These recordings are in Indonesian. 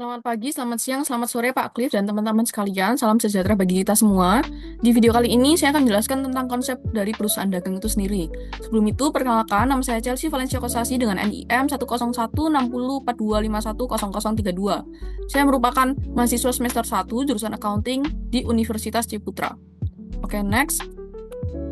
Selamat pagi, selamat siang, selamat sore Pak Cliff dan teman-teman sekalian. Salam sejahtera bagi kita semua. Di video kali ini saya akan menjelaskan tentang konsep dari perusahaan dagang itu sendiri. Sebelum itu, perkenalkan nama saya Chelsea Valencia Kosasi dengan NIM 1016042510032. Saya merupakan mahasiswa semester 1 jurusan accounting di Universitas Ciputra. Oke, next.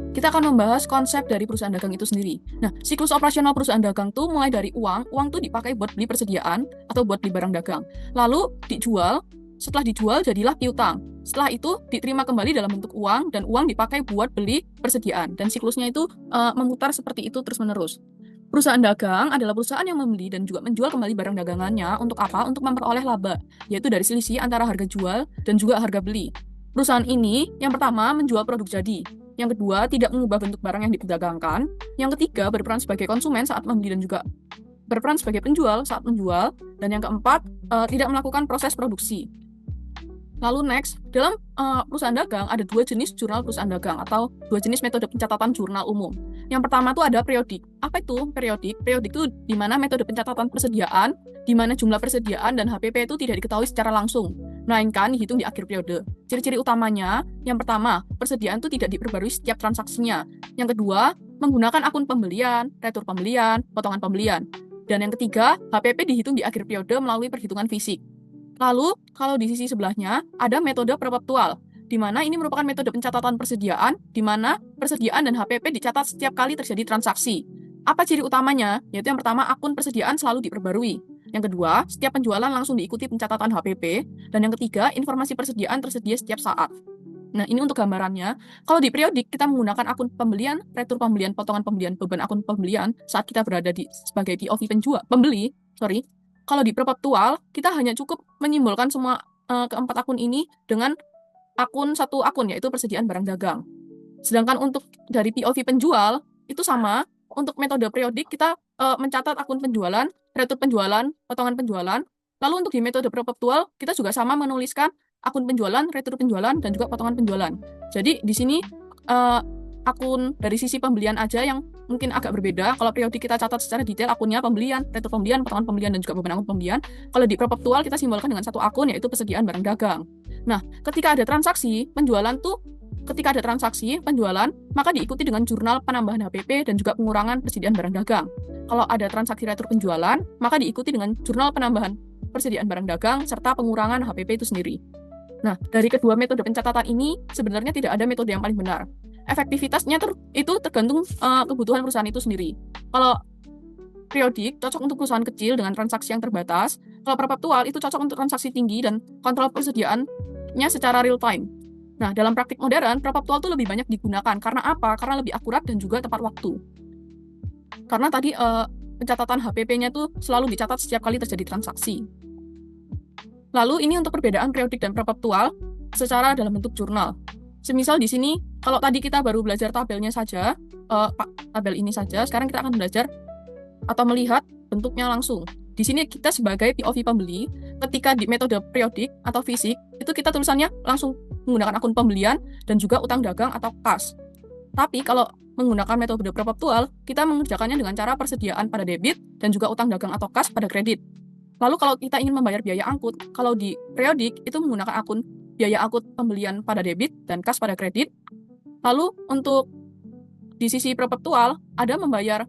Kita akan membahas konsep dari perusahaan dagang itu sendiri. Nah, siklus operasional perusahaan dagang tuh mulai dari uang tuh dipakai buat beli persediaan atau buat beli barang dagang. Lalu dijual, setelah dijual jadilah piutang. Setelah itu diterima kembali dalam bentuk uang dan uang dipakai buat beli persediaan. Dan siklusnya itu memutar seperti itu terus-menerus. Perusahaan dagang adalah perusahaan yang membeli dan juga menjual kembali barang dagangannya untuk apa? Untuk memperoleh laba, yaitu dari selisih antara harga jual dan juga harga beli. Perusahaan ini yang pertama menjual produk jadi. Yang kedua, tidak mengubah bentuk barang yang diperdagangkan. Yang ketiga, berperan sebagai konsumen saat membeli dan juga berperan sebagai penjual saat menjual. Dan yang keempat, tidak melakukan proses produksi. Lalu next, dalam perusahaan dagang ada dua jenis jurnal perusahaan dagang atau dua jenis metode pencatatan jurnal umum. Yang pertama itu ada periodik. Apa itu periodik? Periodik itu di mana metode pencatatan persediaan, di mana jumlah persediaan dan HPP itu tidak diketahui secara langsung, melainkan dihitung di akhir periode. Ciri-ciri utamanya, yang pertama, persediaan itu tidak diperbarui setiap transaksinya. Yang kedua, menggunakan akun pembelian, retur pembelian, potongan pembelian. Dan yang ketiga, HPP dihitung di akhir periode melalui perhitungan fisik. Lalu, kalau di sisi sebelahnya, ada metode perpetual, di mana ini merupakan metode pencatatan persediaan, di mana persediaan dan HPP dicatat setiap kali terjadi transaksi. Apa ciri utamanya? Yaitu yang pertama, akun persediaan selalu diperbarui. Yang kedua, setiap penjualan langsung diikuti pencatatan HPP. Dan yang ketiga, informasi persediaan tersedia setiap saat. Nah, ini untuk gambarannya. Kalau di periodik, kita menggunakan akun pembelian, retur pembelian, potongan pembelian, beban akun pembelian saat kita berada sebagai POV pembeli. Kalau di perpetual, kita hanya cukup menyimbolkan semua keempat akun ini dengan satu akun, yaitu persediaan barang dagang. Sedangkan untuk dari POV penjual, itu sama. Untuk metode periodik, kita mencatat akun penjualan, retur penjualan, potongan penjualan. Lalu untuk di metode perpetual, kita juga sama menuliskan akun penjualan, retur penjualan, dan juga potongan penjualan. Jadi di sini akun dari sisi pembelian aja yang mungkin agak berbeda. Kalau periodik kita catat secara detail akunnya pembelian, retur pembelian, potongan pembelian, dan juga beban akun pembelian. Kalau di perpetual kita simbolkan dengan satu akun, yaitu persediaan barang dagang. Nah, ketika ada transaksi penjualan, maka diikuti dengan jurnal penambahan HPP dan juga pengurangan persediaan barang dagang. Kalau ada transaksi retur penjualan, maka diikuti dengan jurnal penambahan persediaan barang dagang serta pengurangan HPP itu sendiri. Nah, dari kedua metode pencatatan ini sebenarnya tidak ada metode yang paling benar. Efektivitasnya itu tergantung kebutuhan perusahaan itu sendiri. Kalau periodik cocok untuk perusahaan kecil dengan transaksi yang terbatas. Kalau perpetual itu cocok untuk transaksi tinggi dan kontrol persediaannya secara real time. Nah, dalam praktik modern, perpetual itu lebih banyak digunakan. Karena apa? Karena lebih akurat dan juga tepat waktu. Karena tadi pencatatan HPP-nya itu selalu dicatat setiap kali terjadi transaksi. Lalu ini untuk perbedaan periodik dan perpetual secara dalam bentuk jurnal. Semisal di sini, kalau tadi kita baru belajar tabelnya saja, tabel ini saja, sekarang kita akan belajar atau melihat bentuknya langsung. Di sini kita sebagai POV pembeli, ketika di metode periodik atau fisik, itu kita tulisannya langsung menggunakan akun pembelian dan juga utang dagang atau kas. Tapi kalau menggunakan metode perpetual, kita mengerjakannya dengan cara persediaan pada debit dan juga utang dagang atau kas pada kredit. Lalu kalau kita ingin membayar biaya angkut, kalau di periodik itu menggunakan akun biaya angkut pembelian pada debit dan kas pada kredit. Lalu untuk di sisi perpetual ada membayar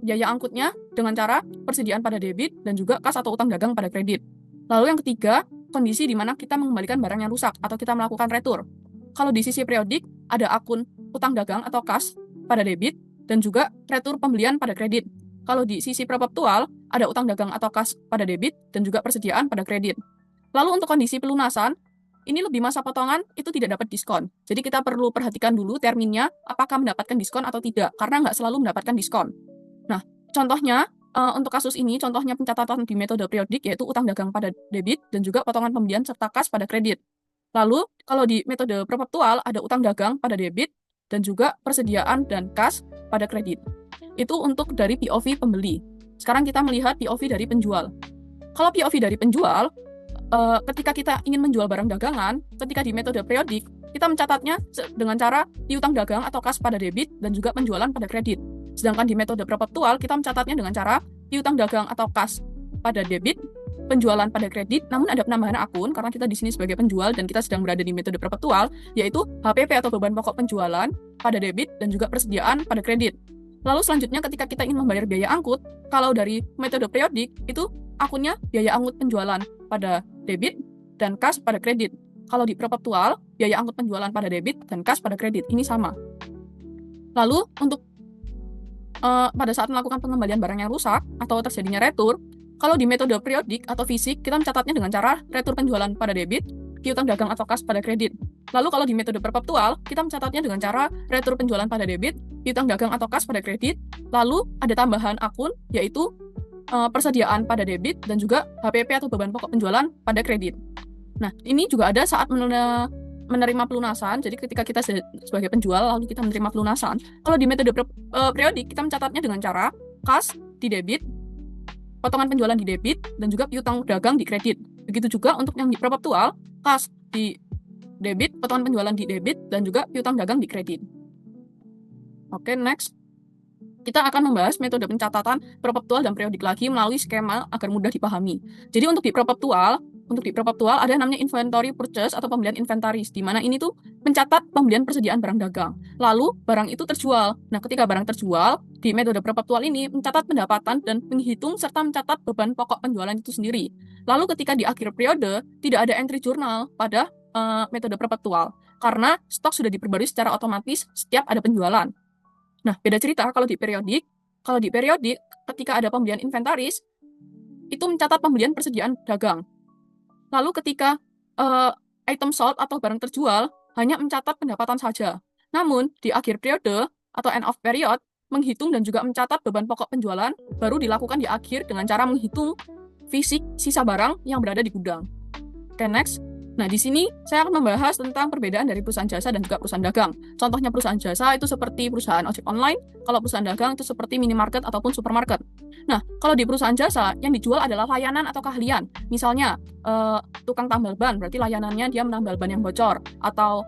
biaya angkutnya dengan cara persediaan pada debit dan juga kas atau utang dagang pada kredit. Lalu yang ketiga, kondisi di mana kita mengembalikan barang yang rusak atau kita melakukan retur. Kalau di sisi periodik ada akun utang dagang atau kas pada debit dan juga retur pembelian pada kredit. Kalau di sisi perpetual ada utang dagang atau kas pada debit dan juga persediaan pada kredit. Lalu untuk kondisi pelunasan, ini lebih masa potongan itu tidak dapat diskon. Jadi kita perlu perhatikan dulu terminnya apakah mendapatkan diskon atau tidak, karena nggak selalu mendapatkan diskon. Nah, contohnya untuk kasus ini, contohnya pencatatan di metode periodik yaitu utang dagang pada debit dan juga potongan pembelian serta kas pada kredit. Lalu, kalau di metode perpetual ada utang dagang pada debit dan juga persediaan dan kas pada kredit. Itu untuk dari POV pembeli. Sekarang kita melihat POV dari penjual. Kalau POV dari penjual, ketika kita ingin menjual barang dagangan, ketika di metode periodik, kita mencatatnya dengan cara piutang dagang atau kas pada debit dan juga penjualan pada kredit. Sedangkan di metode perpetual, kita mencatatnya dengan cara piutang dagang atau kas pada debit penjualan pada kredit, namun ada penambahan akun karena kita di sini sebagai penjual dan kita sedang berada di metode perpetual, yaitu HPP atau beban pokok penjualan pada debit dan juga persediaan pada kredit. Lalu selanjutnya ketika kita ingin membayar biaya angkut, kalau dari metode periodik itu akunnya biaya angkut penjualan pada debit dan kas pada kredit. Kalau di perpetual, biaya angkut penjualan pada debit dan kas pada kredit. Ini sama. Lalu untuk pada saat melakukan pengembalian barang yang rusak atau terjadinya retur, kalau di metode periodik atau fisik, kita mencatatnya dengan cara retur penjualan pada debit, piutang dagang atau kas pada kredit. Lalu kalau di metode perpetual, kita mencatatnya dengan cara retur penjualan pada debit, piutang dagang atau kas pada kredit. Lalu ada tambahan akun, yaitu persediaan pada debit dan juga HPP atau beban pokok penjualan pada kredit. Nah, ini juga ada saat menerima pelunasan. Jadi ketika kita sebagai penjual lalu kita menerima pelunasan, kalau di metode periodik kita mencatatnya dengan cara kas di debit, potongan penjualan di debit, dan juga piutang dagang di kredit. Begitu juga untuk yang di perpetual, kas di debit, potongan penjualan di debit, dan juga piutang dagang di kredit. Oke, next. Kita akan membahas metode pencatatan perpetual dan periodik lagi melalui skema agar mudah dipahami. Jadi untuk di perpetual ada namanya inventory purchase atau pembelian inventaris, di mana ini tuh mencatat pembelian persediaan barang dagang. Lalu barang itu terjual. Nah, ketika barang terjual, di metode perpetual ini mencatat pendapatan dan menghitung serta mencatat beban pokok penjualan itu sendiri. Lalu ketika di akhir periode, tidak ada entry jurnal pada metode perpetual, karena stok sudah diperbarui secara otomatis setiap ada penjualan. Nah, beda cerita kalau di periodik. Kalau di periodik, ketika ada pembelian inventaris, itu mencatat pembelian persediaan dagang. Lalu ketika item sold atau barang terjual, hanya mencatat pendapatan saja. Namun, di akhir periode atau end of period, menghitung dan juga mencatat beban pokok penjualan baru dilakukan di akhir dengan cara menghitung fisik sisa barang yang berada di gudang. Oke, next. Nah, di sini saya akan membahas tentang perbedaan dari perusahaan jasa dan juga perusahaan dagang. Contohnya perusahaan jasa itu seperti perusahaan ojek online, kalau perusahaan dagang itu seperti minimarket ataupun supermarket. Nah, kalau di perusahaan jasa, yang dijual adalah layanan atau keahlian. Misalnya, tukang tambal ban, berarti layanannya dia menambal ban yang bocor. Atau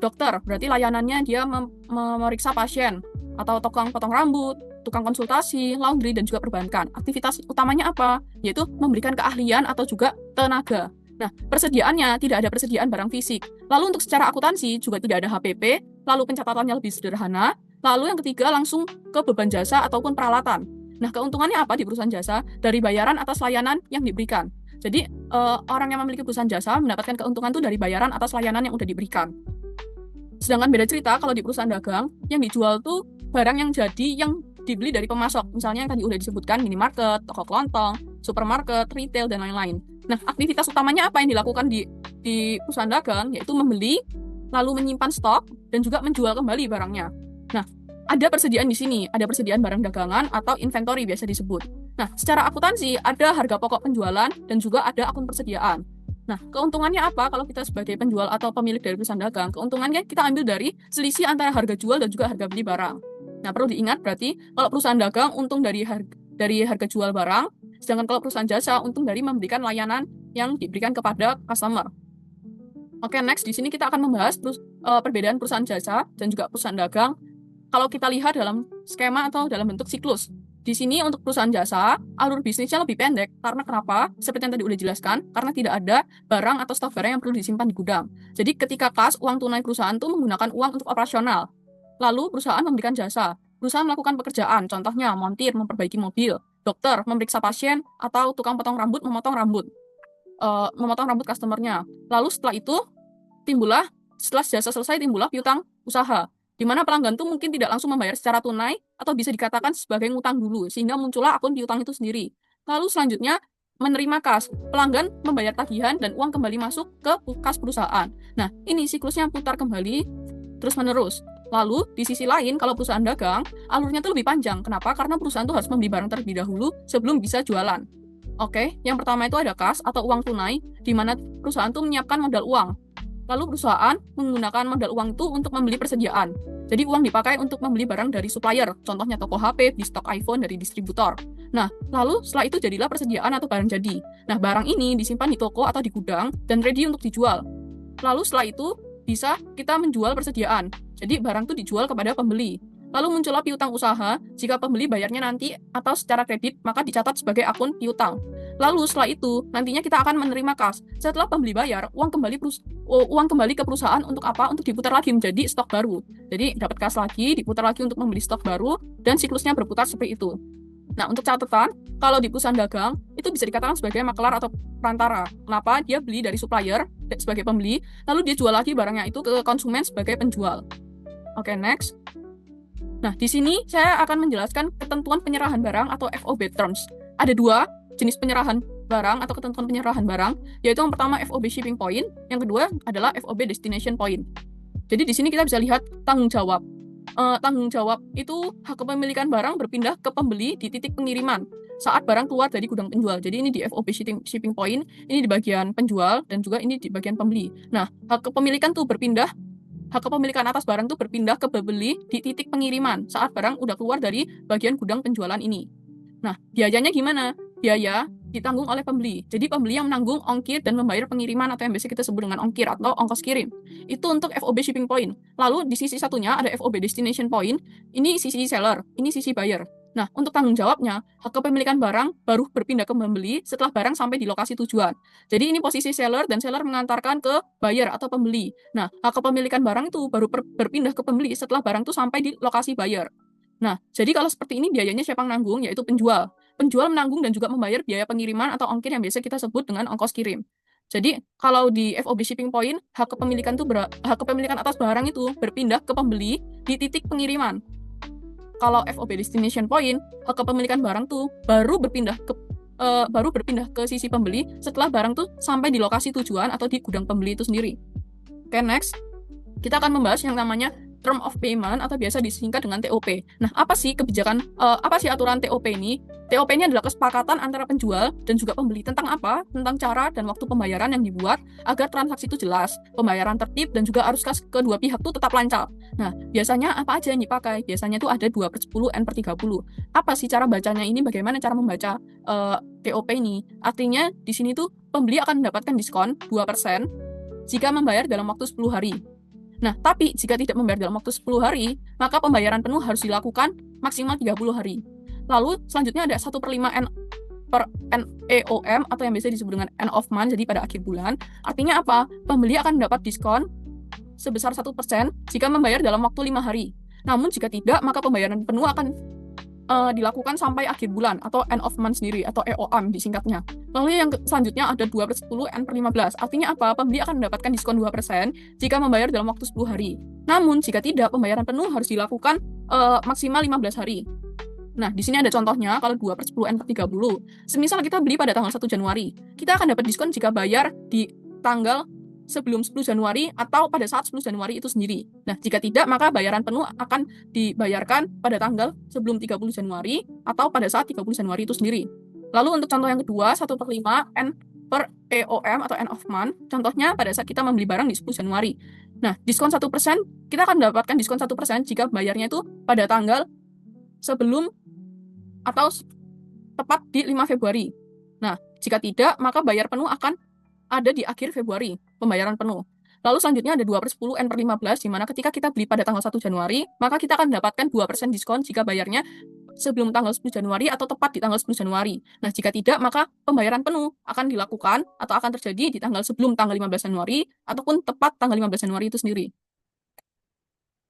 dokter, berarti layanannya dia memeriksa pasien. Atau tukang potong rambut, tukang konsultasi, laundry, dan juga perbankan. Aktivitas utamanya apa? Yaitu memberikan keahlian atau juga tenaga. Nah, persediaannya tidak ada persediaan barang fisik. Lalu untuk secara akuntansi juga tidak ada HPP, lalu pencatatannya lebih sederhana, lalu yang ketiga langsung ke beban jasa ataupun peralatan. Nah, keuntungannya apa di perusahaan jasa? Dari bayaran atas layanan yang diberikan. Jadi, orang yang memiliki perusahaan jasa mendapatkan keuntungan itu dari bayaran atas layanan yang udah diberikan. Sedangkan beda cerita kalau di perusahaan dagang, yang dijual tuh barang yang jadi yang dibeli dari pemasok. Misalnya yang tadi udah disebutkan minimarket, toko kelontong, supermarket, retail, dan lain-lain. Nah, aktivitas utamanya apa yang dilakukan di perusahaan dagang, yaitu membeli, lalu menyimpan stok, dan juga menjual kembali barangnya. Nah, ada persediaan di sini, ada persediaan barang dagangan atau inventory biasa disebut. Nah, secara akuntansi ada harga pokok penjualan dan juga ada akun persediaan. Nah, keuntungannya apa kalau kita sebagai penjual atau pemilik dari perusahaan dagang? Keuntungannya kita ambil dari selisih antara harga jual dan juga harga beli barang. Nah, perlu diingat berarti kalau perusahaan dagang untung dari harga jual barang, sedangkan kalau perusahaan jasa untung dari memberikan layanan yang diberikan kepada customer. Oke, next di sini kita akan membahas perbedaan perusahaan jasa dan juga perusahaan dagang. Kalau kita lihat dalam skema atau dalam bentuk siklus. Di sini untuk perusahaan jasa, alur bisnisnya lebih pendek. Karena kenapa? Seperti yang tadi udah jelaskan, karena tidak ada barang atau stok barang yang perlu disimpan di gudang. Jadi ketika kas, uang tunai perusahaan itu menggunakan uang untuk operasional. Lalu perusahaan memberikan jasa. Perusahaan melakukan pekerjaan, contohnya montir, memperbaiki mobil, dokter, memeriksa pasien, atau tukang potong rambut, memotong rambut customernya. Lalu setelah itu, setelah jasa selesai, timbullah piutang usaha. Di mana pelanggan tuh mungkin tidak langsung membayar secara tunai atau bisa dikatakan sebagai ngutang dulu, sehingga muncullah akun piutang itu sendiri. Lalu selanjutnya, menerima kas. Pelanggan membayar tagihan dan uang kembali masuk ke kas perusahaan. Nah, ini siklusnya putar kembali terus-menerus. Lalu, di sisi lain, kalau perusahaan dagang, alurnya tuh lebih panjang. Kenapa? Karena perusahaan tuh harus membeli barang terlebih dahulu sebelum bisa jualan. Oke, yang pertama itu ada kas atau uang tunai, di mana perusahaan tuh menyiapkan modal uang. Lalu perusahaan menggunakan modal uang itu untuk membeli persediaan. Jadi uang dipakai untuk membeli barang dari supplier, contohnya toko HP, di stok iPhone dari distributor. Nah, lalu setelah itu jadilah persediaan atau barang jadi. Nah, barang ini disimpan di toko atau di gudang dan ready untuk dijual. Lalu setelah itu bisa kita menjual persediaan. Jadi barang itu dijual kepada pembeli. Lalu muncullah piutang usaha, jika pembeli bayarnya nanti atau secara kredit, maka dicatat sebagai akun piutang. Lalu setelah itu nantinya kita akan menerima kas. Setelah pembeli bayar, uang kembali ke perusahaan untuk apa? Untuk diputar lagi menjadi stok baru. Jadi dapat kas lagi, diputar lagi untuk membeli stok baru, dan siklusnya berputar seperti itu. Nah, untuk catatan, kalau di perusahaan dagang, itu bisa dikatakan sebagai makelar atau perantara. Kenapa? Dia beli dari supplier sebagai pembeli, lalu dia jual lagi barangnya itu ke konsumen sebagai penjual. Oke, next. Nah, di sini saya akan menjelaskan ketentuan penyerahan barang atau FOB terms. Ada dua jenis penyerahan barang atau ketentuan penyerahan barang, yaitu yang pertama FOB shipping point, yang kedua adalah FOB destination point. Jadi di sini kita bisa lihat tanggung jawab. Tanggung jawab itu hak kepemilikan barang berpindah ke pembeli di titik pengiriman saat barang keluar dari gudang penjual. Jadi ini di FOB shipping point, ini di bagian penjual, dan juga ini di bagian pembeli. Nah, hak kepemilikan atas barang tuh berpindah ke pembeli di titik pengiriman saat barang udah keluar dari bagian gudang penjualan ini. Nah, biayanya gimana? Biaya ditanggung oleh pembeli. Jadi pembeli yang menanggung ongkir dan membayar pengiriman atau yang biasa kita sebut dengan ongkir atau ongkos kirim. Itu untuk FOB shipping point. Lalu di sisi satunya ada FOB destination point. Ini sisi seller, ini sisi buyer. Nah, untuk tanggung jawabnya, hak kepemilikan barang baru berpindah ke pembeli setelah barang sampai di lokasi tujuan. Jadi ini posisi seller dan seller mengantarkan ke buyer atau pembeli. Nah, hak kepemilikan barang itu baru berpindah ke pembeli setelah barang itu sampai di lokasi buyer. Nah, jadi kalau seperti ini biayanya siapa yang nanggung? Yaitu penjual. Penjual menanggung dan juga membayar biaya pengiriman atau ongkir yang biasa kita sebut dengan ongkos kirim. Jadi, kalau di FOB shipping point, hak kepemilikan atas barang itu berpindah ke pembeli di titik pengiriman. Kalau FOB destination point, hak kepemilikan barang tuh baru berpindah ke sisi pembeli setelah barang tuh sampai di lokasi tujuan atau di gudang pembeli itu sendiri. Oke, next. Kita akan membahas yang namanya term of payment atau biasa disingkat dengan TOP. Nah, apa sih aturan TOP ini? TOP ini adalah kesepakatan antara penjual dan juga pembeli tentang apa? Tentang cara dan waktu pembayaran yang dibuat agar transaksi itu jelas, pembayaran tertib, dan juga arus kas kedua pihak itu tetap lancar. Nah, biasanya apa aja yang dipakai? Biasanya itu ada 2/10, N/30. Apa sih cara bacanya ini? Bagaimana cara membaca TOP ini? Artinya, di sini tuh pembeli akan mendapatkan diskon 2% jika membayar dalam waktu 10 hari. Nah, tapi jika tidak membayar dalam waktu 10 hari, maka pembayaran penuh harus dilakukan maksimal 30 hari. Lalu, selanjutnya ada 1/5 NEOM atau yang biasa disebut dengan end of month, jadi pada akhir bulan. Artinya apa? Pembeli akan mendapat diskon sebesar 1% jika membayar dalam waktu 5 hari. Namun, jika tidak, maka pembayaran penuh akan dilakukan sampai akhir bulan atau end of month sendiri atau EOM disingkatnya. Lalu yang selanjutnya ada 2/10 N/15. Artinya apa? Pembeli akan mendapatkan diskon 2% jika membayar dalam waktu 10 hari. Namun jika tidak, pembayaran penuh harus dilakukan maksimal 15 hari. Nah, di sini ada contohnya kalau 2/10 N/30. Semisal kita beli pada tanggal 1 Januari, kita akan dapat diskon jika bayar di tanggal sebelum 10 Januari atau pada saat 10 Januari itu sendiri. Nah, jika tidak, maka bayaran penuh akan dibayarkan pada tanggal sebelum 30 Januari atau pada saat 30 Januari itu sendiri. Lalu untuk contoh yang kedua, 1/5 N/EOM atau end of month. Contohnya pada saat kita membeli barang di 10 Januari. Nah, diskon 1%, kita akan mendapatkan diskon 1% jika bayarnya itu pada tanggal sebelum atau tepat di 5 Februari. Nah, jika tidak, maka bayar penuh akan ada di akhir Februari, pembayaran penuh. Lalu selanjutnya ada 2/10 N/15, di mana ketika kita beli pada tanggal 1 Januari, maka kita akan mendapatkan 2% diskon jika bayarnya sebelum tanggal 10 Januari atau tepat di tanggal 10 Januari. Nah, jika tidak, maka pembayaran penuh akan dilakukan atau akan terjadi di tanggal sebelum tanggal 15 Januari ataupun tepat tanggal 15 Januari itu sendiri.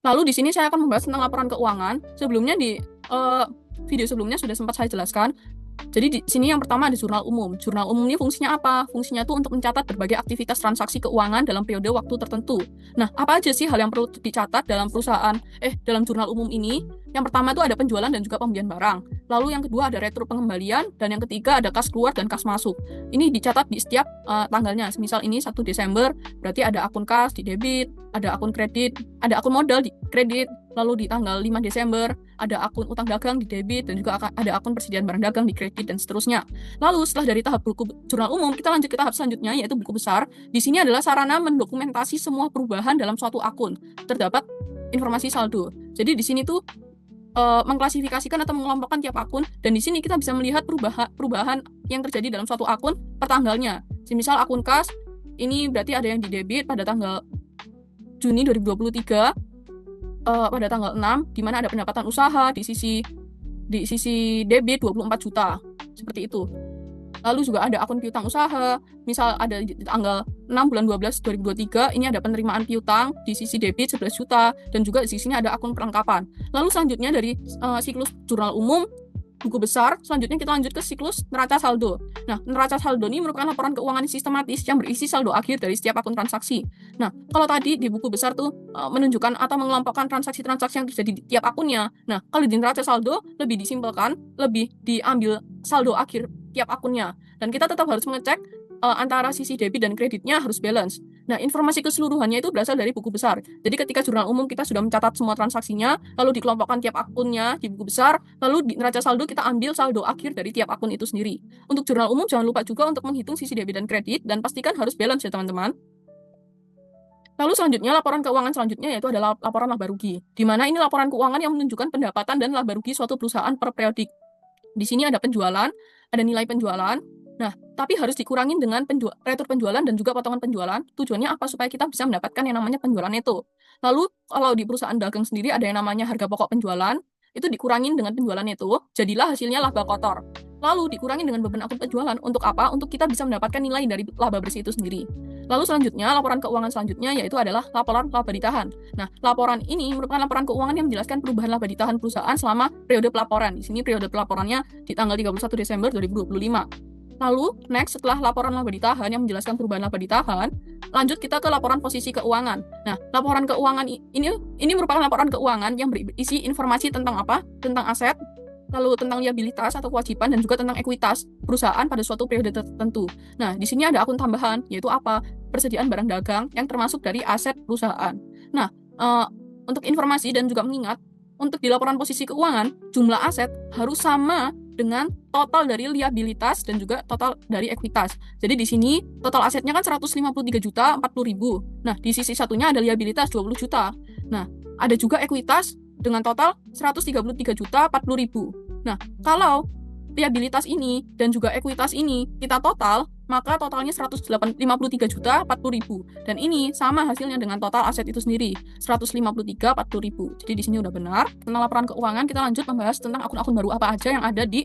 Lalu di sini saya akan membahas tentang laporan keuangan. Sebelumnya di video sebelumnya sudah sempat saya jelaskan. Jadi di sini yang pertama ada jurnal umum. Jurnal umum ini fungsinya apa? Fungsinya itu untuk mencatat berbagai aktivitas transaksi keuangan dalam periode waktu tertentu. Nah, apa aja sih hal yang perlu dicatat dalam dalam jurnal umum ini? Yang pertama itu ada penjualan dan juga pembelian barang. Lalu yang kedua ada retro pengembalian, dan yang ketiga ada kas keluar dan kas masuk. Ini dicatat di setiap tanggalnya. Misal ini 1 Desember, berarti ada akun kas di debit, ada akun kredit, ada akun modal di kredit. Lalu di tanggal 5 Desember, ada akun utang dagang di debit, dan juga ada akun persediaan barang dagang di kredit, dan seterusnya. Lalu setelah dari tahap buku jurnal umum, kita lanjut ke tahap selanjutnya, yaitu buku besar. Di sini adalah sarana mendokumentasi semua perubahan dalam suatu akun. Terdapat informasi saldo. Jadi di sini tuh mengklasifikasikan atau mengelompokkan tiap akun, dan di sini kita bisa melihat perubahan yang terjadi dalam suatu akun per tanggalnya. Misal akun kas, ini berarti ada yang di debit pada tanggal Juni 2023, pada tanggal 6, di mana ada pendapatan usaha di sisi debit 24 juta. Seperti itu. Lalu juga ada akun piutang usaha, misal ada di tanggal 6 bulan 12 2023, ini ada penerimaan piutang di sisi debit 11 juta, dan juga di sini ada akun perlengkapan. Lalu selanjutnya dari siklus jurnal umum, buku besar, selanjutnya kita lanjut ke siklus neraca saldo. Nah, neraca saldo ini merupakan laporan keuangan sistematis yang berisi saldo akhir dari setiap akun transaksi. Nah, kalau tadi di buku besar tuh menunjukkan atau mengelompokkan transaksi-transaksi yang terjadi di tiap akunnya. Nah, kalau di neraca saldo lebih disimpelkan, lebih diambil saldo akhir tiap akunnya. Dan kita tetap harus mengecek antara sisi debit dan kreditnya harus balance. Nah, informasi keseluruhannya itu berasal dari buku besar. Jadi ketika jurnal umum kita sudah mencatat semua transaksinya, lalu dikelompokkan tiap akunnya di buku besar, lalu di neraca saldo kita ambil saldo akhir dari tiap akun itu sendiri. Untuk jurnal umum jangan lupa juga untuk menghitung sisi debit dan kredit, dan pastikan harus balance ya teman-teman. Lalu selanjutnya, laporan keuangan selanjutnya yaitu adalah laporan laba rugi, di mana ini laporan keuangan yang menunjukkan pendapatan dan laba rugi suatu perusahaan per periodik. Di sini ada penjualan, ada nilai penjualan. Nah, tapi harus dikurangin dengan retur penjualan dan juga potongan penjualan. Tujuannya apa? Supaya kita bisa mendapatkan yang namanya penjualan neto. Lalu, kalau di perusahaan dagang sendiri ada yang namanya harga pokok penjualan, itu dikurangin dengan penjualan neto, jadilah hasilnya laba kotor. Lalu dikurangin dengan beban akun penjualan. Untuk apa? Untuk kita bisa mendapatkan nilai dari laba bersih itu sendiri. Lalu selanjutnya, laporan keuangan selanjutnya yaitu adalah laporan laba ditahan. Nah, laporan ini merupakan laporan keuangan yang menjelaskan perubahan laba ditahan perusahaan selama periode pelaporan. Di sini periode pelaporannya di tanggal 31 Desember 2025. Lalu, next, setelah laporan laba ditahan yang menjelaskan perubahan laba ditahan, lanjut kita ke laporan posisi keuangan. Nah, laporan keuangan ini merupakan laporan keuangan yang berisi informasi tentang apa? Tentang aset, lalu tentang liabilitas atau kewajiban, dan juga tentang ekuitas perusahaan pada suatu periode tertentu. Nah, di sini ada akun tambahan, yaitu apa? Persediaan barang dagang yang termasuk dari aset perusahaan. Nah, untuk informasi dan juga mengingat, untuk di laporan posisi keuangan, jumlah aset harus sama dengan total dari liabilitas dan juga total dari ekuitas. Jadi di sini total asetnya kan 153 juta 40 ribu. Nah, di sisi satunya ada liabilitas 20 juta. Nah, ada juga ekuitas dengan total 133 juta 40 ribu. Nah, kalau liabilitas ini dan juga ekuitas ini kita total, maka totalnya 153 juta 40 ribu. Dan ini sama hasilnya dengan total aset itu sendiri, 153 40 ribu. Jadi di sini udah benar. Tentang laporan keuangan, kita lanjut membahas tentang akun-akun baru apa aja yang ada di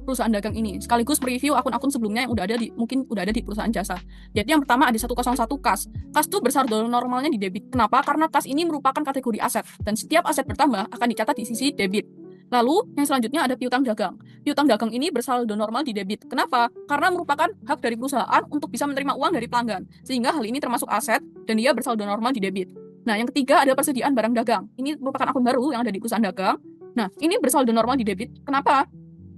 perusahaan dagang ini. Sekaligus mereview akun-akun sebelumnya yang mungkin udah ada di perusahaan jasa. Jadi yang pertama ada 101 kas. Kas itu bersaldo normalnya di debit. Kenapa? Karena kas ini merupakan kategori aset. Dan setiap aset bertambah akan dicatat di sisi debit. Lalu, yang selanjutnya ada piutang dagang. Piutang dagang ini bersaldo normal di debit. Kenapa? Karena merupakan hak dari perusahaan untuk bisa menerima uang dari pelanggan. Sehingga hal ini termasuk aset dan dia bersaldo normal di debit. Nah, yang ketiga ada persediaan barang dagang. Ini merupakan akun baru yang ada di perusahaan dagang. Nah, ini bersaldo normal di debit. Kenapa?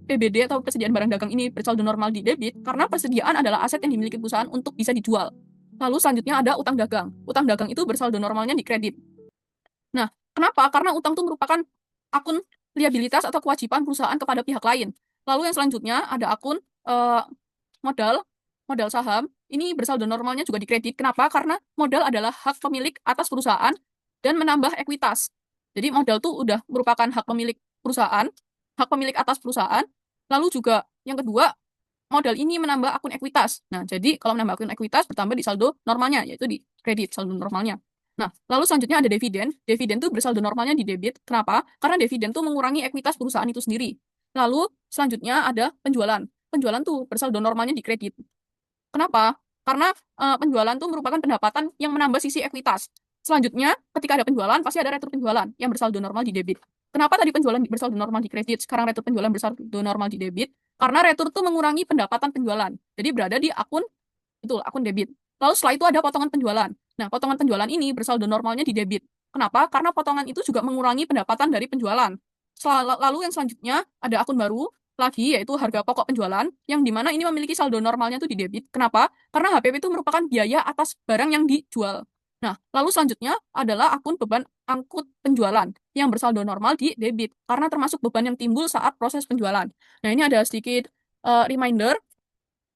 PBD atau persediaan barang dagang ini bersaldo normal di debit karena persediaan adalah aset yang dimiliki perusahaan untuk bisa dijual. Lalu selanjutnya ada utang dagang. Utang dagang itu bersaldo normalnya di kredit. Nah, kenapa? Karena utang itu merupakan akun liabilitas atau kewajiban perusahaan kepada pihak lain. Lalu yang selanjutnya ada akun modal saham. Ini bersaldo normalnya juga di kredit. Kenapa? Karena modal adalah hak pemilik atas perusahaan dan menambah ekuitas. Jadi modal itu udah merupakan hak pemilik perusahaan, hak pemilik atas perusahaan. Lalu juga yang kedua, modal ini menambah akun ekuitas. Nah, jadi kalau menambah akun ekuitas bertambah di saldo normalnya, yaitu di kredit saldo normalnya. Nah, lalu selanjutnya ada dividen. Dividen itu bersaldo normalnya di debit. Kenapa? Karena dividen itu mengurangi ekuitas perusahaan itu sendiri. Lalu selanjutnya ada penjualan. Penjualan tuh bersaldo normalnya di kredit. Kenapa? Karena penjualan tuh merupakan pendapatan yang menambah sisi ekuitas. Selanjutnya, ketika ada penjualan, pasti ada retur penjualan yang bersaldo normal di debit. Kenapa tadi penjualan bersaldo normal di kredit, sekarang retur penjualan bersaldo normal di debit? Karena retur tuh mengurangi pendapatan penjualan. Jadi berada di akun debit. Lalu setelah itu ada potongan penjualan. Nah, potongan penjualan ini bersaldo normalnya di debit. Kenapa? Karena potongan itu juga mengurangi pendapatan dari penjualan. Lalu yang selanjutnya ada akun baru lagi, yaitu harga pokok penjualan, yang dimana ini memiliki saldo normalnya itu di debit. Kenapa? Karena HPP itu merupakan biaya atas barang yang dijual. Nah, lalu selanjutnya adalah akun beban angkut penjualan, yang bersaldo normal di debit, karena termasuk beban yang timbul saat proses penjualan. Nah, ini ada sedikit reminder.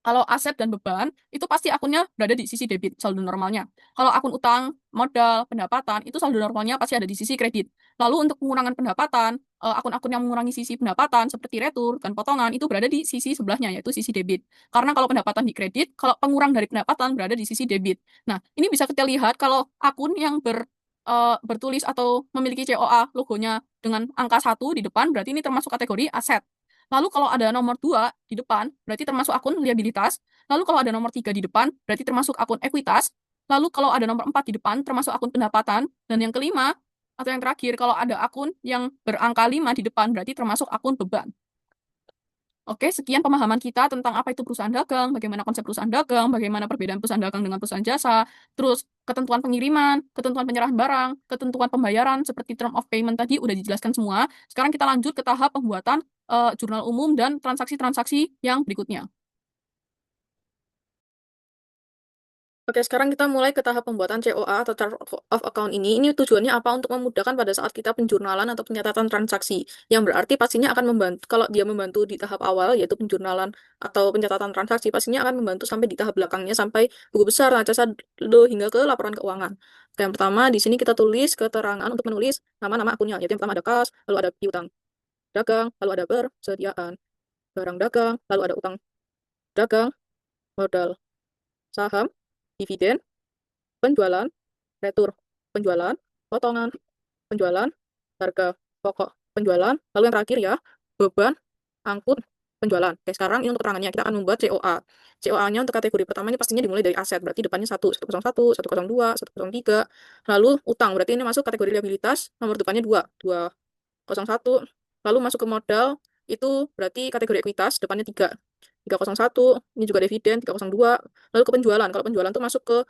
Kalau aset dan beban, itu pasti akunnya berada di sisi debit, saldo normalnya. Kalau akun utang, modal, pendapatan, itu saldo normalnya pasti ada di sisi kredit. Lalu untuk pengurangan pendapatan, akun-akun yang mengurangi sisi pendapatan, seperti retur dan potongan, itu berada di sisi sebelahnya, yaitu sisi debit. Karena kalau pendapatan di kredit, kalau pengurang dari pendapatan berada di sisi debit. Nah, ini bisa kita lihat kalau akun yang bertulis atau memiliki COA logonya dengan angka 1 di depan, berarti ini termasuk kategori aset. Lalu kalau ada nomor 2 di depan, berarti termasuk akun liabilitas. Lalu kalau ada nomor 3 di depan, berarti termasuk akun ekuitas. Lalu kalau ada nomor 4 di depan, termasuk akun pendapatan. Dan yang kelima, atau yang terakhir, kalau ada akun yang berangka 5 di depan, berarti termasuk akun beban. Oke, sekian pemahaman kita tentang apa itu perusahaan dagang, bagaimana konsep perusahaan dagang, bagaimana perbedaan perusahaan dagang dengan perusahaan jasa, terus ketentuan pengiriman, ketentuan penyerahan barang, ketentuan pembayaran, seperti term of payment tadi udah dijelaskan semua. Sekarang kita lanjut ke tahap pembuatan jurnal umum dan transaksi-transaksi yang berikutnya. Oke, sekarang kita mulai ke tahap pembuatan COA atau Chart of Account ini. Ini tujuannya apa? Untuk memudahkan pada saat kita penjurnalan atau pencatatan transaksi. Yang berarti pastinya akan membantu, kalau dia membantu di tahap awal, yaitu penjurnalan atau pencatatan transaksi, pastinya akan membantu sampai di tahap belakangnya, sampai buku besar, neraca saldo, hingga ke laporan keuangan. Oke, yang pertama, di sini kita tulis keterangan untuk menulis nama-nama akunnya. Yaitu yang pertama ada kas, lalu ada piutang dagang, lalu ada persediaan barang dagang, lalu ada utang dagang, modal saham, dividen, penjualan, retur penjualan, potongan penjualan, harga pokok penjualan, lalu yang terakhir ya, beban angkut penjualan. Oke, sekarang ini untuk keterangannya kita akan membuat COA. COA-nya untuk kategori pertama ini pastinya dimulai dari aset, berarti depannya 101, 101, 102, 103, lalu utang, berarti ini masuk kategori liabilitas, nomor depannya 201, lalu masuk ke modal, itu berarti kategori ekuitas, depannya 301, ini juga dividen, 302, lalu ke penjualan, kalau penjualan itu masuk ke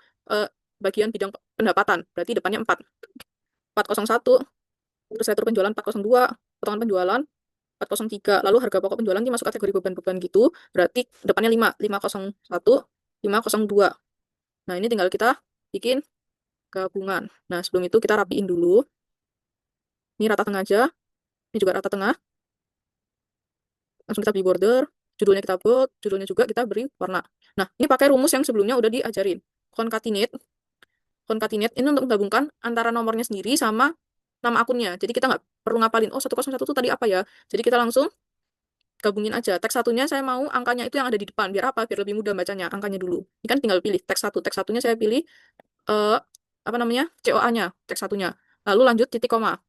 bagian bidang pendapatan, berarti depannya 401, terus retur penjualan 402, potongan penjualan 403, lalu harga pokok penjualan ini masuk kategori beban-beban gitu, berarti depannya 501, 502. Nah, ini tinggal kita bikin gabungan. Nah, sebelum itu kita rapiin dulu. Ini rata tengah aja, ini juga rata tengah. Langsung kita beri border, judulnya kita bold, judulnya juga kita beri warna. Nah, ini pakai rumus yang sebelumnya udah diajarin. Concatenate ini untuk menggabungkan antara nomornya sendiri sama nama akunnya. Jadi kita nggak perlu ngapalin, oh 101 itu tadi apa ya. Jadi kita langsung gabungin aja. Teks satunya saya mau angkanya itu yang ada di depan. Biar apa? Biar lebih mudah bacanya. Angkanya dulu. Ini kan tinggal pilih teks satu. Teks satunya saya pilih apa namanya? COA-nya, teks satunya. Lalu lanjut titik koma.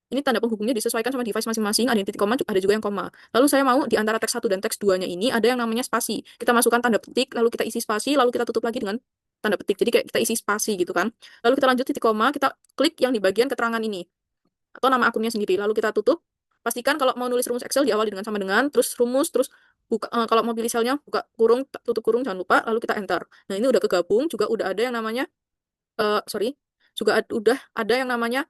Ini tanda penghubungnya disesuaikan sama device masing-masing, ada yang titik koma, ada juga yang koma. Lalu saya mau di antara teks 1 dan teks 2-nya ini ada yang namanya spasi. Kita masukkan tanda petik, lalu kita isi spasi, lalu kita tutup lagi dengan tanda petik. Jadi kayak kita isi spasi gitu kan. Lalu kita lanjut titik koma, kita klik yang di bagian keterangan ini atau nama akunnya sendiri. Lalu kita tutup. Pastikan kalau mau nulis rumus Excel diawali dengan sama dengan, terus rumus, terus buka, kalau mau pilih selnya buka kurung, tutup kurung, jangan lupa, lalu kita enter. Nah, ini udah kegabung, juga udah ada yang namanya udah ada yang namanya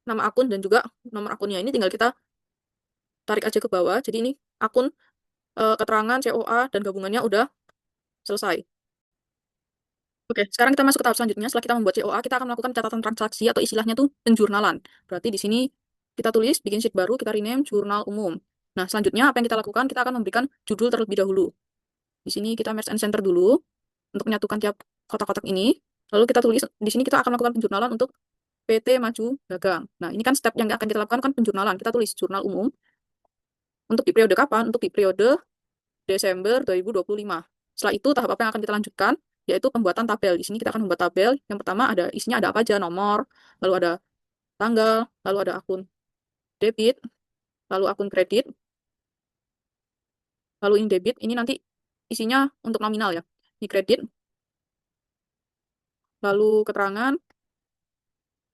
nama akun dan juga nomor akunnya. Ini tinggal kita tarik aja ke bawah. Jadi ini akun, keterangan, COA, dan gabungannya udah selesai. Oke, sekarang kita masuk ke tahap selanjutnya. Setelah kita membuat COA, kita akan melakukan catatan transaksi atau istilahnya tuh penjurnalan. Berarti di sini kita tulis, bikin sheet baru, kita rename jurnal umum. Nah, selanjutnya apa yang kita lakukan? Kita akan memberikan judul terlebih dahulu. Di sini kita merge and center dulu untuk menyatukan tiap kotak-kotak ini. Lalu kita tulis, di sini kita akan melakukan penjurnalan untuk PT Maju Dagang. Nah, ini kan step yang akan kita lakukan kan penjurnalan. Kita tulis jurnal umum. Untuk di periode kapan? Untuk di periode Desember 2025. Setelah itu, tahap apa yang akan kita lanjutkan? Yaitu pembuatan tabel. Di sini kita akan membuat tabel. Yang pertama ada isinya ada apa aja, nomor, lalu ada tanggal, lalu ada akun debit, lalu akun kredit, lalu ini debit. Ini nanti isinya untuk nominal ya. Ini kredit, lalu keterangan,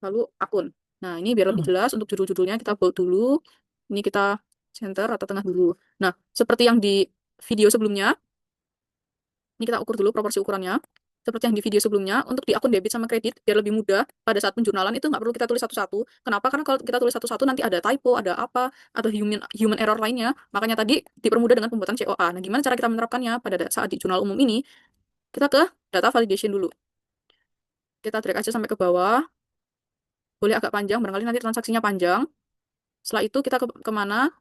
lalu akun. Nah, ini biar lebih jelas untuk judul-judulnya kita bold dulu. Ini kita center atau tengah dulu. Nah, seperti yang di video sebelumnya, ini kita ukur dulu proporsi ukurannya. Seperti yang di video sebelumnya, untuk di akun debit sama kredit, biar lebih mudah, pada saat penjurnalan itu nggak perlu kita tulis satu-satu. Kenapa? Karena kalau kita tulis satu-satu nanti ada typo, ada apa, atau human error lainnya. Makanya tadi dipermudah dengan pembuatan COA. Nah, gimana cara kita menerapkannya pada saat di jurnal umum ini? Kita ke data validation dulu. Kita drag aja sampai ke bawah. Boleh agak panjang, barangkali nanti transaksinya panjang. Setelah itu kita kemana?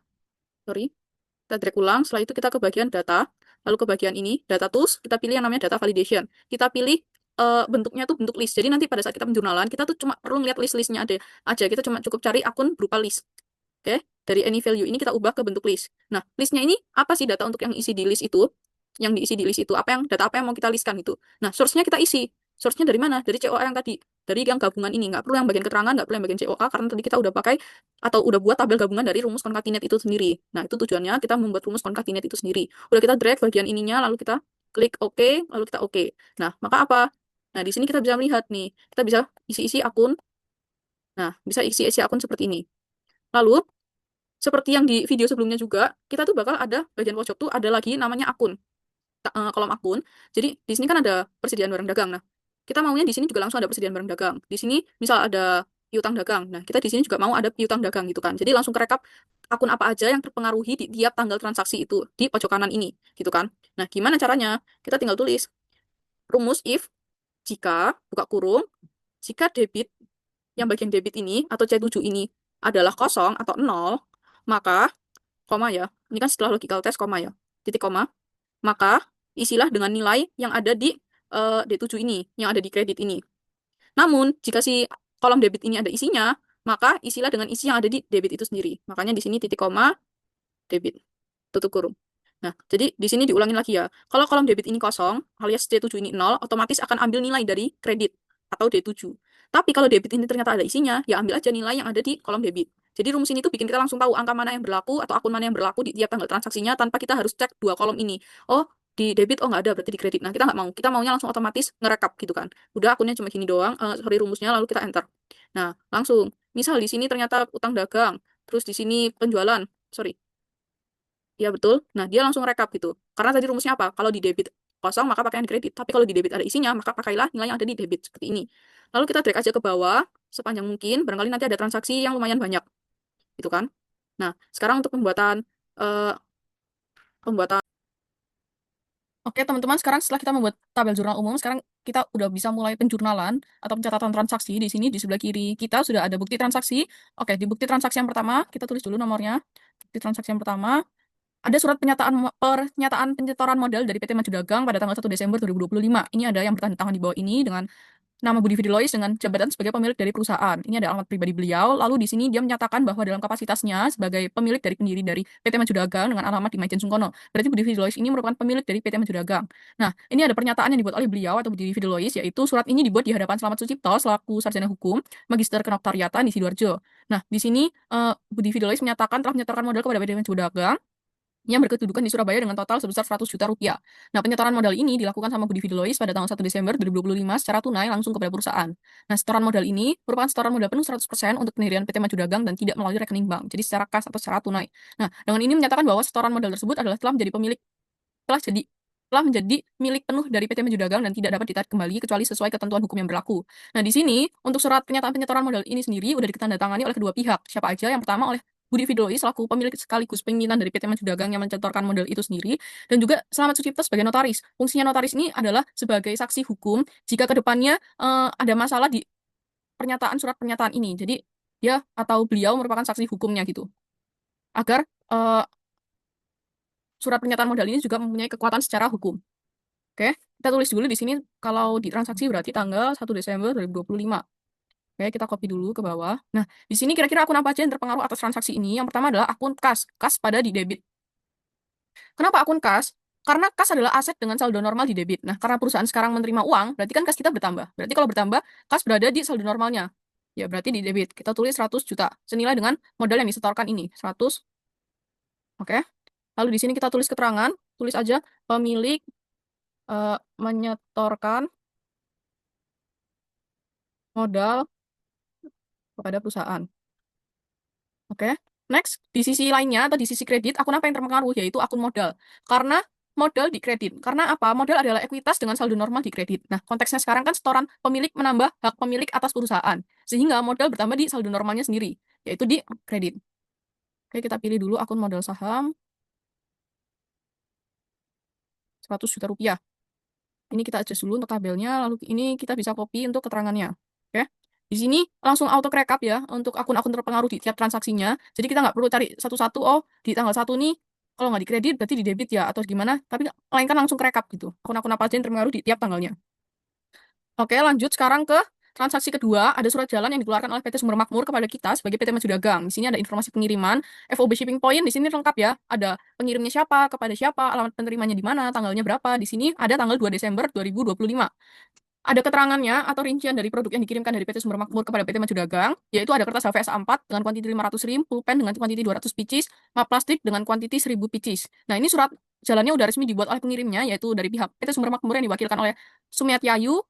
Sorry. Kita drag ulang. Setelah itu kita ke bagian data. Lalu ke bagian ini, data tools, kita pilih yang namanya data validation. Kita pilih bentuknya tuh bentuk list. Jadi nanti pada saat kita penjurnalan, kita tuh cuma perlu ngeliat list-listnya aja. Kita cuma cukup cari akun berupa list. Oke, dari any value ini kita ubah ke bentuk list. Nah, listnya ini apa sih data untuk yang isi di list itu? Yang diisi di list itu, data apa yang mau kita listkan itu? Nah, source-nya kita isi. Source-nya dari mana? Dari COA yang tadi. Dari yang gabungan ini. Nggak perlu yang bagian keterangan, nggak perlu yang bagian COA, karena tadi kita udah pakai atau udah buat tabel gabungan dari rumus konkatinat itu sendiri. Nah, itu tujuannya kita membuat rumus konkatinat itu sendiri. Udah kita drag bagian ininya, lalu kita klik OK, lalu kita OK. Nah, maka apa? Nah, di sini kita bisa melihat nih, kita bisa isi-isi akun. Nah, bisa isi-isi akun seperti ini. Lalu, seperti yang di video sebelumnya juga, kita tuh bakal ada bagian pojok tuh ada lagi namanya akun. Kolom akun. Jadi di sini kan ada persediaan barang dagang. Nah, kita maunya di sini juga langsung ada persediaan barang dagang. Di sini misal ada piutang dagang. Nah, kita di sini juga mau ada piutang dagang gitu kan. Jadi langsung kerekap akun apa aja yang terpengaruhi di tiap tanggal transaksi itu di pojok kanan ini, gitu kan. Nah, gimana caranya? Kita tinggal tulis rumus if jika buka kurung jika debit yang bagian debit ini atau C7 ini adalah kosong atau 0, maka koma ya. Ini kan setelah logical test koma ya. Titik koma, maka isilah dengan nilai yang ada di D7 ini, yang ada di kredit ini. Namun, jika si kolom debit ini ada isinya, maka isilah dengan isi yang ada di debit itu sendiri. Makanya di sini titik koma, debit, tutup kurung. Nah, jadi di sini diulangin lagi ya. Kalau kolom debit ini kosong, alias D7 ini 0, otomatis akan ambil nilai dari kredit atau D7. Tapi kalau debit ini ternyata ada isinya, ya ambil aja nilai yang ada di kolom debit. Jadi rumus ini tuh bikin kita langsung tahu angka mana yang berlaku atau akun mana yang berlaku di tiap tanggal transaksinya tanpa kita harus cek dua kolom ini. Oh, di debit, oh nggak ada, berarti di kredit. Nah, kita nggak mau. Kita maunya langsung otomatis ngerekap gitu kan. Udah akunnya cuma gini doang, sorry rumusnya, lalu kita enter. Nah, langsung. Misal di sini ternyata utang dagang, terus di sini penjualan, sorry. Iya betul. Nah, dia langsung rekap gitu. Karena tadi rumusnya apa? Kalau di debit kosong, maka pakai yang di kredit. Tapi kalau di debit ada isinya, maka pakailah nilai yang ada di debit. Seperti ini. Lalu kita drag aja ke bawah, sepanjang mungkin. Barangkali nanti ada transaksi yang lumayan banyak. Gitu kan? Nah, sekarang untuk pembuatan eh, pembuatan. Oke, teman-teman, sekarang setelah kita membuat tabel jurnal umum, sekarang kita udah bisa mulai penjurnalan atau pencatatan transaksi. Di sini, di sebelah kiri kita sudah ada bukti transaksi. Oke, di bukti transaksi yang pertama, kita tulis dulu nomornya. Bukti transaksi yang pertama, ada surat pernyataan penyetoran modal dari PT Maju Dagang pada tanggal 1 Desember 2025. Ini ada yang bertanda tangan di bawah ini dengan nama Budi Fidelois dengan jabatan sebagai pemilik dari perusahaan. Ini ada alamat pribadi beliau. Lalu di sini dia menyatakan bahwa dalam kapasitasnya sebagai pemilik dari pendiri dari PT Maju Dagang dengan alamat di Maijen Sungkono. Berarti Budi Fidelois ini merupakan pemilik dari PT Maju Dagang. Nah, ini ada pernyataan yang dibuat oleh beliau atau Budi Fidelois, yaitu surat ini dibuat di hadapan Slamet Sucipto selaku sarjana hukum, magister kenoktariatan di Sidoarjo. Nah, di sini Budi Fidelois menyatakan telah menyetorkan modal kepada PT Maju Dagang yang berkedudukan di Surabaya dengan total sebesar 100 juta rupiah. Nah, penyetoran modal ini dilakukan sama Budi Fidelois pada tanggal 1 Desember 2025 secara tunai langsung kepada perusahaan. Nah, setoran modal ini merupakan setoran modal penuh 100% untuk pendirian PT Maju Dagang dan tidak melalui rekening bank, jadi secara kas atau secara tunai. Nah, dengan ini menyatakan bahwa setoran modal tersebut adalah telah menjadi milik penuh dari PT Maju Dagang dan tidak dapat ditarik kembali kecuali sesuai ketentuan hukum yang berlaku. Nah, di sini untuk surat pernyataan penyetoran modal ini sendiri sudah ditandatangani oleh kedua pihak. Siapa aja? Yang pertama oleh Budi Fidelois selaku pemilik sekaligus pimpinan dari PT Maju Dagang yang mencetorkan modal itu sendiri, dan juga Slamet Sucipto sebagai notaris. Fungsinya notaris ini adalah sebagai saksi hukum jika kedepannya ada masalah di surat pernyataan ini. Jadi dia atau beliau merupakan saksi hukumnya gitu. Agar surat pernyataan modal ini juga mempunyai kekuatan secara hukum. Oke, kita tulis dulu di sini kalau di transaksi berarti tanggal 1 Desember 2025. Oke, kita copy dulu ke bawah. Nah, di sini kira-kira akun apa aja yang terpengaruh atas transaksi ini? Yang pertama adalah akun kas. Kas pada di debit. Kenapa akun kas? Karena kas adalah aset dengan saldo normal di debit. Nah, karena perusahaan sekarang menerima uang, berarti kan kas kita bertambah. Berarti kalau bertambah, kas berada di saldo normalnya. Ya, berarti di debit. Kita tulis 100 juta. Senilai dengan modal yang disetorkan ini. 100. Oke. Lalu di sini kita tulis keterangan. Tulis aja pemilik menyetorkan modal kepada perusahaan. Oke. Next, di sisi lainnya atau di sisi kredit, akun apa yang terpengaruh? Yaitu akun modal. Karena modal di kredit. Karena apa? Modal adalah ekuitas dengan saldo normal di kredit. Nah, konteksnya sekarang kan setoran pemilik menambah hak pemilik atas perusahaan. Sehingga modal bertambah di saldo normalnya sendiri, yaitu di kredit. Oke, kita pilih dulu akun modal saham. 100 juta rupiah. Ini kita adjust dulu untuk tabelnya, lalu ini kita bisa copy untuk keterangannya. Oke. Di sini langsung auto recap ya untuk akun-akun terpengaruh di tiap transaksinya. Jadi kita nggak perlu cari satu-satu, oh di tanggal 1 nih, kalau nggak di kredit berarti di debit ya, atau gimana. Tapi melainkan langsung recap gitu. Akun-akun apa aja yang terpengaruh di tiap tanggalnya. Oke, lanjut sekarang ke transaksi kedua. Ada surat jalan yang dikeluarkan oleh PT Sumber Makmur kepada kita sebagai PT Maju Dagang. Di sini ada informasi pengiriman, FOB shipping point, di sini lengkap ya. Ada pengirimnya siapa, kepada siapa, alamat penerimanya di mana, tanggalnya berapa. Di sini ada tanggal 2 Desember 2025. ada keterangannya atau rincian dari produk yang dikirimkan dari PT Sumber Makmur kepada PT Maju Dagang, yaitu ada kertas HVS A4 dengan kuantiti 500 rim, pulpen dengan kuantiti 200 pieces, map plastik dengan kuantiti 1000 pieces. Nah, ini surat jalannya udah resmi dibuat oleh pengirimnya, yaitu dari pihak PT Sumber Makmur yang diwakilkan oleh Sumiati Ayu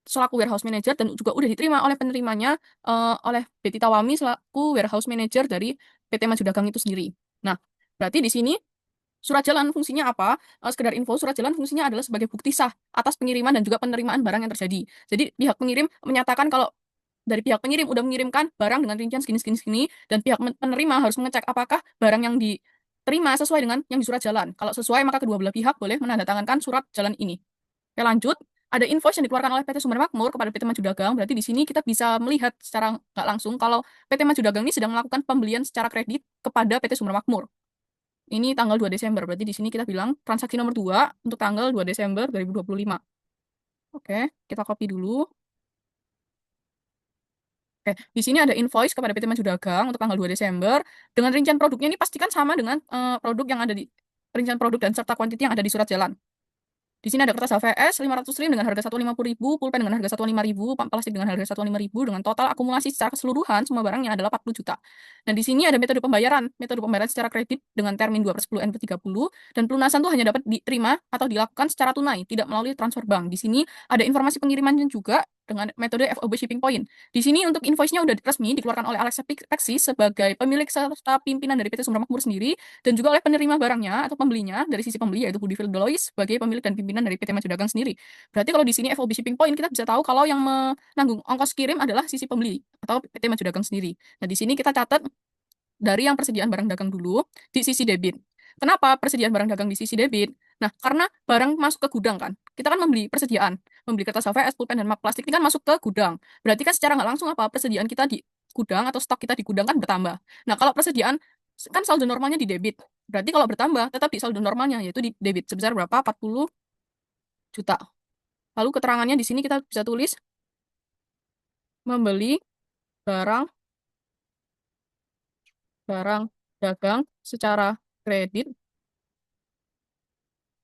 selaku warehouse manager, dan juga udah diterima oleh penerimanya oleh Betty Tawami selaku warehouse manager dari PT Maju Dagang itu sendiri. Nah, berarti di sini surat jalan fungsinya apa? Sekedar info, surat jalan fungsinya adalah sebagai bukti sah atas pengiriman dan juga penerimaan barang yang terjadi. Jadi pihak pengirim menyatakan kalau dari pihak pengirim udah mengirimkan barang dengan rincian segini, dan pihak penerima harus mengecek apakah barang yang diterima sesuai dengan yang di surat jalan. Kalau sesuai, maka kedua belah pihak boleh menandatangankan surat jalan ini. Oke, lanjut. Ada invoice yang dikeluarkan oleh PT Sumber Makmur kepada PT Maju Dagang. Berarti di sini kita bisa melihat secara nggak langsung kalau PT Maju Dagang ini sedang melakukan pembelian secara kredit kepada PT Sumber Makmur. Ini tanggal 2 Desember. Berarti di sini kita bilang transaksi nomor 2 untuk tanggal 2 Desember 2025. Oke, kita copy dulu. Oke, di sini ada invoice kepada PT Maju Dagang untuk tanggal 2 Desember. Dengan rincian produknya ini pastikan sama dengan produk yang ada di rincian produk dan serta kuantiti yang ada di surat jalan. Di sini ada kertas HVS 500 rim dengan harga 150.000, pulpen dengan harga 105.000, plastik dengan harga 105.000, dengan total akumulasi secara keseluruhan semua barangnya adalah 40 juta. Dan di sini ada metode pembayaran secara kredit dengan termin 2/10 N/30, dan pelunasan itu hanya dapat diterima atau dilakukan secara tunai, tidak melalui transfer bank. Di sini ada informasi pengirimannya juga dengan metode FOB Shipping Point. Di sini untuk invoice-nya udah resmi dikeluarkan oleh Alexa Pexi sebagai pemilik serta pimpinan dari PT Sumber Makmur sendiri, dan juga oleh penerima barangnya atau pembelinya dari sisi pembeli, yaitu Budi Delois sebagai pemilik dan pimpinan dari PT Maju Dagang sendiri. Berarti kalau di sini FOB Shipping Point kita bisa tahu kalau yang menanggung ongkos kirim adalah sisi pembeli atau PT Maju Dagang sendiri. Nah, di sini kita catat dari yang persediaan barang dagang dulu di sisi debit. Kenapa persediaan barang dagang di sisi debit? Nah, karena barang masuk ke gudang kan. Kita kan membeli kertas HVS, pulpen, dan map plastik ini kan masuk ke gudang. Berarti kan secara nggak langsung apa? Persediaan kita di gudang atau stok kita di gudang kan bertambah. Nah, kalau persediaan kan saldo normalnya di debit. Berarti kalau bertambah tetap di saldo normalnya, yaitu di debit sebesar berapa? 40 juta. Lalu keterangannya di sini kita bisa tulis membeli barang dagang secara kredit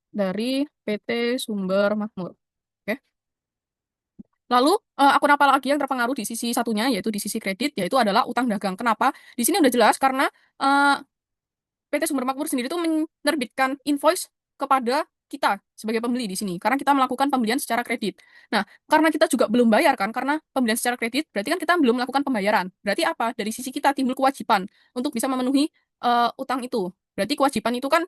dari PT Sumber Makmur. Oke. Lalu akun apa lagi yang terpengaruh di sisi satunya, yaitu di sisi kredit, yaitu adalah utang dagang. Kenapa? Di sini udah jelas karena PT Sumber Makmur sendiri tuh menerbitkan invoice kepada kita sebagai pembeli di sini, karena kita melakukan pembelian secara kredit. Nah, karena kita juga belum bayar kan, karena pembelian secara kredit, berarti kan kita belum melakukan pembayaran. Berarti apa? Dari sisi kita timbul kewajiban untuk bisa memenuhi utang itu. Berarti kewajiban itu kan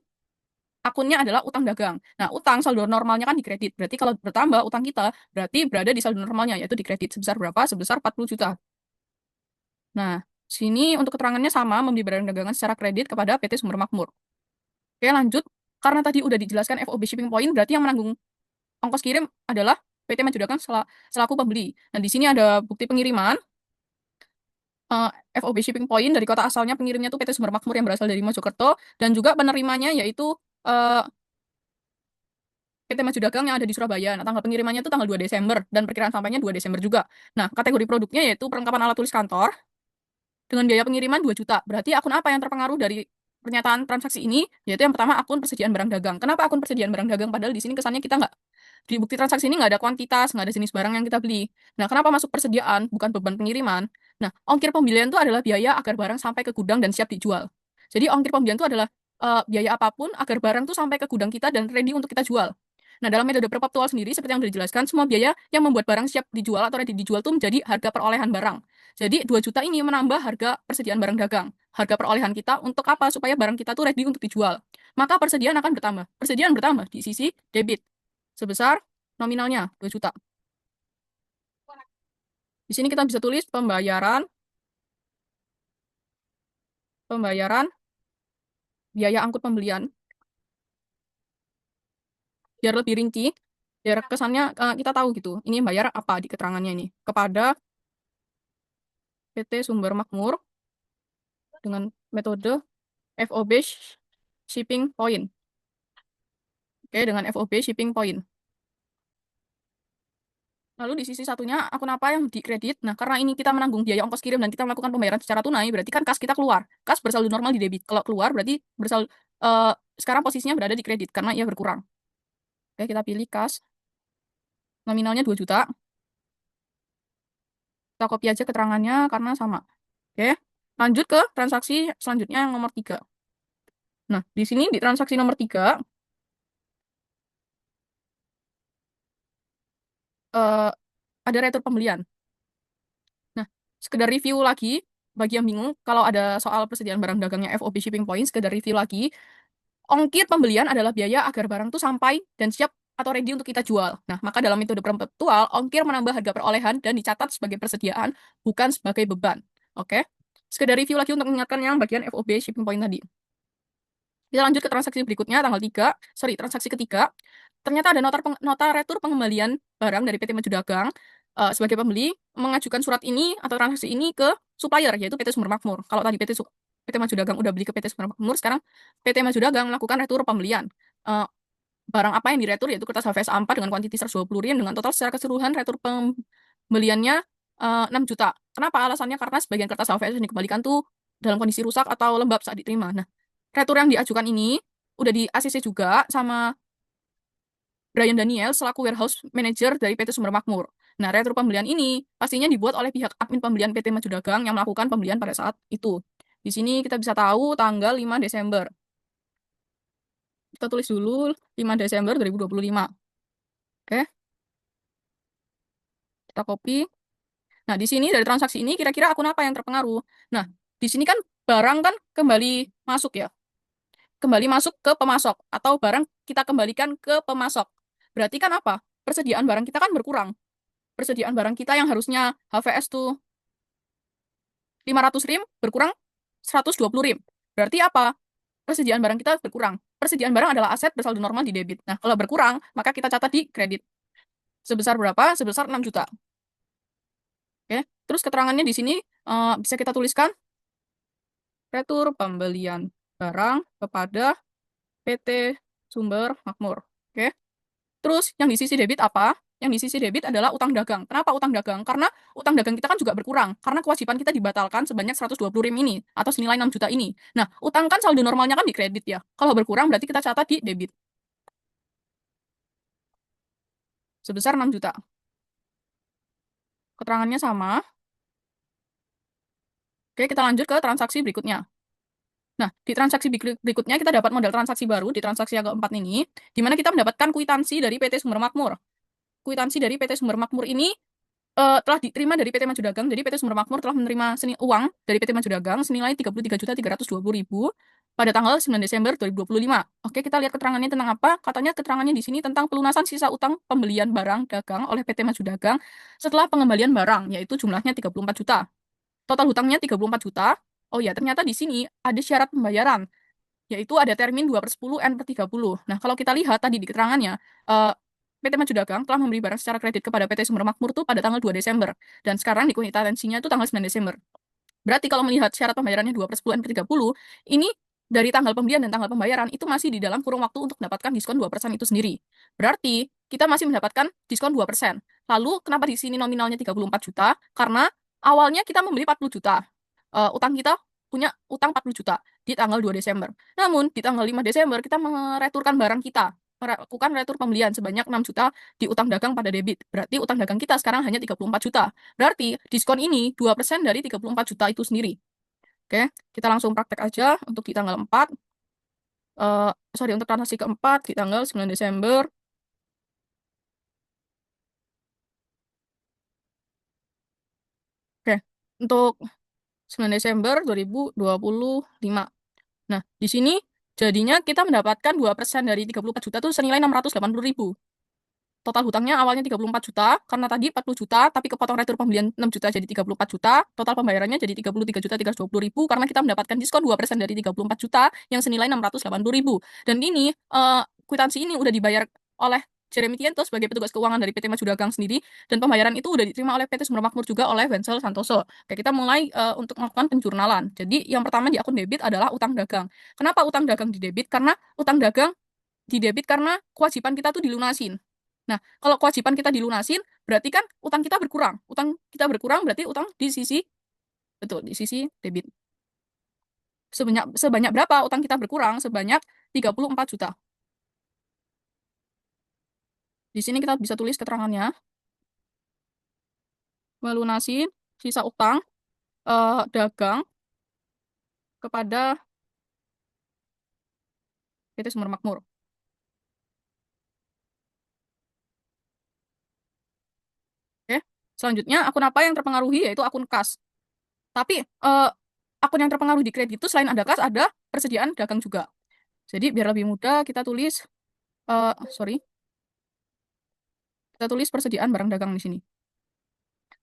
akunnya adalah utang dagang. Nah, utang saldo normalnya kan di kredit. Berarti kalau bertambah utang kita, berarti berada di saldo normalnya, yaitu di kredit. Sebesar berapa? Sebesar 40 juta. Nah, sini untuk keterangannya sama, membeli barang dagangan secara kredit kepada PT Sumber Makmur. Oke, lanjut. Karena tadi udah dijelaskan FOB Shipping Point, berarti yang menanggung ongkos kirim adalah PT Maju Dagang selaku pembeli. Nah, di sini ada bukti pengiriman. FOB Shipping Point dari kota asalnya pengirimnya tuh PT Sumber Makmur yang berasal dari Mojokerto, dan juga penerimanya yaitu PT Maju Dagang yang ada di Surabaya. Nah, tanggal pengirimannya itu tanggal 2 Desember dan perkiraan sampainya 2 Desember juga. Nah, kategori produknya yaitu perlengkapan alat tulis kantor dengan biaya pengiriman 2 juta. Berarti akun apa yang terpengaruh dari pernyataan transaksi ini? Yaitu yang pertama, akun persediaan barang dagang. Kenapa akun persediaan barang dagang? Padahal di sini kesannya kita nggak, di bukti transaksi ini nggak ada kuantitas, nggak ada jenis barang yang kita beli. Nah, kenapa masuk persediaan, bukan beban pengiriman? Nah, ongkir pembelian itu adalah biaya agar barang sampai ke gudang dan siap dijual. Jadi, ongkir pembelian itu adalah biaya apapun agar barang itu sampai ke gudang kita dan ready untuk kita jual. Nah, dalam metode perpaktual sendiri, seperti yang sudah dijelaskan, semua biaya yang membuat barang siap dijual atau ready dijual itu menjadi harga perolehan barang. Jadi 2 juta ini menambah harga persediaan barang dagang. Harga perolehan kita untuk apa? Supaya barang kita tuh ready untuk dijual. Maka persediaan akan bertambah. Persediaan bertambah di sisi debit sebesar nominalnya 2 juta. Di sini kita bisa tulis pembayaran biaya angkut pembelian. Biar lebih rinci, biar kesannya kita tahu gitu. Ini bayar apa di keterangannya ini? Kepada PT Sumber Makmur dengan metode FOB Shipping Point. Oke, dengan FOB Shipping Point. Lalu di sisi satunya, akun apa yang dikredit? Nah, karena ini kita menanggung biaya ongkos kirim dan kita melakukan pembayaran secara tunai, berarti kan kas kita keluar. Kas bersaldo normal di debit. Kalau keluar, berarti sekarang posisinya berada di kredit, karena ia berkurang. Oke, kita pilih kas. Nominalnya 2 juta. Kita copy aja keterangannya karena sama. Oke, lanjut ke transaksi selanjutnya yang nomor 3. Nah, di sini di transaksi nomor 3, ada retur pembelian. Nah, sekedar review lagi, bagi yang bingung, kalau ada soal persediaan barang dagangnya FOB Shipping Point, sekedar review lagi, ongkir pembelian adalah biaya agar barang itu sampai dan siap atau ready untuk kita jual. Nah, maka dalam metode perpetual, ongkir menambah harga perolehan dan dicatat sebagai persediaan, bukan sebagai beban. Oke? Sekedar review lagi untuk mengingatkan yang bagian FOB Shipping Point tadi. Kita lanjut ke transaksi berikutnya, transaksi ketiga. Ternyata ada nota retur pengembalian barang dari PT Maju Dagang. Sebagai pembeli, mengajukan surat ini atau transaksi ini ke supplier, yaitu PT Sumber Makmur. Kalau tadi PT Maju Dagang udah beli ke PT Sumber Makmur, sekarang PT Maju Dagang melakukan retur pembelian. Barang apa yang diretur, yaitu kertas HVS A4 dengan kuantiti 120 rim, dengan total secara keseluruhan retur pembeliannya 6 juta. Kenapa? Alasannya karena sebagian kertas HVS yang dikembalikan tuh dalam kondisi rusak atau lembab saat diterima. Nah, retur yang diajukan ini udah di ACC juga sama Brian Daniel selaku warehouse manager dari PT Sumber Makmur. Nah, retur pembelian ini pastinya dibuat oleh pihak admin pembelian PT Maju Dagang yang melakukan pembelian pada saat itu. Di sini kita bisa tahu tanggal 5 Desember. Kita tulis dulu 5 Desember 2025. Oke, kita copy. Nah, di sini dari transaksi ini kira-kira akun apa yang terpengaruh? Nah, di sini kan barang kan kembali masuk ya. Kembali masuk ke pemasok atau barang kita kembalikan ke pemasok. Berarti kan apa? Persediaan barang kita kan berkurang. Persediaan barang kita yang harusnya HVS tuh 500 rim berkurang 120 rim. Berarti apa? Persediaan barang kita berkurang. Persediaan barang adalah aset bersaldo normal di debit. Nah, kalau berkurang, maka kita catat di kredit. Sebesar berapa? Sebesar 6 juta. Oke. Terus keterangannya di sini bisa kita tuliskan retur pembelian barang kepada PT Sumber Makmur. Oke. Terus yang di sisi debit apa? Yang di sisi debit adalah utang dagang. Kenapa utang dagang? Karena utang dagang kita kan juga berkurang. Karena kewajiban kita dibatalkan sebanyak 120 rim ini atau senilai 6 juta ini. Nah, utang kan saldo normalnya kan di kredit ya. Kalau berkurang berarti kita catat di debit. Sebesar 6 juta. Keterangannya sama. Oke, kita lanjut ke transaksi berikutnya. Nah, di transaksi berikutnya kita dapat model transaksi baru di transaksi yang keempat ini, di mana kita mendapatkan kwitansi dari PT Sumber Makmur. Kwitansi dari PT Sumber Makmur ini telah diterima dari PT Maju Dagang. Jadi PT Sumber Makmur telah menerima uang dari PT Maju Dagang senilai 33.320.000 pada tanggal 9 Desember 2025. Oke, kita lihat keterangannya tentang apa. Katanya keterangannya di sini tentang pelunasan sisa utang pembelian barang dagang oleh PT Maju Dagang setelah pengembalian barang, yaitu jumlahnya 34 juta. Total hutangnya 34 juta. Oh ya, ternyata di sini ada syarat pembayaran, yaitu ada termin 2/10 N/30. Nah, kalau kita lihat tadi di keterangannya, PT Maju Dagang telah memberi barang secara kredit kepada PT Sumber Makmur tuh pada tanggal 2 Desember. Dan sekarang di kuitansinya itu tanggal 9 Desember. Berarti kalau melihat syarat pembayarannya 2/10 N/30, ini dari tanggal pembelian dan tanggal pembayaran itu masih di dalam kurun waktu untuk mendapatkan diskon 2% itu sendiri. Berarti kita masih mendapatkan diskon 2%. Lalu kenapa di sini nominalnya 34 juta? Karena awalnya kita membeli 40 juta. Utang kita punya utang 40 juta di tanggal 2 Desember. Namun di tanggal 5 Desember kita mereturkan barang kita, melakukan retur pembelian sebanyak 6 juta di utang dagang pada debit. Berarti utang dagang kita sekarang hanya 34 juta. Berarti diskon ini 2% dari 34 juta itu sendiri. Oke, kita langsung praktek aja untuk di tanggal 4. Sorry, untuk transaksi keempat di tanggal 9 Desember. Oke, untuk 9 Desember 2025. Nah, di sini jadinya kita mendapatkan 2% dari 34 juta itu senilai 680.000. Total hutangnya awalnya 34 juta, karena tadi 40 juta, tapi kepotong retur pembelian 6 juta jadi 34 juta, total pembayarannya jadi 33.320.000, karena kita mendapatkan diskon 2% dari 34 juta, yang senilai 680.000. Dan ini, kwitansi ini udah dibayar oleh Jeremy Tiento sebagai petugas keuangan dari PT Maju Dagang sendiri, dan pembayaran itu udah diterima oleh PT Sumber Makmur juga oleh Wenzel Santoso. Oke, kita mulai untuk melakukan penjurnalan. Jadi, yang pertama di akun debit adalah utang dagang. Kenapa utang dagang di debit? Karena utang dagang di debit karena kewajiban kita tuh dilunasin. Nah, kalau kewajiban kita dilunasin, berarti kan utang kita berkurang. Utang kita berkurang berarti utang di sisi, betul, di sisi debit. Sebanyak berapa utang kita berkurang? Sebanyak 34 juta. Di sini kita bisa tulis keterangannya. Melunasi sisa utang dagang kepada PT Sumber Makmur. Oke. Selanjutnya, akun apa yang terpengaruhi yaitu akun kas. Tapi akun yang terpengaruh di kredit itu selain ada kas, ada persediaan dagang juga. Jadi biar lebih mudah, kita tulis, sorry, kita tulis persediaan barang dagang di sini.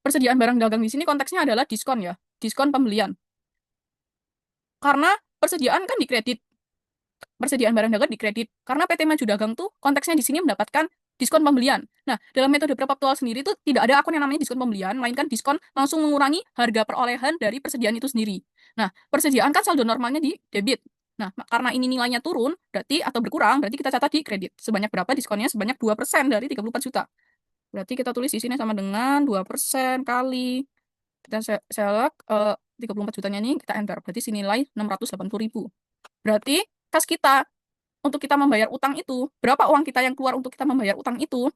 Persediaan barang dagang di sini konteksnya adalah diskon ya, diskon pembelian. Karena persediaan kan di kredit, persediaan barang dagang di kredit. Karena PT Maju Dagang tuh konteksnya di sini mendapatkan diskon pembelian. Nah, dalam metode perpaktual sendiri tuh tidak ada akun yang namanya diskon pembelian, melainkan diskon langsung mengurangi harga perolehan dari persediaan itu sendiri. Nah, persediaan kan saldo normalnya di debit. Nah, karena ini nilainya turun, berarti atau berkurang, berarti kita catat di kredit. Sebanyak berapa diskonnya? Sebanyak 2% dari 34 juta. Berarti kita tulis di sini sama dengan 2% kali. Kita select 34 jutanya ini, kita enter. Berarti senilai 680.000. Berarti kas kita untuk kita membayar utang itu, berapa uang kita yang keluar untuk kita membayar utang itu,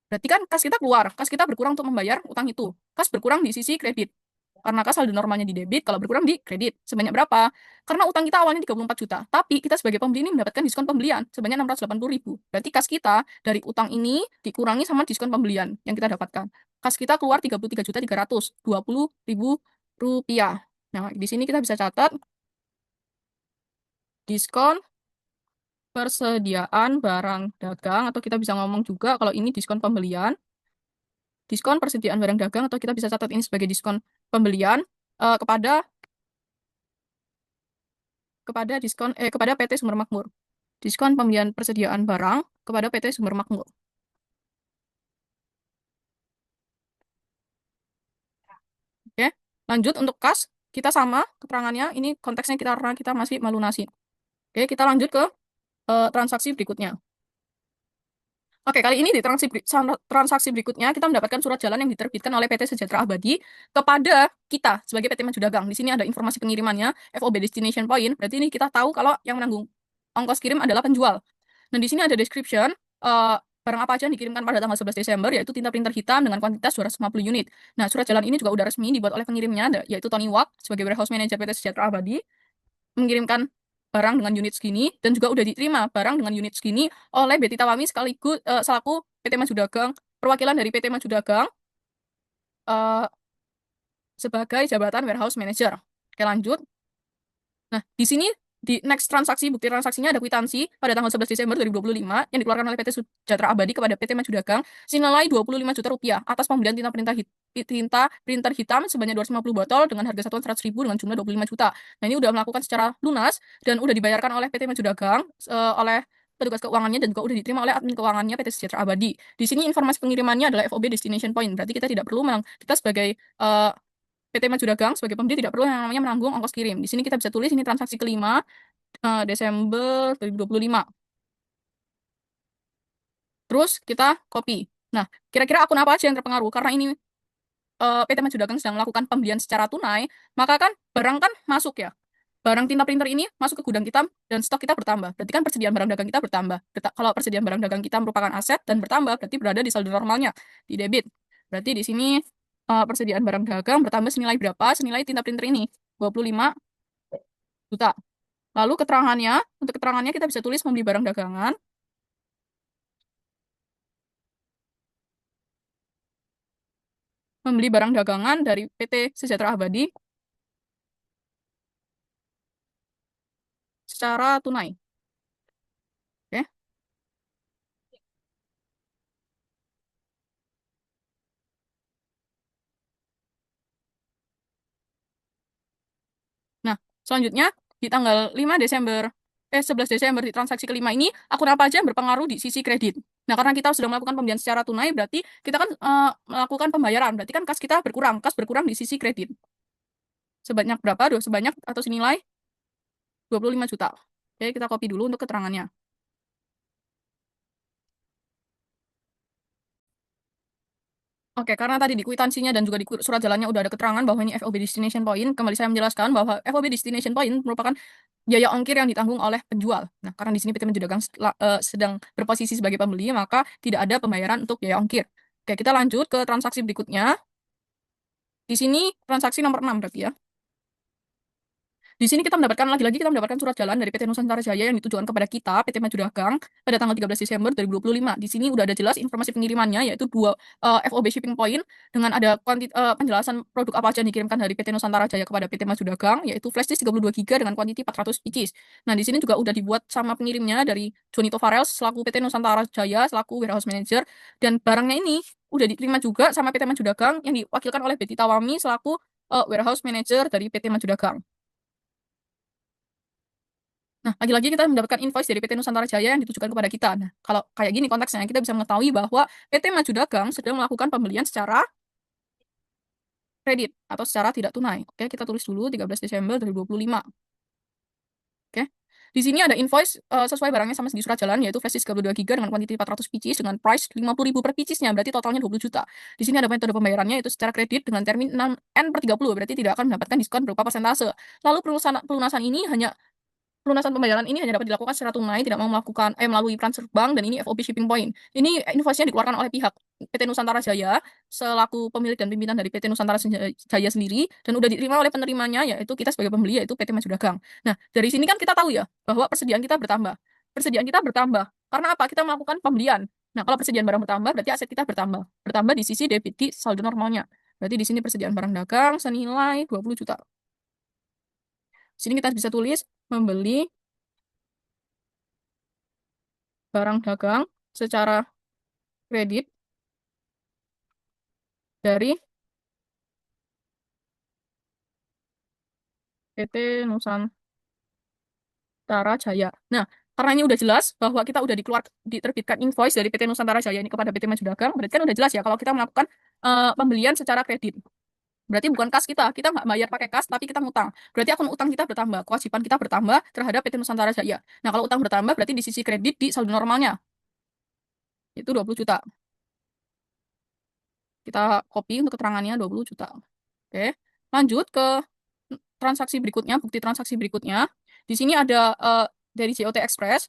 berarti kan kas kita keluar, kas kita berkurang untuk membayar utang itu. Kas berkurang di sisi kredit. Karena kas saldo normalnya di debit, kalau berkurang di kredit. Sebanyak berapa? Karena utang kita awalnya 34 juta, tapi kita sebagai pembeli ini mendapatkan diskon pembelian sebanyak 680.000. Berarti kas kita dari utang ini dikurangi sama diskon pembelian yang kita dapatkan. Kas kita keluar 33.320.000 rupiah. Nah, di sini kita bisa catat diskon persediaan barang dagang, atau kita bisa ngomong juga kalau ini diskon pembelian, diskon persediaan barang dagang, atau kita bisa catat ini sebagai diskon pembelian kepada kepada PT Sumber Makmur. Diskon pembelian persediaan barang kepada PT Sumber Makmur. Oke, lanjut untuk kas, kita sama keterangannya, ini konteksnya kita karena kita masih melunasi. Oke, kita lanjut ke transaksi berikutnya. Oke, kali ini di transaksi berikutnya kita mendapatkan surat jalan yang diterbitkan oleh PT Sejahtera Abadi kepada kita sebagai PT Maju Dagang. Di sini ada informasi pengirimannya, FOB Destination Point. Berarti ini kita tahu kalau yang menanggung ongkos kirim adalah penjual. Dan di sini ada description barang apa aja yang dikirimkan pada tanggal 11 Desember, yaitu tinta printer hitam dengan kuantitas 250 unit. Nah, surat jalan ini juga udah resmi dibuat oleh pengirimnya, yaitu Tony Wak sebagai warehouse manager PT Sejahtera Abadi, mengirimkan barang dengan unit segini, dan juga udah diterima barang dengan unit segini oleh Betty Tawami sekaligus selaku PT Maju Dagang, perwakilan dari PT Maju Dagang sebagai jabatan warehouse manager. Oke, lanjut. Nah, di sini di next transaksi, bukti transaksinya ada kwitansi pada tanggal 11 Desember 2025 yang dikeluarkan oleh PT Sejahtera Abadi kepada PT Maju Dagang senilai 25 juta rupiah atas pembelian tinta printer hitam sebanyak 250 botol dengan harga satuan 100.000 dengan jumlah 25 juta. Nah, ini udah melakukan secara lunas dan udah dibayarkan oleh PT Maju Dagang oleh petugas keuangannya, dan juga udah diterima oleh admin keuangannya PT Sejahtera Abadi. Di sini informasi pengirimannya adalah FOB Destination Point. Berarti kita tidak perlu kita sebagai PT Maju Dagang sebagai pembeli tidak perlu yang namanya menanggung ongkos kirim. Di sini kita bisa tulis ini transaksi kelima Desember 2025. Terus kita copy. Nah, kira-kira akun apa aja yang terpengaruh? Karena ini PT Maju Dagang sedang melakukan pembelian secara tunai, maka kan barang kan masuk ya. Barang tinta printer ini masuk ke gudang kita dan stok kita bertambah. Berarti kan persediaan barang dagang kita bertambah. Kalau persediaan barang dagang kita merupakan aset dan bertambah, berarti berada di saldo normalnya, di debit. Berarti di sini persediaan barang dagang bertambah senilai berapa? Senilai tinta printer ini, 25 juta. Lalu keterangannya, untuk keterangannya kita bisa tulis membeli barang dagangan. Membeli barang dagangan dari PT Sejahtera Abadi secara tunai. Oke. Nah, selanjutnya di tanggal 11 Desember di transaksi kelima ini, akun apa aja yang berpengaruh di sisi kredit. Nah, karena kita sudah melakukan pembelian secara tunai, berarti kita kan melakukan pembayaran. Berarti kan kas kita berkurang. Kas berkurang di sisi kredit. Sebanyak berapa? Sebanyak atau senilai 25 juta. Oke, kita copy dulu untuk keterangannya. Oke, karena tadi di kwitansinya dan juga di surat jalannya udah ada keterangan bahwa ini FOB Destination Point, kembali saya menjelaskan bahwa FOB Destination Point merupakan biaya ongkir yang ditanggung oleh penjual. Nah, karena di sini PT Maju Dagang sedang berposisi sebagai pembeli, maka tidak ada pembayaran untuk biaya ongkir. Oke, kita lanjut ke transaksi berikutnya. Di sini transaksi nomor 6 berarti ya. Di sini kita mendapatkan surat jalan dari PT Nusantara Jaya yang ditujukan kepada kita, PT Maju Dagang, pada tanggal 13 Desember 2025. Di sini udah ada jelas informasi pengirimannya, yaitu dua FOB shipping point, dengan ada penjelasan produk apa aja yang dikirimkan dari PT Nusantara Jaya kepada PT Maju Dagang, yaitu flash disk 32 GB dengan kuantiti 400 pieces. Nah, di sini juga udah dibuat sama pengirimnya dari Jonito Farels, selaku PT Nusantara Jaya, selaku warehouse manager, dan barangnya ini udah diterima juga sama PT Maju Dagang yang diwakilkan oleh Betty Tawami, selaku warehouse manager dari PT Maju Dagang. Nah, lagi-lagi kita mendapatkan invoice dari PT Nusantara Jaya yang ditujukan kepada kita. Nah, kalau kayak gini konteksnya, kita bisa mengetahui bahwa PT Maju Dagang sedang melakukan pembelian secara kredit atau secara tidak tunai. Oke, kita tulis dulu 13 Desember 2025. Oke. Di sini ada invoice sesuai barangnya sama di surat jalan, yaitu flash disk 32 GB dengan kuantiti 400 pieces dengan price 50.000 per piecesnya, berarti totalnya 20 juta. Di sini ada metode pembayarannya yaitu secara kredit dengan termin 6N/30, berarti tidak akan mendapatkan diskon berupa persentase. Lalu pelunasan pembayaran ini hanya dapat dilakukan secara tunai, tidak mau melakukan melalui transfer bank, dan ini FOB shipping point. Ini invoice-nya dikeluarkan oleh pihak PT Nusantara Jaya selaku pemilik dan pimpinan dari PT Nusantara Jaya sendiri, dan udah diterima oleh penerimanya, yaitu kita sebagai pembeli, yaitu PT Maju Dagang. Nah, dari sini kan kita tahu ya bahwa persediaan kita bertambah. Persediaan kita bertambah karena apa? Kita melakukan pembelian. Nah, kalau persediaan barang bertambah, berarti aset kita bertambah. Bertambah di sisi debit di saldo normalnya. Berarti di sini persediaan barang dagang senilai 20 juta. Di sini kita bisa tulis membeli barang dagang secara kredit dari PT Nusantara Jaya. Nah, karena ini udah jelas bahwa kita udah diterbitkan invoice dari PT Nusantara Jaya ini kepada PT Maju Dagang, berarti kan udah jelas ya kalau kita melakukan pembelian secara kredit. Berarti bukan kas kita nggak bayar pakai kas, tapi kita ngutang. Berarti akun utang kita bertambah, kewajiban kita bertambah terhadap PT Nusantara Jaya. Nah, kalau utang bertambah berarti di sisi kredit di saldo normalnya, itu 20 juta. Kita copy untuk keterangannya 20 juta. Oke, lanjut ke transaksi berikutnya, bukti transaksi berikutnya. Di sini ada dari JOT Express.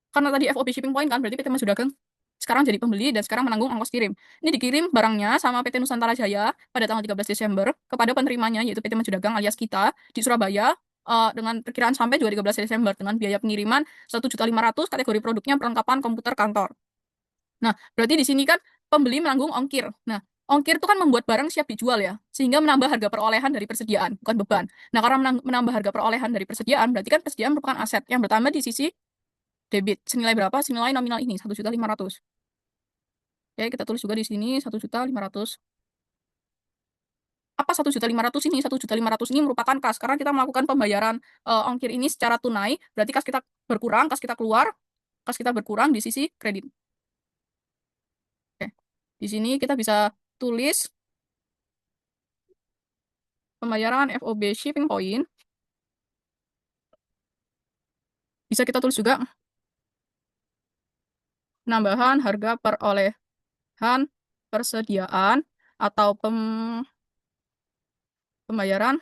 Karena tadi FOB shipping point kan, berarti PT Maju Dagang sekarang jadi pembeli dan sekarang menanggung ongkos kirim. Ini dikirim barangnya sama PT Nusantara Jaya pada tanggal 13 Desember kepada penerimanya, yaitu PT Maju Dagang alias kita di Surabaya, dengan perkiraan sampai juga 13 Desember dengan biaya pengiriman 1.500.000, kategori produknya perlengkapan komputer kantor. Nah, berarti di sini kan pembeli menanggung ongkir. Nah, ongkir itu kan membuat barang siap dijual ya, sehingga menambah harga perolehan dari persediaan, bukan beban. Nah, karena menambah harga perolehan dari persediaan, berarti kan persediaan merupakan aset yang bertambah di sisi debit. Senilai berapa? Senilai nominal ini, 1.500.000. Oke, kita tulis juga di sini 1.500.000. Apa 1.500.000 ini? 1.500.000 ini merupakan kas, karena kita melakukan pembayaran ongkir ini secara tunai, berarti kas kita berkurang, kas kita keluar, kas kita berkurang di sisi kredit. Oke. Di sini kita bisa tulis pembayaran FOB shipping point. Bisa kita tulis juga penambahan harga perolehan persediaan atau pembayaran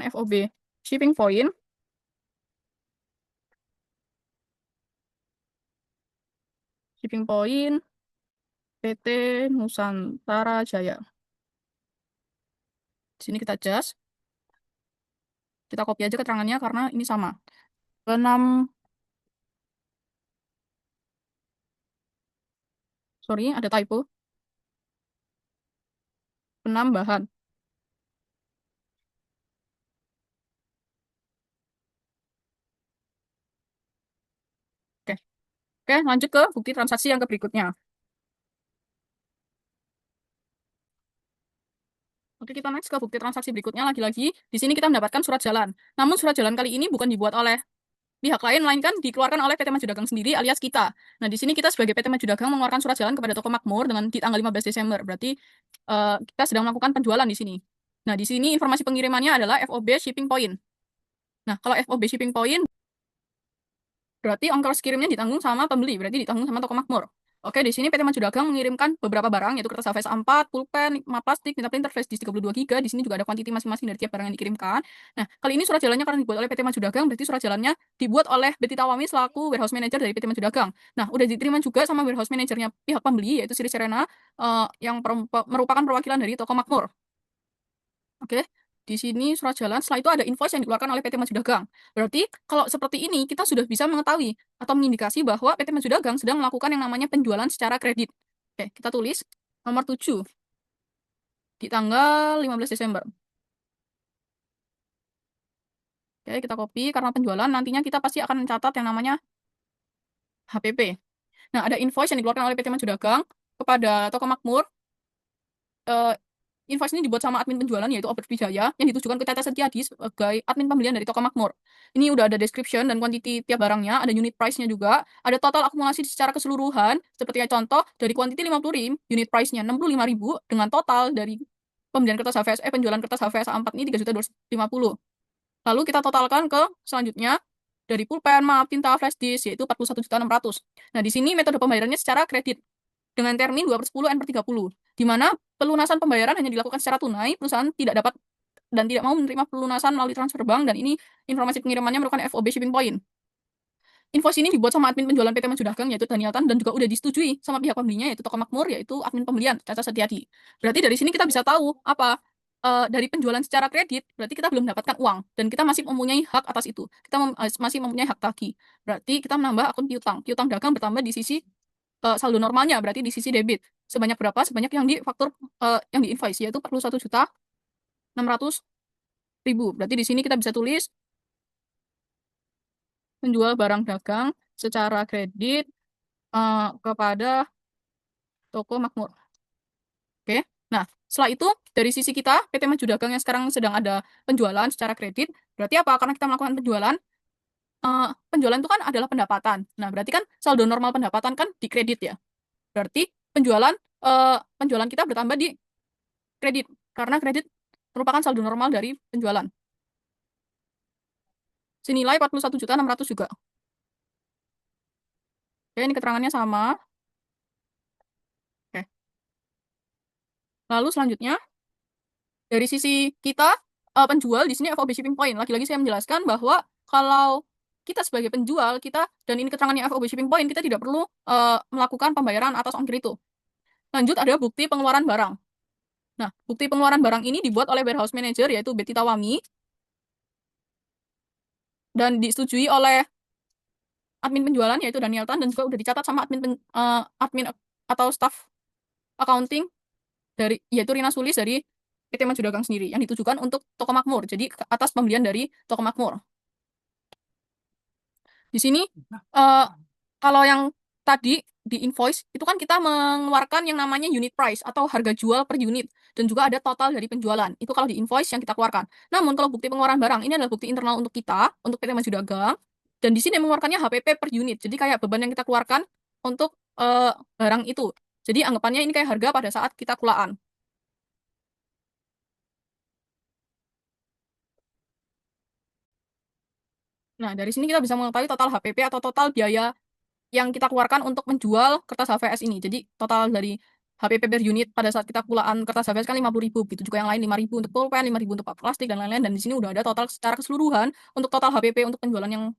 FOB shipping point PT Nusantara Jaya. Di sini kita adjust. Kita copy aja keterangannya karena ini sama. Sorry, ada typo. Penambahan. Oke. Oke, lanjut ke bukti transaksi yang berikutnya. Oke, kita next ke bukti transaksi berikutnya. Lagi-lagi, di sini kita mendapatkan surat jalan. Namun surat jalan kali ini bukan dibuat oleh pihak lain, melainkan dikeluarkan oleh PT Maju Dagang sendiri alias kita. Nah, di sini kita sebagai PT Maju Dagang mengeluarkan surat jalan kepada toko Makmur dengan di tanggal 15 Desember. Berarti kita sedang melakukan penjualan di sini. Nah, di sini informasi pengirimannya adalah FOB shipping point. Nah, kalau FOB shipping point berarti ongkos kirimnya ditanggung sama pembeli, berarti ditanggung sama toko Makmur. Oke, di sini PT Maju Dagang mengirimkan beberapa barang, yaitu kertas HVS A4, pulpen, 5 plastik, tinta printer, flash disk 32 GB. Di sini juga ada kuantiti masing-masing dari tiap barang yang dikirimkan. Nah, kali ini surat jalannya karena dibuat oleh PT Maju Dagang, berarti surat jalannya dibuat oleh Betty Tawami selaku warehouse manager dari PT Maju Dagang. Nah, udah diterima juga sama warehouse manajernya pihak pembeli, yaitu Sri Serena, yang merupakan perwakilan dari toko Makmur. Oke, di sini surat jalan, setelah itu ada invoice yang dikeluarkan oleh PT Maju Dagang. Berarti kalau seperti ini kita sudah bisa mengetahui atau mengindikasi bahwa PT Maju Dagang sedang melakukan yang namanya penjualan secara kredit. Oke, kita tulis nomor 7 di tanggal 15 Desember. Oke, kita copy karena penjualan nantinya kita pasti akan mencatat yang namanya HPP. Nah, ada invoice yang dikeluarkan oleh PT Maju Dagang kepada Toko Makmur. Eh, Invoice ini dibuat sama admin penjualan yaitu Albert Wijaya yang ditujukan ke Tete Setiadi sebagai admin pembelian dari toko Makmur. Ini udah ada description dan quantity tiap barangnya, ada unit price-nya juga, ada total akumulasi secara keseluruhan, seperti contoh dari quantity 50.000, unit price-nya 65.000 dengan total dari pembelian kertas HVS penjualan kertas HVS A4 ini 3.250. Lalu kita totalkan ke selanjutnya dari pulpen, map, tinta, flash disk yaitu 41.600. Nah, di sini metode pembayarannya secara kredit dengan termin 2/10 N/30, di mana pelunasan pembayaran hanya dilakukan secara tunai, perusahaan tidak dapat dan tidak mau menerima pelunasan melalui transfer bank, dan ini informasi pengirimannya merupakan FOB shipping point. Invoice ini dibuat sama admin penjualan PT Maju Dagang, yaitu Daniel Tan, dan juga udah disetujui sama pihak pembelinya, yaitu Toko Makmur, yaitu admin pembelian, Caca Setiadi. Berarti dari sini kita bisa tahu, apa, dari penjualan secara kredit, berarti kita belum mendapatkan uang, dan kita masih mempunyai hak atas itu. Kita masih mempunyai hak tagih. Berarti kita menambah akun piutang. Piutang dagang bertambah di sisi saldo normalnya, berarti di sisi debit. Sebanyak berapa? Sebanyak yang di faktur, yang di invoice, yaitu 41.600.000. Berarti di sini kita bisa tulis menjual barang dagang secara kredit kepada toko Makmur. Oke. Nah, setelah itu dari sisi kita PT Maju Dagang yang sekarang sedang ada penjualan secara kredit, berarti apa? Karena kita melakukan penjualan, penjualan itu kan adalah pendapatan. Nah, berarti kan saldo normal pendapatan kan di kredit ya. Berarti penjualan kita bertambah di kredit karena kredit merupakan saldo normal dari penjualan. Senilai 41.600.000 juga. Oke, ini keterangannya sama. Oke. Lalu selanjutnya dari sisi kita, penjual di sini FOB shipping point. Lagi-lagi saya menjelaskan bahwa kalau kita sebagai penjual, kita dan ini keterangannya FOB shipping point, kita tidak perlu melakukan pembayaran atas ongkir itu. Lanjut ada bukti pengeluaran barang. Nah, bukti pengeluaran barang ini dibuat oleh warehouse manager yaitu Betty Tawami dan disetujui oleh admin penjualan yaitu Daniel Tan, dan juga udah dicatat sama admin atau staff accounting dari yaitu Rina Sulis dari PT Maju Dagang sendiri yang ditujukan untuk toko Makmur. Jadi atas pembelian dari toko Makmur. Di sini kalau yang tadi di invoice itu kan kita mengeluarkan yang namanya unit price atau harga jual per unit, dan juga ada total dari penjualan. Itu kalau di invoice yang kita keluarkan. Namun kalau bukti pengeluaran barang ini adalah bukti internal untuk kita, untuk PT Maju Dagang, dan di sini mengeluarkannya HPP per unit. Jadi kayak beban yang kita keluarkan untuk barang itu. Jadi anggapannya ini kayak harga pada saat kita kulaan. Nah, dari sini kita bisa mengetahui total HPP atau total biaya yang kita keluarkan untuk menjual kertas HVS ini. Jadi total dari HPP per unit pada saat kita kulaan kertas HVS kan 50.000, begitu juga yang lain 5.000 untuk pulpen, 5.000 untuk plastik dan lain-lain. Dan di sini udah ada total secara keseluruhan untuk total HPP untuk penjualan yang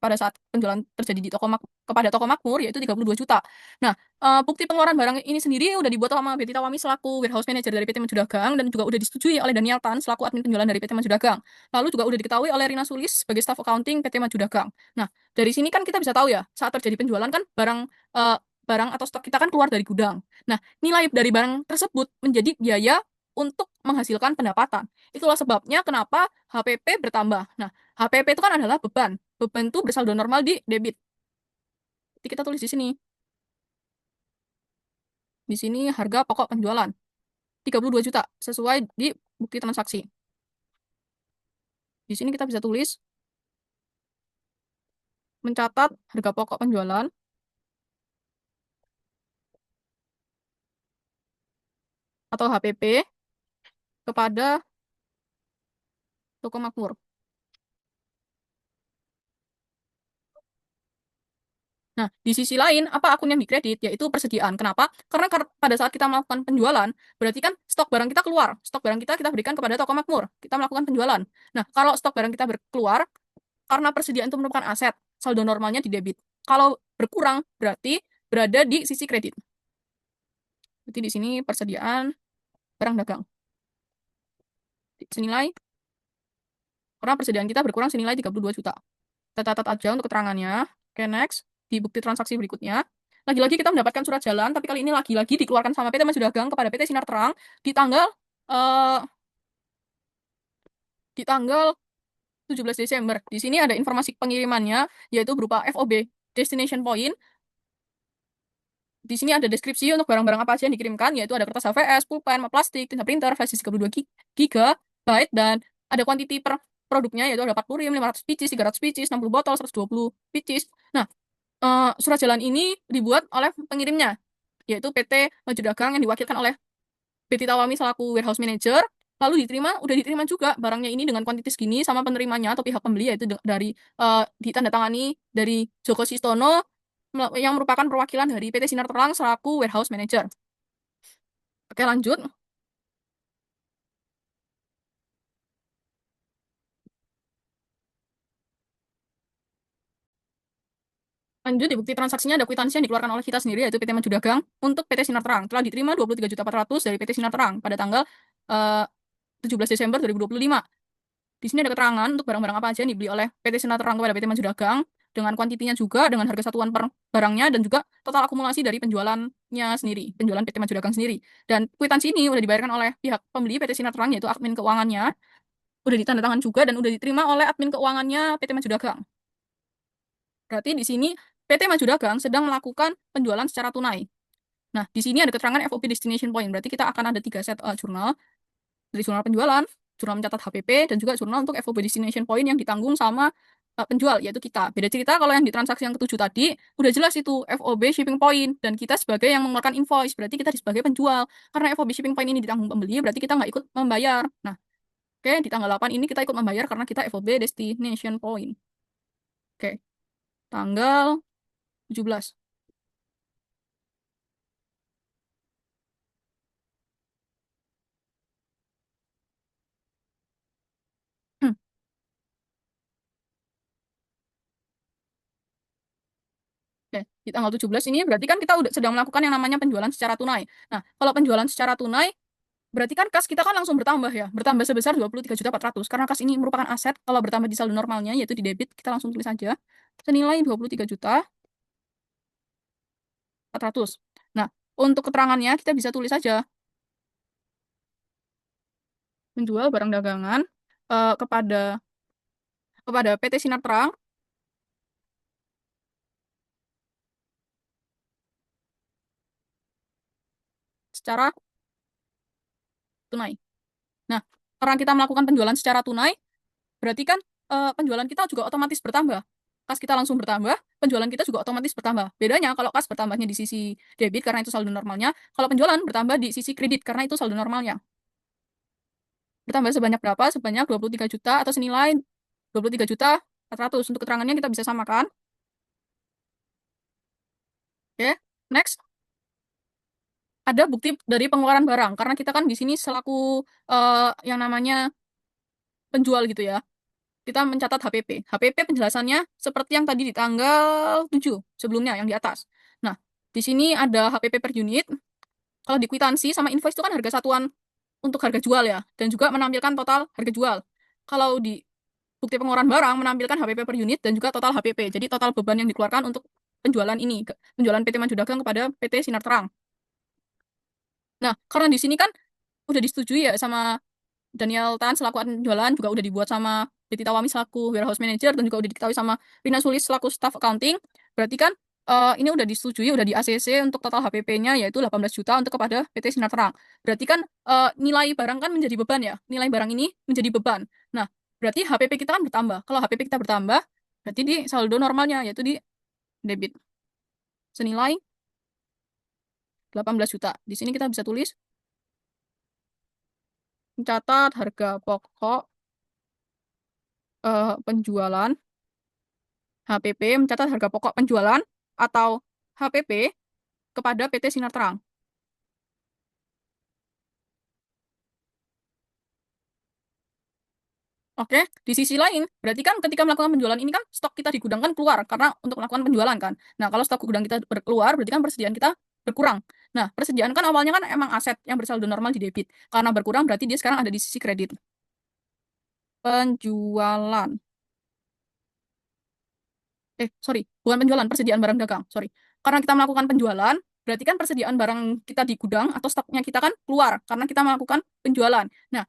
pada saat penjualan terjadi di kepada toko Makmur yaitu 32 juta. Nah, bukti pengeluaran barang ini sendiri udah dibuat sama Betty Tawami selaku warehouse manager dari PT Maju Dagang, dan juga udah disetujui oleh Daniel Tan selaku admin penjualan dari PT Maju Dagang. Lalu juga udah diketahui oleh Rina Sulis sebagai staff accounting PT Maju Dagang. Nah, dari sini kan kita bisa tahu ya, saat terjadi penjualan kan eh, barang atau stok kita kan keluar dari gudang. Nah, nilai dari barang tersebut menjadi biaya untuk menghasilkan pendapatan. Itulah sebabnya kenapa HPP bertambah. Nah, HPP itu kan adalah beban. Beban itu bersaldo normal di debit. Jadi kita tulis di sini. Di sini harga pokok penjualan 32 juta sesuai di bukti transaksi. Di sini kita bisa tulis mencatat harga pokok penjualan atau HPP kepada toko Makmur. Nah, di sisi lain, apa akun yang dikredit? Yaitu persediaan. Kenapa? Karena pada saat kita melakukan penjualan, berarti kan stok barang kita keluar. Stok barang kita berikan kepada toko makmur. Kita melakukan penjualan. Nah, kalau stok barang kita keluar, karena persediaan itu merupakan aset, saldo normalnya di debit. Kalau berkurang, berarti berada di sisi kredit. Berarti di sini persediaan barang dagang. Senilai, karena persediaan kita berkurang senilai 32 juta. Kita catat aja untuk keterangannya. Oke, next. Di bukti transaksi berikutnya. Lagi-lagi kita mendapatkan surat jalan, tapi kali ini lagi-lagi dikeluarkan sama PT Maju Dagang kepada PT Sinar Terang di tanggal eh, di tanggal 17 Desember. Di sini ada informasi pengirimannya, yaitu berupa FOB, Destination Point. Di sini ada deskripsi untuk barang-barang apa aja yang dikirimkan, yaitu ada kertas HVS, pulpen, plastik, tinta printer, flash disk 32 GB, dan ada quantity per produknya, yaitu ada 40 rim, 500 pieces, 300 pieces, 60 botol, 120 pieces. Nah, surat jalan ini dibuat oleh pengirimnya, yaitu PT Maju Dagang yang diwakilkan oleh PT Tawami selaku warehouse manager. Lalu udah diterima juga barangnya ini dengan kuantitas segini sama penerimanya atau pihak pembeli, yaitu dari ditandatangani dari Joko Sistono yang merupakan perwakilan dari PT Sinar Terang selaku warehouse manager. Oke, lanjut. Lanjut, di bukti transaksinya ada kwitansi yang dikeluarkan oleh kita sendiri, yaitu PT Maju Dagang untuk PT Sinar Terang. Telah diterima 23.400.000 dari PT Sinar Terang pada tanggal 17 Desember 2025. Di sini ada keterangan untuk barang-barang apa aja yang dibeli oleh PT Sinar Terang kepada PT Maju Dagang, dengan kuantitinya juga, dengan harga satuan per barangnya, dan juga total akumulasi dari penjualannya sendiri, penjualan PT Maju Dagang sendiri. Dan kwitansi ini udah dibayarkan oleh pihak pembeli PT Sinar Terang, yaitu admin keuangannya, udah ditandatangan juga, dan udah diterima oleh admin keuangannya PT Maju Dagang. Berarti di sini PT Maju Dagang sedang melakukan penjualan secara tunai. Nah, di sini ada keterangan FOB Destination Point. Berarti kita akan ada 3 set jurnal. Dari jurnal penjualan, jurnal mencatat HPP, dan juga jurnal untuk FOB Destination Point yang ditanggung sama penjual, yaitu kita. Beda cerita kalau yang di transaksi yang ketujuh tadi, udah jelas itu FOB Shipping Point. Dan kita sebagai yang mengeluarkan invoice, berarti kita sebagai penjual. Karena FOB Shipping Point ini ditanggung pembeli, berarti kita nggak ikut membayar. Nah, oke, di tanggal 8 ini kita ikut membayar karena kita FOB Destination Point. Oke, tanggal 17. Hmm. Oke, di tanggal 17 ini berarti kan kita udah sedang melakukan yang namanya penjualan secara tunai. Nah, kalau penjualan secara tunai, berarti kan kas kita kan langsung bertambah ya, bertambah sebesar 23.400.000. Karena kas ini merupakan aset, kalau bertambah di saldo normalnya, yaitu di debit, kita langsung tulis saja, senilai 23.400.000. Nah, untuk keterangannya, kita bisa tulis saja, menjual barang dagangan kepada PT Sinar Terang secara tunai. Nah, karena kita melakukan penjualan secara tunai, berarti kan penjualan kita juga otomatis bertambah. Kas kita langsung bertambah, penjualan kita juga otomatis bertambah. Bedanya kalau kas bertambahnya di sisi debit karena itu saldo normalnya, kalau penjualan bertambah di sisi kredit karena itu saldo normalnya. Bertambah sebanyak berapa? Sebanyak 23 juta atau senilai 23.400.000. Untuk keterangannya kita bisa samakan. Oke, next. Ada bukti dari pengeluaran barang karena kita kan di sini selaku yang namanya penjual gitu ya. Kita mencatat HPP. HPP penjelasannya seperti yang tadi di tanggal 7 sebelumnya yang di atas. Nah, di sini ada HPP per unit. Kalau di kwitansi sama invoice itu kan harga satuan untuk harga jual ya, dan juga menampilkan total harga jual. Kalau di bukti pengeluaran barang menampilkan HPP per unit dan juga total HPP. Jadi total beban yang dikeluarkan untuk penjualan ini, penjualan PT Maju Dagang kepada PT Sinar Terang. Nah, karena di sini kan udah disetujui ya sama Daniel Tan selaku admin penjualan, juga udah dibuat sama Betty Tawami selaku warehouse manager, dan juga udah diketahui sama Rina Sulis selaku staff accounting. Berarti kan ini udah disetujui, udah di ACC untuk total HPP-nya yaitu 18 juta untuk kepada PT Sinar Terang. Berarti kan nilai barang kan menjadi beban ya. Nilai barang ini menjadi beban. Nah, berarti HPP kita kan bertambah. Kalau HPP kita bertambah, berarti di saldo normalnya yaitu di debit senilai 18 juta. Di sini kita bisa tulis mencatat harga pokok penjualan HPP, mencatat harga pokok penjualan atau HPP kepada PT Sinar Terang. Oke, di sisi lain, berarti kan ketika melakukan penjualan ini kan stok kita di gudang kan keluar karena untuk melakukan penjualan kan. Nah, kalau stok gudang kita berkeluar, berarti kan persediaan kita berkurang. Nah, persediaan kan awalnya kan emang aset yang bersaldo normal di debit. Karena berkurang berarti dia sekarang ada di sisi kredit. Penjualan. Sorry, bukan penjualan, persediaan barang dagang. Sorry. Karena kita melakukan penjualan, berarti kan persediaan barang kita di gudang atau stoknya kita kan keluar karena kita melakukan penjualan. Nah,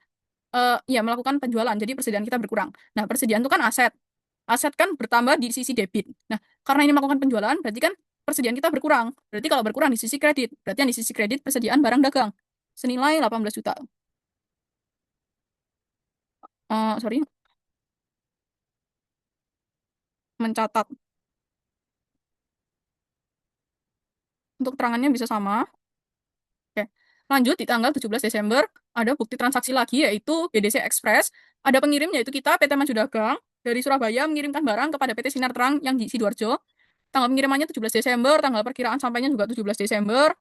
ya melakukan penjualan, jadi persediaan kita berkurang. Nah, persediaan itu kan aset. Aset kan bertambah di sisi debit. Nah, karena ini melakukan penjualan, berarti kan persediaan kita berkurang. Berarti kalau berkurang di sisi kredit, berarti yang di sisi kredit persediaan barang dagang. Senilai 18 juta. Sorry, mencatat. Untuk terangannya bisa sama. Oke. Lanjut, di tanggal 17 Desember, ada bukti transaksi lagi, yaitu BDC Express. Ada pengirim, yaitu kita, PT Maju Dagang, dari Surabaya mengirimkan barang kepada PT Sinar Terang yang di Sidoarjo. Tanggal pengirimannya 17 Desember, tanggal perkiraan sampainya juga 17 Desember.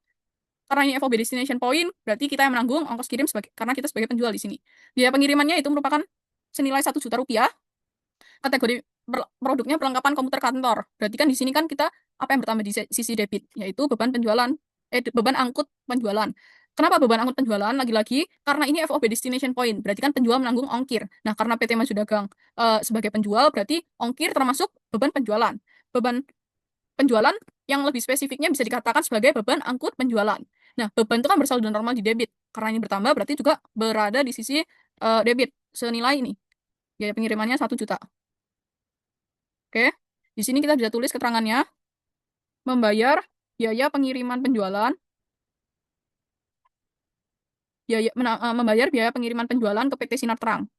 Karena ini FOB Destination Point, berarti kita yang menanggung ongkos kirim karena kita sebagai penjual di sini. Biaya pengirimannya itu merupakan senilai 1 juta rupiah. Kategori produknya perlengkapan komputer kantor. Berarti kan di sini kan kita apa yang bertambah di sisi debit, yaitu beban penjualan, beban angkut penjualan. Kenapa beban angkut penjualan? Lagi-lagi karena ini FOB Destination Point, berarti kan penjual menanggung ongkir. Nah, karena PT Maju Dagang sebagai penjual, berarti ongkir termasuk beban penjualan. Beban penjualan yang lebih spesifiknya bisa dikatakan sebagai beban angkut penjualan. Nah, beban itu kan bersaldo normal di debit. Karena ini bertambah, berarti juga berada di sisi debit senilai ini. Biaya pengirimannya 1 juta. Oke, di sini kita bisa tulis keterangannya, membayar biaya pengiriman penjualan, membayar biaya pengiriman penjualan ke PT Sinar Terang.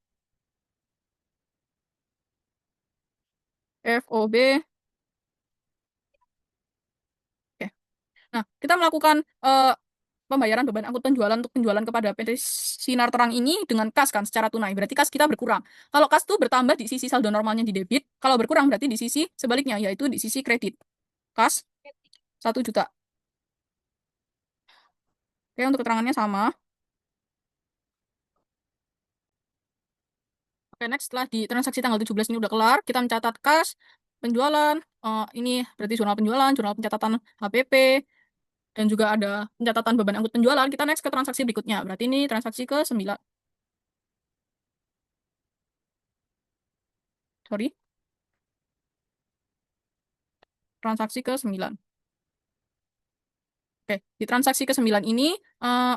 FOB. Oke. Nah, kita melakukan pembayaran beban angkut penjualan untuk penjualan kepada PT Sinar Terang ini dengan kas kan, secara tunai. Berarti kas kita berkurang. Kalau kas itu bertambah di sisi saldo normalnya di debit, kalau berkurang berarti di sisi sebaliknya, yaitu di sisi kredit. Kas 1 juta. Oke, untuk keterangannya sama. Oke, next, setelah di transaksi tanggal 17 ini udah kelar, kita mencatat kas, penjualan, ini berarti jurnal penjualan, jurnal pencatatan HPP, dan juga ada pencatatan beban angkut penjualan. Kita next ke transaksi berikutnya. Berarti ini transaksi ke-9. Sorry, transaksi ke-9. Oke, di transaksi ke-9 ini, eh,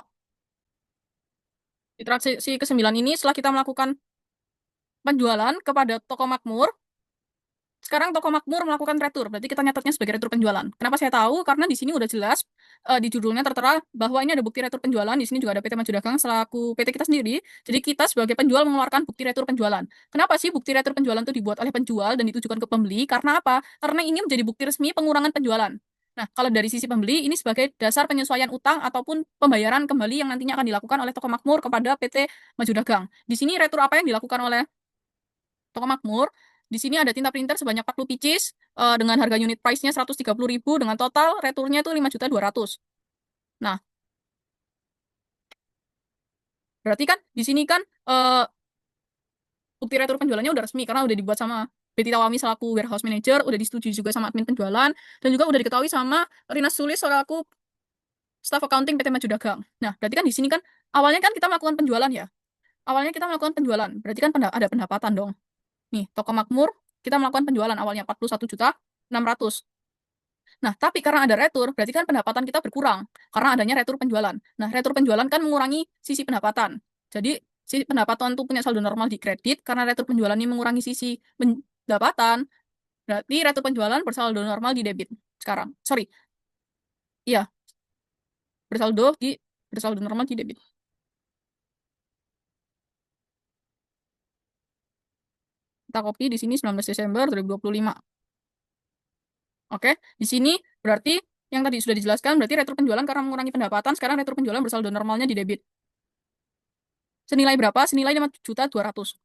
di transaksi ke-9 ini setelah kita melakukan penjualan kepada toko makmur, sekarang toko makmur melakukan retur, berarti kita nyatetnya sebagai retur penjualan. Kenapa saya tahu? Karena di sini udah jelas di judulnya tertera bahwa ini ada bukti retur penjualan. Di sini juga ada PT Maju Dagang selaku PT kita sendiri. Jadi kita sebagai penjual mengeluarkan bukti retur penjualan. Kenapa sih bukti retur penjualan itu dibuat oleh penjual dan ditujukan ke pembeli? Karena apa? Karena ini menjadi bukti resmi pengurangan penjualan. Nah, kalau dari sisi pembeli, ini sebagai dasar penyesuaian utang ataupun pembayaran kembali yang nantinya akan dilakukan oleh toko makmur kepada PT Maju Dagang. Di sini retur apa yang dilakukan oleh toko makmur? Di sini ada tinta printer sebanyak 40 pieces dengan harga unit price-nya 130.000 dengan total returnya itu 5.200.000. Nah, berarti kan di sini kan bukti retur penjualannya udah resmi karena udah dibuat sama Betty Tawami selaku warehouse manager, udah disetujui juga sama admin penjualan, dan juga udah diketahui sama Rina Sulis selaku staff accounting PT Maju Dagang. Nah, berarti kan di sini kan awalnya kan kita melakukan penjualan ya. Awalnya kita melakukan penjualan, berarti kan ada pendapatan dong. Nih, toko makmur kita melakukan penjualan awalnya 41.600.000. Nah, tapi karena ada retur, berarti kan pendapatan kita berkurang karena adanya retur penjualan. Nah, retur penjualan kan mengurangi sisi pendapatan. Jadi, sisi pendapatan itu punya saldo normal di kredit, karena retur penjualan ini mengurangi sisi pendapatan, berarti retur penjualan bersaldo normal di debit sekarang. Sorry, iya, bersaldo normal di debit. Kita copy di sini 19 Desember 2025. Oke, di sini berarti yang tadi sudah dijelaskan, berarti retur penjualan karena mengurangi pendapatan, sekarang retur penjualan bersaldo normalnya di debit. Senilai berapa? Senilai 5.200.000.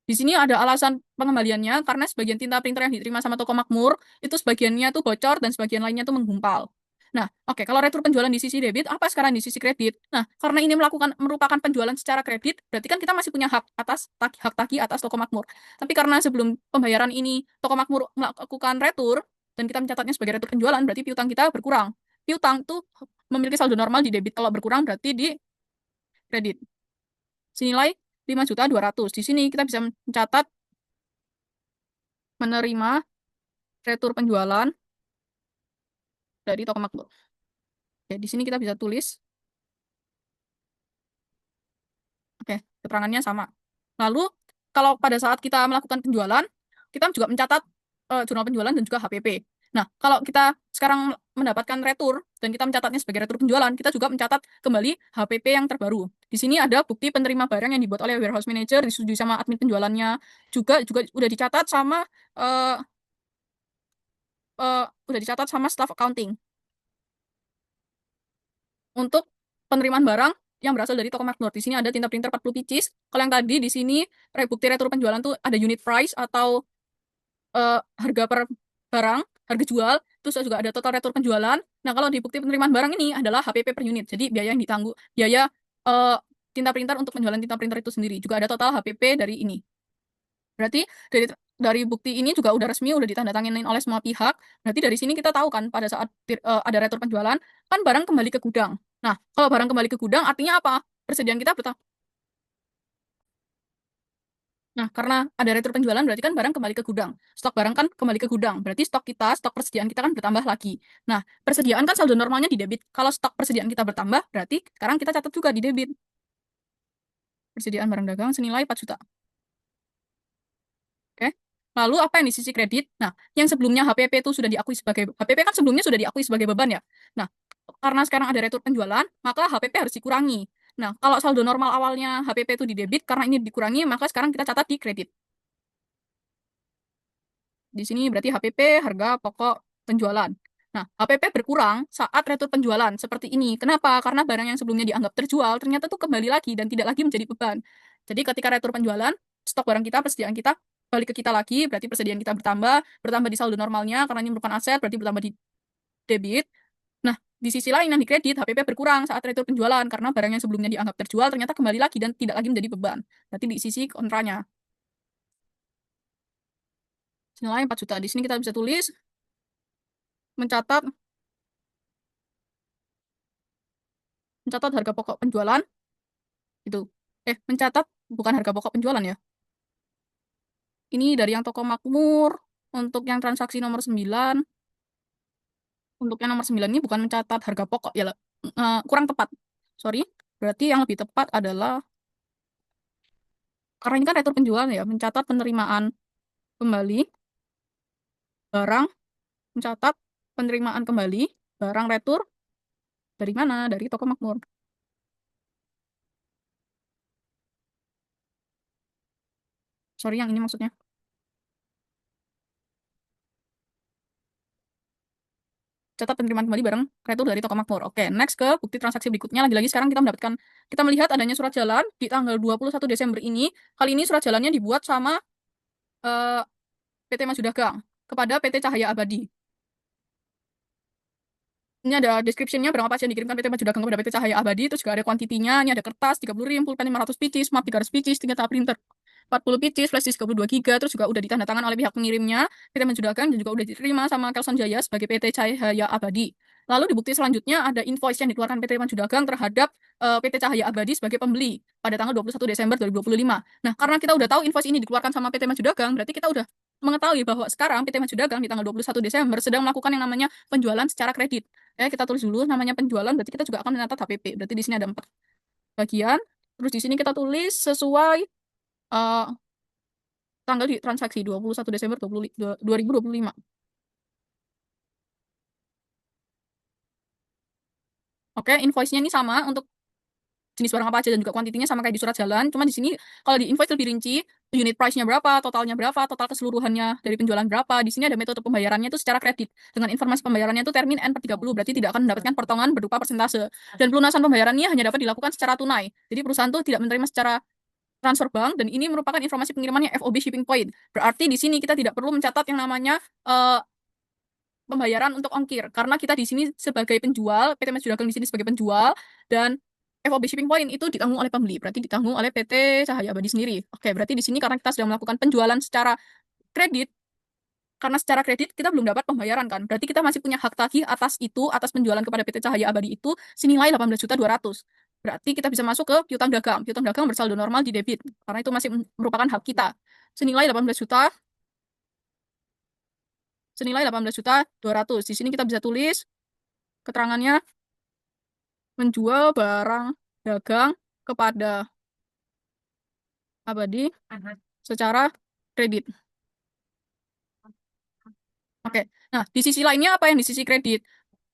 Di sini ada alasan pengembaliannya karena sebagian tinta printer yang diterima sama toko makmur itu sebagiannya tuh bocor dan sebagian lainnya tuh menggumpal. Nah, oke, kalau retur penjualan di sisi debit, apa sekarang di sisi kredit? Nah, karena ini merupakan penjualan secara kredit, berarti kan kita masih punya hak atas hak tagih atas toko makmur. Tapi karena sebelum pembayaran ini toko makmur melakukan retur dan kita mencatatnya sebagai retur penjualan, berarti piutang kita berkurang. Piutang tuh memiliki saldo normal di debit, kalau berkurang berarti di kredit. Senilai 5.200.000. Di sini kita bisa mencatat menerima retur penjualan dari toko makmur. Oke, di sini kita bisa tulis. Oke, keterangannya sama. Lalu, kalau pada saat kita melakukan penjualan, kita juga mencatat jurnal penjualan dan juga HPP. Nah, kalau kita sekarang mendapatkan retur dan kita mencatatnya sebagai retur penjualan, kita juga mencatat kembali HPP yang terbaru. Di sini ada bukti penerima barang yang dibuat oleh warehouse manager, disetujui sama admin penjualannya, juga udah dicatat sama staff accounting untuk penerimaan barang yang berasal dari toko makmur. Di sini ada tinta printer 40 pieces. Kalau yang tadi di sini bukti retur penjualan tuh ada unit price atau harga per barang, harga jual, terus juga ada total retur penjualan. Nah, kalau di bukti penerimaan barang ini adalah HPP per unit. Jadi biaya yang ditangguh, biaya uh, tinta printer untuk penjualan tinta printer itu sendiri. Juga ada total HPP dari ini. Berarti dari bukti ini juga udah resmi, udah ditandatangani oleh semua pihak. Berarti dari sini kita tahu kan pada saat ada retur penjualan, kan barang kembali ke gudang. Nah, kalau barang kembali ke gudang artinya apa? Persediaan kita bertambah. Nah, karena ada retur penjualan berarti kan barang kembali ke gudang. Stok barang kan kembali ke gudang. Berarti stok persediaan kita kan bertambah lagi. Nah, persediaan kan saldo normalnya di debit. Kalau stok persediaan kita bertambah, berarti sekarang kita catat juga di debit. Persediaan barang dagang senilai 4 juta. Oke. Lalu apa yang di sisi kredit? Nah, yang sebelumnya HPP itu sudah diakui sebagai HPP kan sebelumnya sudah diakui sebagai beban ya. Nah, karena sekarang ada retur penjualan, maka HPP harus dikurangi. Nah, kalau saldo normal awalnya HPP itu di debit, karena ini dikurangi, maka sekarang kita catat di kredit. Di sini berarti HPP harga pokok penjualan. Nah, HPP berkurang saat retur penjualan seperti ini. Kenapa? Karena barang yang sebelumnya dianggap terjual ternyata tuh kembali lagi dan tidak lagi menjadi beban. Jadi ketika retur penjualan, stok barang kita, persediaan kita balik ke kita lagi, berarti persediaan kita bertambah di saldo normalnya karena ini merupakan aset, berarti bertambah di debit. Nah, di sisi lain yang di kredit, HPP berkurang saat retur penjualan karena barang yang sebelumnya dianggap terjual ternyata kembali lagi dan tidak lagi menjadi beban. Berarti di sisi kontranya. Senilai 4 juta. Di sini kita bisa tulis mencatat harga pokok penjualan itu. Mencatat bukan harga pokok penjualan ya. Ini dari yang toko makmur untuk yang transaksi nomor 9. Untuk yang nomor 9 ini bukan mencatat harga pokok ya, kurang tepat. Sorry. Berarti yang lebih tepat adalah karena ini kan retur penjualan ya, mencatat penerimaan kembali barang, mencatat penerimaan kembali barang retur dari mana? Dari toko makmur. Sorry, yang ini maksudnya. Catat penerimaan kembali barang retur dari toko makmur. Oke, next ke bukti transaksi berikutnya. Lagi-lagi sekarang kita melihat adanya surat jalan di tanggal 21 Desember ini. Kali ini surat jalannya dibuat sama PT Maju Dagang kepada PT Cahaya Abadi. Ini ada description-nya berapa pasien dikirimkan PT Maju Dagang kepada PT Cahaya Abadi, terus juga ada kuantitinya, ini ada kertas 30 rim, pulpen 500 pieces, map 300 pieces, tingkat printer 40 pieces, flash disk 22 GB, terus juga udah ditandatangan oleh pihak pengirimnya, PT Maju Dagang, dan juga udah diterima sama Kelson Jaya sebagai PT Cahaya Abadi. Lalu di bukti selanjutnya ada invoice yang dikeluarkan PT Maju Dagang terhadap PT Cahaya Abadi sebagai pembeli pada tanggal 21 Desember 2025. Nah, karena kita udah tahu invoice ini dikeluarkan sama PT Maju Dagang, berarti kita udah mengetahui bahwa sekarang PT Maju Dagang di tanggal 21 Desember sedang melakukan yang namanya penjualan secara kredit. Kita tulis dulu namanya penjualan, berarti kita juga akan mencatat HPP. Berarti di sini ada 4 bagian. Terus di sini kita tulis sesuai tanggal di transaksi 21 Desember 2025. Oke, invoice-nya ini sama untuk jenis barang apa aja dan juga kuantitinya sama kayak di surat jalan. Cuma di sini kalau di invoice lebih rinci, unit price-nya berapa, totalnya berapa, total keseluruhannya dari penjualan berapa. Di sini ada metode pembayarannya itu secara kredit. Dengan informasi pembayarannya itu termin N/30, berarti tidak akan mendapatkan potongan berupa persentase. Dan pelunasan pembayarannya hanya dapat dilakukan secara tunai. Jadi perusahaan itu tidak menerima secara transfer bank, dan ini merupakan informasi pengirimannya FOB shipping point. Berarti di sini kita tidak perlu mencatat yang namanya pembayaran untuk ongkir, karena kita di sini sebagai penjual, PT Mas Juragang di sini sebagai penjual, dan FOB shipping point itu ditanggung oleh pembeli, berarti ditanggung oleh PT Cahaya Abadi sendiri. Oke, berarti di sini karena kita sedang melakukan penjualan secara kredit, karena secara kredit kita belum dapat pembayaran kan, berarti kita masih punya hak tagih atas itu, atas penjualan kepada PT Cahaya Abadi itu senilai 18.200.000. Berarti kita bisa masuk ke piutang dagang. Piutang dagang bersaldo normal di debit, karena itu masih merupakan hak kita. Senilai 18 juta, senilai 18.200.000. Di sini kita bisa tulis keterangannya, menjual barang dagang kepada Abadi secara kredit. Oke, nah di sisi lainnya apa yang di sisi kredit?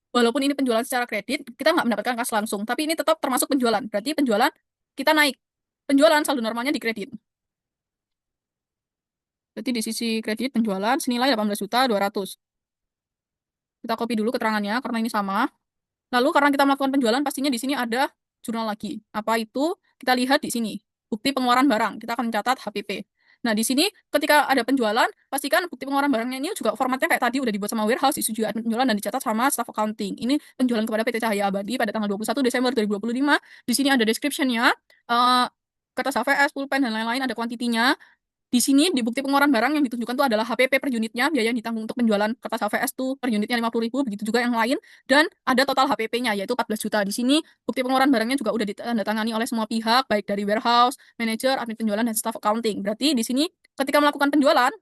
Walaupun ini penjualan secara kredit, kita nggak mendapatkan kas langsung, tapi ini tetap termasuk penjualan. Berarti penjualan kita naik. Penjualan saldo normalnya di kredit. Berarti di sisi kredit penjualan senilai 18.200.000. Kita copy dulu keterangannya karena ini sama. Lalu karena kita melakukan penjualan, pastinya di sini ada jurnal lagi. Apa itu? Kita lihat di sini. Bukti pengeluaran barang. Kita akan mencatat HPP. Nah, di sini ketika ada penjualan, pastikan bukti pengeluaran barangnya ini juga formatnya kayak tadi, udah dibuat sama warehouse, disetujui admin penjualan, dan dicatat sama staff accounting. Ini penjualan kepada PT Cahaya Abadi pada tanggal 21 Desember 2025. Di sini ada description-nya, kertas HVS, pulpen, dan lain-lain, ada kuantitinya. Di sini di bukti pengeluaran barang yang ditunjukkan itu adalah HPP per unitnya, biaya yang ditanggung untuk penjualan kertas HVS tuh per unitnya 50.000, begitu juga yang lain, dan ada total HPP-nya yaitu 14 juta. Di sini bukti pengeluaran barangnya juga udah ditandatangani oleh semua pihak, baik dari warehouse, manager, admin penjualan, dan staff accounting. Berarti di sini ketika melakukan penjualan,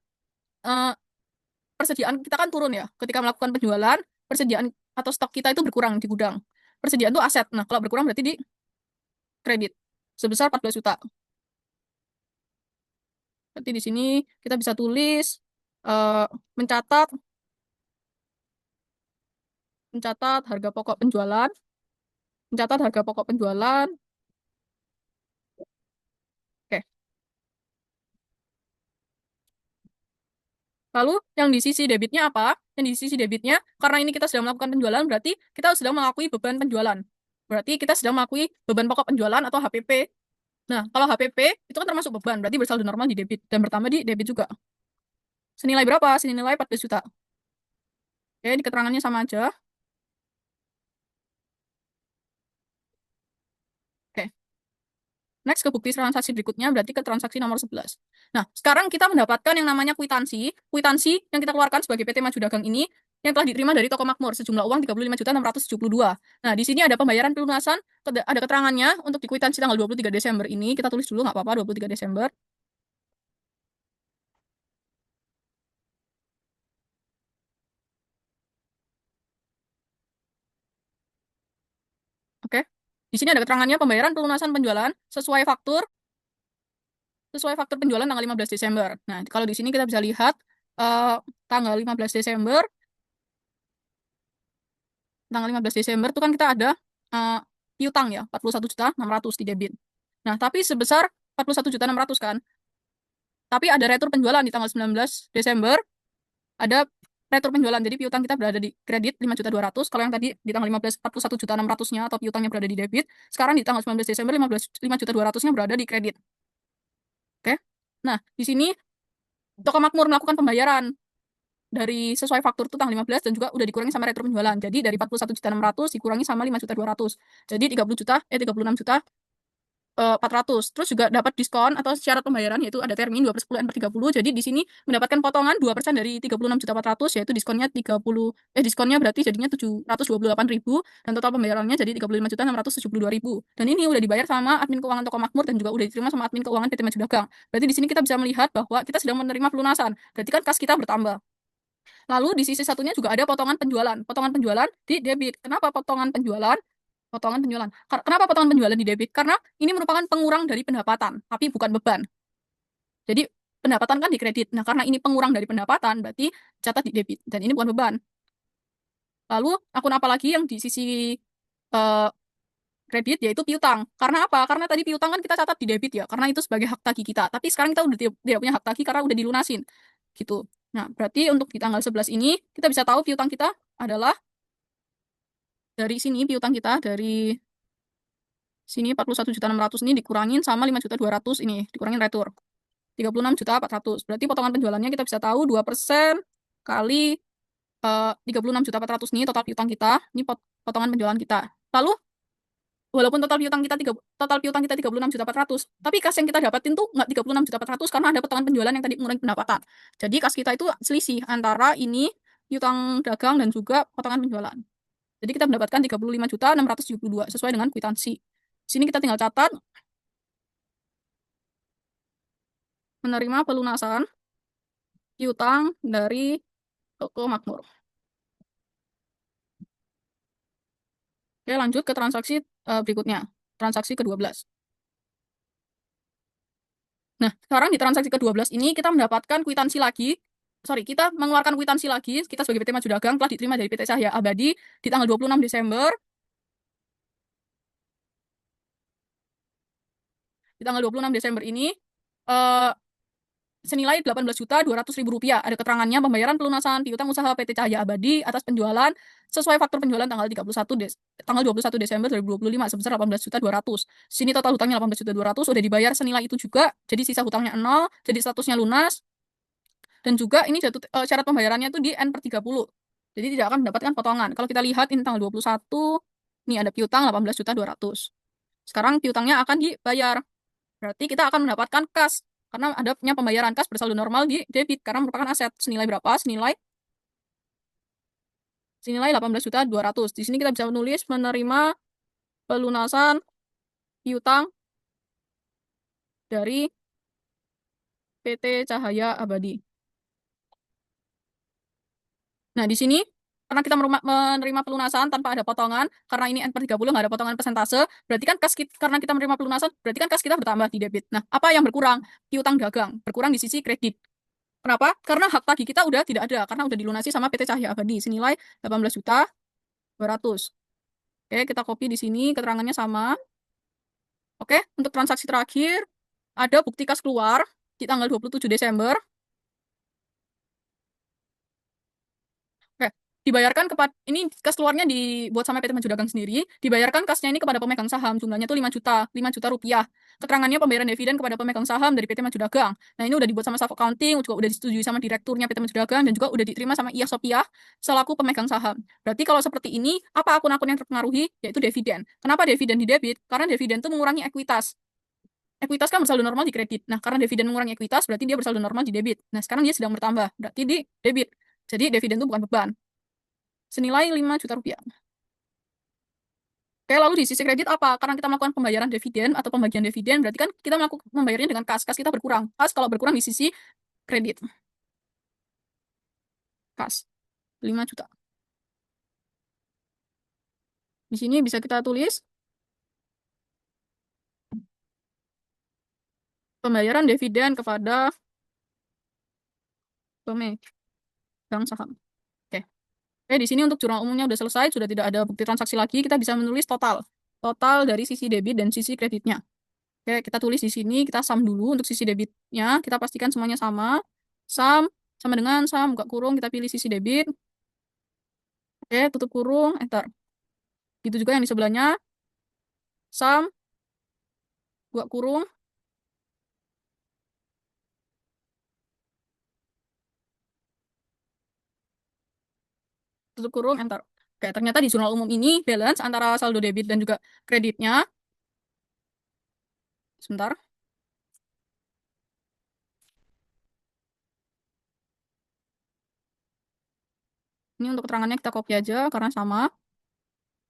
eh, persediaan kita kan turun ya. Ketika melakukan penjualan, persediaan atau stok kita itu berkurang di gudang. Persediaan itu aset. Nah, kalau berkurang berarti di kredit sebesar 14 juta. Berarti di sini kita bisa tulis eh, mencatat mencatat harga pokok penjualan, mencatat harga pokok penjualan. Oke. Lalu yang di sisi debitnya apa? Yang di sisi debitnya, karena ini kita sedang melakukan penjualan, berarti kita sedang mengakui beban penjualan. Berarti kita sedang mengakui beban pokok penjualan atau HPP. Nah, kalau HPP itu kan termasuk beban, berarti bersaldo normal di debit dan bertambah di debit juga. Senilai berapa? Senilai 14 juta. Oke, di keterangannya sama aja. Oke. Next ke bukti transaksi berikutnya berarti ke transaksi nomor 11. Nah, sekarang kita mendapatkan yang namanya kwitansi. Kwitansi yang kita keluarkan sebagai PT Maju Dagang ini yang telah diterima dari toko makmur sejumlah uang 35.672. Nah, di sini ada pembayaran pelunasan, ada keterangannya untuk di kwitansi tanggal 23 Desember ini. Kita tulis dulu nggak apa-apa, 23 Desember. Oke. Di sini ada keterangannya pembayaran pelunasan penjualan sesuai faktur penjualan tanggal 15 Desember. Nah, kalau di sini kita bisa lihat eh, tanggal 15 Desember, tanggal 15 Desember itu kan kita ada uh, piutang ya, 41.600.000 di debit. Nah, tapi sebesar 41.600.000 kan. Tapi ada retur penjualan di tanggal 19 Desember, ada retur penjualan. Jadi piutang kita berada di kredit 5.200.000. Kalau yang tadi di tanggal 15 41.600-nya atau piutangnya berada di debit, sekarang di tanggal 19 Desember 5.200.000-nya berada di kredit. Oke. Nah, di sini toko makmur melakukan pembayaran dari sesuai faktur itu tanggal 15 dan juga udah dikurangi sama retro penjualan. Jadi dari 41.600.000 dikurangi sama 5.200.000. Jadi 36 juta 400. Terus juga dapat diskon atau syarat pembayaran yaitu ada termin 2/10 N/30. Jadi di sini mendapatkan potongan 2% dari 36.400.000 yaitu diskonnya diskonnya berarti jadinya 728.000 dan total pembayarannya jadi 35.672.000. Dan ini udah dibayar sama admin keuangan toko makmur dan juga udah diterima sama admin keuangan PT Maju Dagang. Berarti di sini kita bisa melihat bahwa kita sedang menerima pelunasan. Berarti kan kas kita bertambah. Lalu di sisi satunya juga ada potongan penjualan. Potongan penjualan di debit. Kenapa potongan penjualan? Potongan penjualan. Kenapa potongan penjualan di debit? Karena ini merupakan pengurang dari pendapatan, tapi bukan beban. Jadi pendapatan kan di kredit. Nah, karena ini pengurang dari pendapatan, berarti catat di debit. Dan ini bukan beban. Lalu akun apa lagi yang di sisi uh, kredit yaitu piutang. Karena apa? Karena tadi piutang kan kita catat di debit ya, karena itu sebagai hak tagih kita. Tapi sekarang kita udah tidak punya hak tagih karena udah dilunasin. Gitu. Nah, berarti untuk di tanggal 11 ini kita bisa tahu piutang kita adalah dari sini piutang kita dari Sini 41.600 ini dikurangin sama 5.200 ini, dikurangin retur. 36.400. Berarti potongan penjualannya kita bisa tahu 2% kali 36.400 ini total piutang kita. Ini potongan penjualan kita. Lalu walaupun total piutang kita 36.400, tapi kas yang kita dapatin tuh nggak 36.400 karena ada potongan penjualan yang tadi mengurangi pendapatan. Jadi kas kita itu selisih antara ini piutang dagang dan juga potongan penjualan. Jadi kita mendapatkan 35.672 sesuai dengan kwitansi. Sini kita tinggal catat menerima pelunasan piutang dari toko makmur. Oke, lanjut ke transaksi berikutnya, transaksi ke-12. Nah, sekarang di transaksi ke-12 ini kita mendapatkan kwitansi lagi. Sorry, kita mengeluarkan kwitansi lagi. Kita sebagai PT Maju Dagang telah diterima dari PT Cahya Abadi di tanggal 26 Desember. Di tanggal 26 Desember ini senilai 18.200.000 rupiah. Ada keterangannya pembayaran pelunasan piutang usaha PT Cahya Abadi atas penjualan sesuai faktur penjualan tanggal 21 Desember 2025 sebesar 18.200. Sini total hutangnya 18.200 udah dibayar senilai itu juga. Jadi sisa hutangnya 0, jadi statusnya lunas. Dan juga ini syarat pembayarannya itu di N/30. Jadi tidak akan mendapatkan potongan. Kalau kita lihat ini tanggal 21, ini ada piutang 18.200. Sekarang piutangnya akan dibayar. Berarti kita akan mendapatkan kas karena adanya pembayaran kas bersaldo normal di debit karena merupakan aset. Senilai berapa? Senilai 18.200. Di sini kita bisa menulis menerima pelunasan piutang dari PT Cahaya Abadi. Nah, di sini karena kita menerima pelunasan tanpa ada potongan, karena ini N/30 nggak ada potongan persentase, berarti kan karena kita menerima pelunasan, berarti kan kas kita bertambah di debit. Nah, apa yang berkurang? Piutang dagang, berkurang di sisi kredit. Kenapa? Karena hak tagih kita udah tidak ada, karena udah dilunasi sama PT Cahya Abadi, senilai 18.200. Oke, kita copy di sini, keterangannya sama. Oke, untuk transaksi terakhir, ada bukti kas keluar di tanggal 27 Desember. Oke, dibayarkan kepada ini kas keluarnya dibuat sama PT Maju Dagang sendiri, dibayarkan kasnya ini kepada pemegang saham, jumlahnya tuh 5 juta rupiah. Keterangannya pembayaran dividen kepada pemegang saham dari PT Maju Dagang. Nah, ini udah dibuat sama staff accounting, juga udah disetujui sama direkturnya PT Maju Dagang dan juga udah diterima sama Iya Sopiah selaku pemegang saham. Berarti kalau seperti ini, apa akun-akun yang terpengaruhi? Yaitu dividen. Kenapa dividen di debit? Karena dividen itu mengurangi ekuitas. Ekuitas kan bersaldo normal di kredit. Nah, karena dividen mengurangi ekuitas, berarti dia bersaldo normal di debit. Nah, sekarang dia sedang bertambah, berarti di debit. Jadi dividen itu bukan beban. Senilai 5 juta rupiah. Oke, lalu di sisi kredit apa? Karena kita melakukan pembayaran dividen atau pembagian dividen, berarti kan kita melakukan membayarnya dengan kas. Kas kita berkurang. Kas kalau berkurang di sisi kredit. Kas. 5 juta. Di sini bisa kita tulis pembayaran dividen kepada pemegang saham. Oke. Oke, di sini untuk jurnal umumnya udah selesai, sudah tidak ada bukti transaksi lagi, kita bisa menulis total. Total dari sisi debit dan sisi kreditnya. Oke, kita tulis di sini, kita sum dulu untuk sisi debitnya, kita pastikan semuanya sama. Sum sama dengan sum, buka kurung, kita pilih sisi debit. Oke, tutup kurung, enter. Gitu juga yang di sebelahnya. Sum, buka kurung. Tutup kurung, enter. Oke, ternyata di jurnal umum ini balance antara saldo debit dan juga kreditnya. Sebentar. Ini untuk keterangannya kita copy aja karena sama.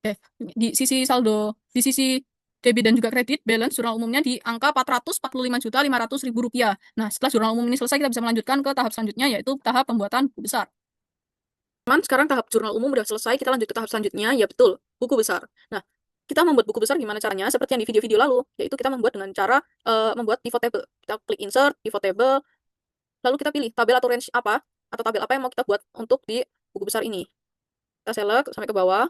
Oke, di sisi saldo, di sisi debit dan juga kredit, balance jurnal umumnya di angka 445.500.000 rupiah. Nah, setelah jurnal umum ini selesai, kita bisa melanjutkan ke tahap selanjutnya, yaitu tahap pembuatan buku besar. Teman, sekarang tahap jurnal umum udah selesai, kita lanjut ke tahap selanjutnya, ya betul, buku besar. Nah, kita membuat buku besar gimana caranya? Seperti yang di video-video lalu, yaitu kita membuat dengan cara membuat pivot table. Kita klik insert, pivot table, lalu kita pilih tabel atau range apa, atau tabel apa yang mau kita buat untuk di buku besar ini. Kita select sampai ke bawah.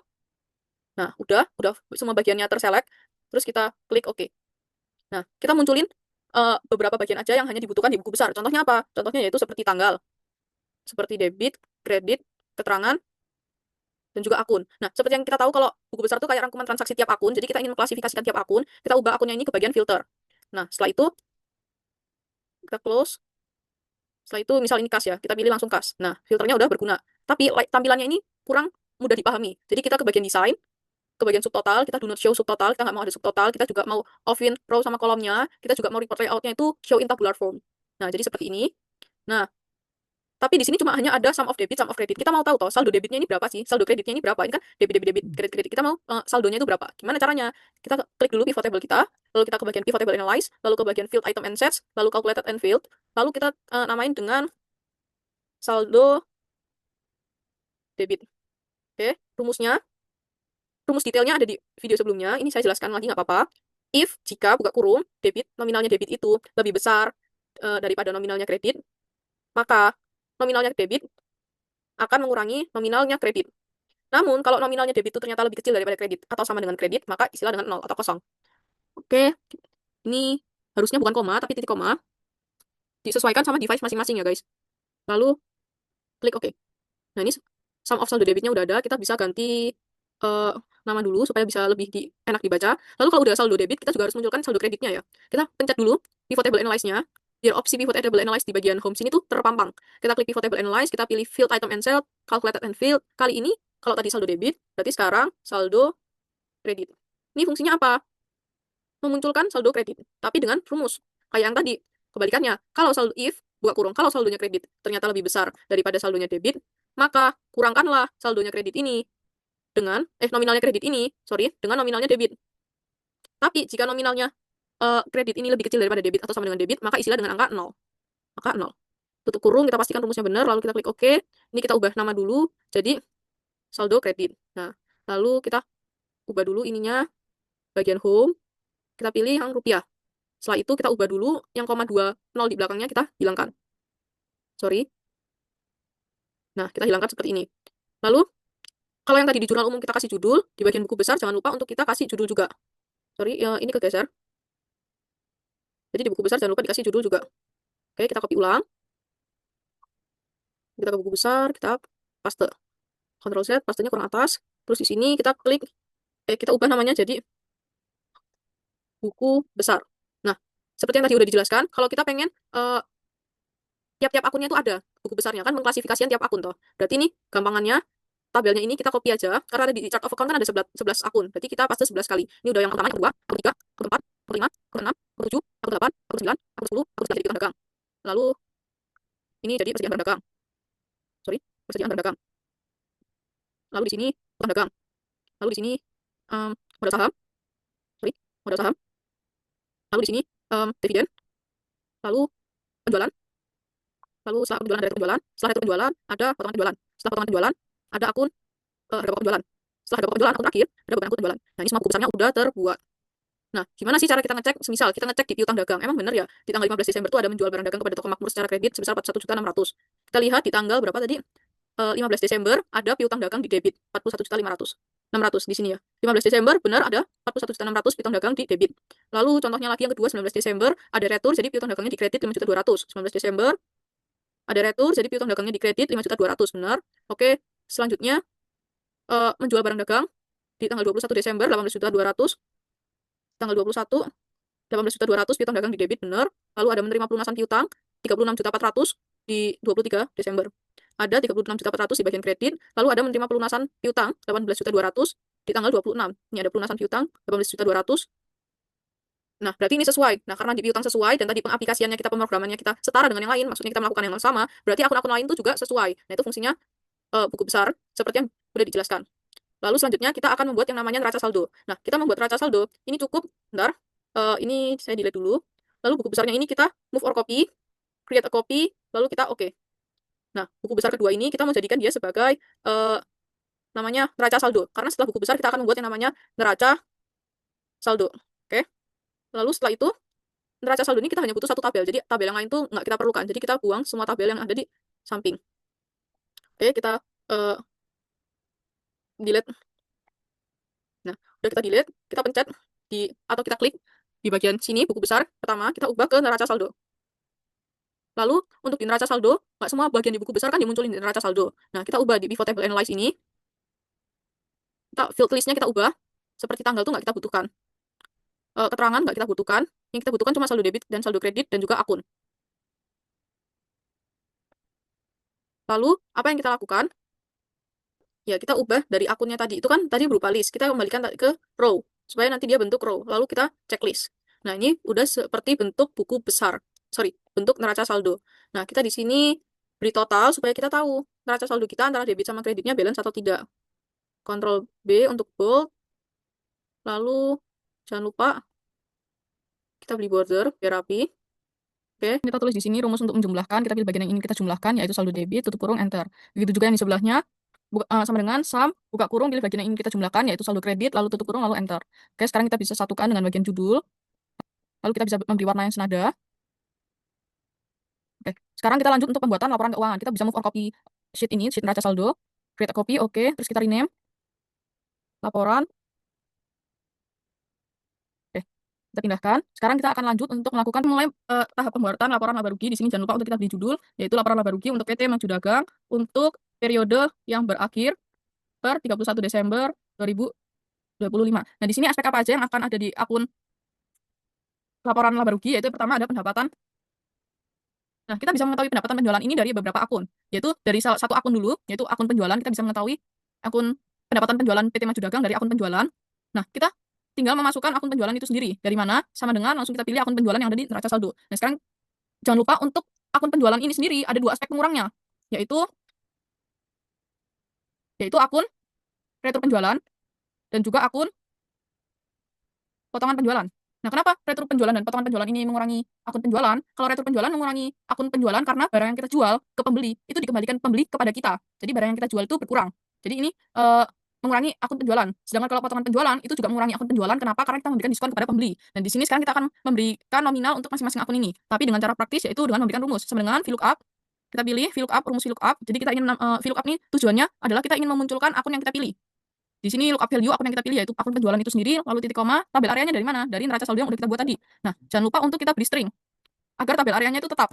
Nah, udah semua bagiannya terselect, terus kita klik OK. Nah, kita munculin beberapa bagian aja yang hanya dibutuhkan di buku besar. Contohnya apa? Contohnya yaitu seperti tanggal, seperti debit, kredit, keterangan, dan juga akun. Nah, seperti yang kita tahu kalau buku besar itu kayak rangkuman transaksi tiap akun, jadi kita ingin mengklasifikasikan tiap akun, kita ubah akunnya ini ke bagian filter. Nah, setelah itu kita close. Setelah itu misal ini kas ya, kita pilih langsung kas. Nah, filternya udah berguna. Tapi tampilannya ini kurang mudah dipahami. Jadi kita ke bagian desain, ke bagian subtotal, kita do not show subtotal, kita nggak mau ada subtotal, kita juga mau offin row sama kolomnya, kita juga mau report layoutnya itu show in tabular form. Nah, jadi seperti ini. Nah, tapi di sini cuma hanya ada sum of debit, sum of credit. Kita mau tahu toh saldo debitnya ini berapa sih? Saldo kreditnya ini berapa? Ini kan debit, debit, debit, kredit, kredit. Kita mau saldonya itu berapa? Gimana caranya? Kita klik dulu pivot table kita, lalu kita ke bagian pivot table analyze, lalu ke bagian field item and sets, lalu calculated and field, lalu kita namain dengan saldo debit. Oke, rumus detailnya ada di video sebelumnya. Ini saya jelaskan lagi nggak apa-apa. If, jika, buka kurung, debit, nominalnya debit itu lebih besar daripada nominalnya kredit, maka nominalnya debit akan mengurangi nominalnya kredit. Namun, kalau nominalnya debit itu ternyata lebih kecil daripada kredit atau sama dengan kredit, maka istilah dengan 0 atau kosong. Oke, ini harusnya bukan koma, tapi titik koma. Disesuaikan sama device masing-masing ya, guys. Lalu, klik OK. Nah, ini sum of saldo debitnya udah ada, kita bisa ganti nama dulu supaya bisa lebih enak dibaca. Lalu kalau udah saldo debit, kita juga harus munculkan saldo kreditnya ya. Kita pencet dulu pivot table analyze-nya. Biar opsi pivot table analyze di bagian home sini tuh terpampang. Kita klik pivot table analyze, kita pilih field item and cell, calculated and field. Kali ini kalau tadi saldo debit, berarti sekarang saldo kredit. Ini fungsinya apa? Memunculkan saldo kredit, tapi dengan rumus. Kayak yang tadi, kebalikannya. Kalau saldo if, buka kurung, kalau saldonya kredit ternyata lebih besar daripada saldonya debit, maka kurangkanlah saldonya kredit ini dengan nominalnya kredit ini, dengan nominalnya debit. Tapi jika nominalnya kredit ini lebih kecil daripada debit atau sama dengan debit, maka isilah dengan angka 0. Maka 0. Tutup kurung, kita pastikan rumusnya benar, lalu kita klik OK. Ini kita ubah nama dulu, jadi saldo kredit. Nah, lalu kita ubah dulu ininya, bagian home, kita pilih yang rupiah. Setelah itu kita ubah dulu, yang koma 2, 0 di belakangnya kita hilangkan. Nah, kita hilangkan seperti ini. Lalu, kalau yang tadi di jurnal umum kita kasih judul, di bagian buku besar jangan lupa untuk kita kasih judul juga. Ini kegeser. Jadi di buku besar jangan lupa dikasih judul juga. Oke, kita copy ulang. Kita ke buku besar, kita paste. Ctrl Z, pastenya kurang atas. Terus di sini kita klik, kita ubah namanya jadi buku besar. Nah, seperti yang tadi udah dijelaskan, kalau kita pengen tiap-tiap akunnya itu ada buku besarnya, kan mengklasifikasikan tiap akun toh. Berarti ini gampangannya, tabelnya ini kita copy aja, karena ada di chart of account kan ada 11 akun. Berarti kita paste 11 kali. Ini udah yang pertama, yang kedua, akun 3, akun 4, akun 5, akun 6, akun 7, akun 8, akun 9, akun 10, akun 11 jadi piutang dagang. Lalu, ini jadi persediaan barang dagang. Persediaan barang dagang. Lalu di sini utang dagang. Lalu di sini modal saham. Modal saham. Lalu di sini dividen. Lalu penjualan. Lalu setelah penjualan ada penjualan. Setelah itu penjualan ada potongan penjualan. Setelah potongan penjualan ada akun ada pokok penjualan. Setelah ada pokok penjualan, akun terakhir ada beban akun penjualan. Nah, ini semua buku besarnya udah terbuat. Nah, gimana sih cara kita ngecek? Semisal kita ngecek di piutang dagang, emang bener ya di tanggal 15 Desember itu ada menjual barang dagang kepada toko makmur secara kredit sebesar 41.600. Kita lihat di tanggal berapa tadi? 15 Desember ada piutang dagang di debit 41.600 di sini ya. 15 Desember benar ada 41.600 piutang dagang di debit. Lalu contohnya lagi yang kedua 19 Desember ada retur jadi piutang dagangnya di kredit 5.200.000. 19 Desember ada retur jadi piutang dagangnya di kredit 5.200.000 benar. Oke, selanjutnya menjual barang dagang di tanggal 21 Desember 18.200.000. Tanggal 21 18.200.000 piutang dagang di debit benar. Lalu ada menerima pelunasan piutang 36.400.000 di 23 Desember. Ada 36.400.000 di bagian kredit, lalu ada menerima pelunasan piutang 18.200.000 di tanggal 26. Ini ada pelunasan piutang 18.200.000. Nah, berarti ini sesuai. Nah, karena di piutang sesuai dan tadi pengaplikasiannya kita, pemrogramannya kita setara dengan yang lain, maksudnya kita melakukan yang sama, berarti akun-akun lain itu juga sesuai. Nah, itu fungsinya buku besar seperti yang sudah dijelaskan. Lalu selanjutnya kita akan membuat yang namanya neraca saldo. Nah, kita membuat neraca saldo, ini cukup, bentar, ini saya delete dulu. Lalu buku besarnya ini kita move or copy, create a copy, lalu kita oke. Nah, buku besar kedua ini kita mau jadikan dia sebagai namanya neraca saldo. Karena setelah buku besar kita akan membuat yang namanya neraca saldo. Oke. Lalu setelah itu, neraca saldo ini kita hanya butuh satu tabel. Jadi tabel yang lain tuh nggak kita perlukan. Jadi kita buang semua tabel yang ada di samping. Oke, kita delete. Nah, udah kita delete, kita pencet atau kita klik di bagian sini buku besar pertama, kita ubah ke neraca saldo. Lalu untuk di neraca saldo, nggak semua bagian di buku besar kan dimunculin di neraca saldo. Nah, kita ubah di pivot table analyze ini. field listnya kita ubah, seperti tanggal tuh nggak kita butuhkan. Keterangan nggak kita butuhkan, yang kita butuhkan cuma saldo debit dan saldo kredit dan juga akun. Lalu, apa yang kita lakukan? Ya, kita ubah dari akunnya tadi. Itu kan tadi berupa list. Kita kembalikan ke row, supaya nanti dia bentuk row. Lalu kita checklist. Nah, ini udah seperti bentuk buku besar. Sorry, bentuk neraca saldo. Nah, kita di sini beri total supaya kita tahu neraca saldo kita antara debit sama kreditnya balance atau tidak. Ctrl B untuk bold. Lalu, jangan lupa kita beli border biar rapi. Oke, kita tulis di sini rumus untuk menjumlahkan. Kita pilih bagian yang ingin kita jumlahkan, yaitu saldo debit, tutup kurung, enter. Begitu juga yang di sebelahnya, sama dengan sum, buka kurung, pilih bagian yang ingin kita jumlahkan, yaitu saldo kredit, lalu tutup kurung, lalu enter. Oke, sekarang kita bisa satukan dengan bagian judul, lalu kita bisa memberi warna yang senada. Oke, sekarang kita lanjut untuk pembuatan laporan keuangan. Kita bisa move or copy sheet ini, sheet neraca saldo, create a copy, oke, terus kita rename, laporan, oke, kita pindahkan. Sekarang kita akan lanjut untuk melakukan mulai tahap pembuatan laporan laba rugi. Di sini jangan lupa untuk kita beri judul, yaitu laporan laba rugi untuk PT Maju Dagang untuk periode yang berakhir per 31 Desember 2025. Nah, di sini aspek apa aja yang akan ada di akun laporan laba rugi, yaitu pertama ada pendapatan. Nah, kita bisa mengetahui pendapatan penjualan ini dari beberapa akun, yaitu dari salah satu akun dulu, yaitu akun penjualan. Kita bisa mengetahui akun pendapatan penjualan PT Maju Dagang dari akun penjualan. Nah, kita tinggal memasukkan akun penjualan itu sendiri. Dari mana? Sama dengan langsung kita pilih akun penjualan yang ada di neraca saldo. Nah, sekarang jangan lupa untuk akun penjualan ini sendiri ada dua aspek pengurangnya, yaitu akun retur penjualan dan juga akun potongan penjualan. Nah, kenapa retur penjualan dan potongan penjualan ini mengurangi akun penjualan? Kalau retur penjualan mengurangi akun penjualan karena barang yang kita jual ke pembeli itu dikembalikan pembeli kepada kita. Jadi barang yang kita jual itu berkurang. Jadi ini mengurangi akun penjualan. Sedangkan kalau potongan penjualan itu juga mengurangi akun penjualan. Kenapa? Karena kita memberikan diskon kepada pembeli. Dan di sini sekarang kita akan memberikan nominal untuk masing-masing akun ini. Tapi dengan cara praktis yaitu dengan memberikan rumus. Sama dengan VLOOKUP, kita pilih VLOOKUP, rumus VLOOKUP. Jadi kita ingin VLOOKUP ini tujuannya adalah kita ingin memunculkan akun yang kita pilih. Di sini lookup value akun yang kita pilih yaitu akun penjualan itu sendiri, lalu titik koma, tabel areanya dari mana? Dari neraca saldo yang udah kita buat tadi. Nah, jangan lupa untuk kita beri string agar tabel areanya itu tetap.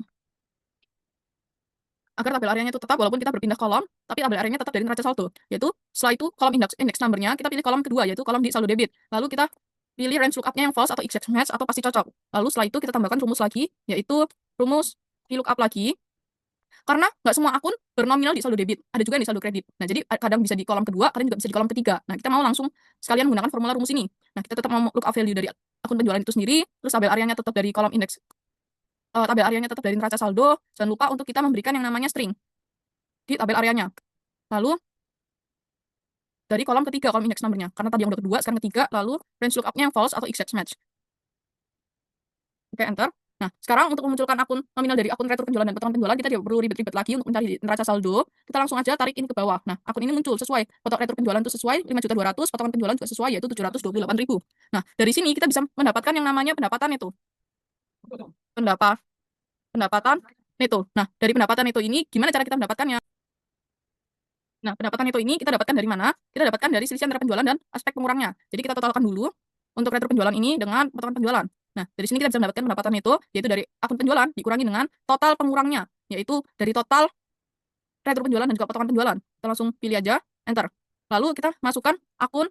Agar tabel areanya itu tetap walaupun kita berpindah kolom, tapi tabel areanya tetap dari neraca saldo. Yaitu setelah itu kolom index number-nya kita pilih kolom kedua yaitu kolom di saldo debit. Lalu kita pilih range lookup-nya yang false atau exact match atau pasti cocok. Lalu setelah itu kita tambahkan rumus lagi yaitu rumus VLOOKUP lagi. Karena nggak semua akun bernominal di saldo debit, ada juga yang di saldo kredit. Nah, jadi kadang bisa di kolom kedua, kadang juga bisa di kolom ketiga. Nah, kita mau langsung sekalian menggunakan formula rumus ini. Nah, kita tetap mau lookup value dari akun penjualan itu sendiri, terus tabel areanya tetap dari kolom indeks, tabel areanya tetap dari neraca saldo. Jangan lupa untuk kita memberikan yang namanya string di tabel areanya. Lalu dari kolom ketiga, kolom indeks number-nya. Karena tadi yang udah kedua, sekarang ketiga, lalu range lookup-nya yang false atau exact match. Oke, enter. Nah, sekarang untuk memunculkan akun nominal dari akun retur penjualan dan potongan penjualan, kita tidak perlu ribet-ribet lagi untuk mencari neraca saldo. Kita langsung aja tarik ini ke bawah. Nah, akun ini muncul sesuai. Retur penjualan itu sesuai 5.200.000, potongan penjualan juga sesuai yaitu 728.000. Nah, dari sini kita bisa mendapatkan yang namanya pendapatan itu. Pendapatan neto. Nah, dari pendapatan neto ini gimana cara kita mendapatkannya? Nah, pendapatan neto ini kita dapatkan dari mana? Kita dapatkan dari selisih antara penjualan dan aspek pengurangnya. Jadi kita totalkan dulu untuk retur penjualan ini dengan potongan penjualan. Nah, dari sini kita bisa mendapatkan pendapatan neto, yaitu dari akun penjualan dikurangi dengan total pengurangnya, yaitu dari total retur penjualan dan juga potongan penjualan. Kita langsung pilih aja, enter. Lalu kita masukkan akun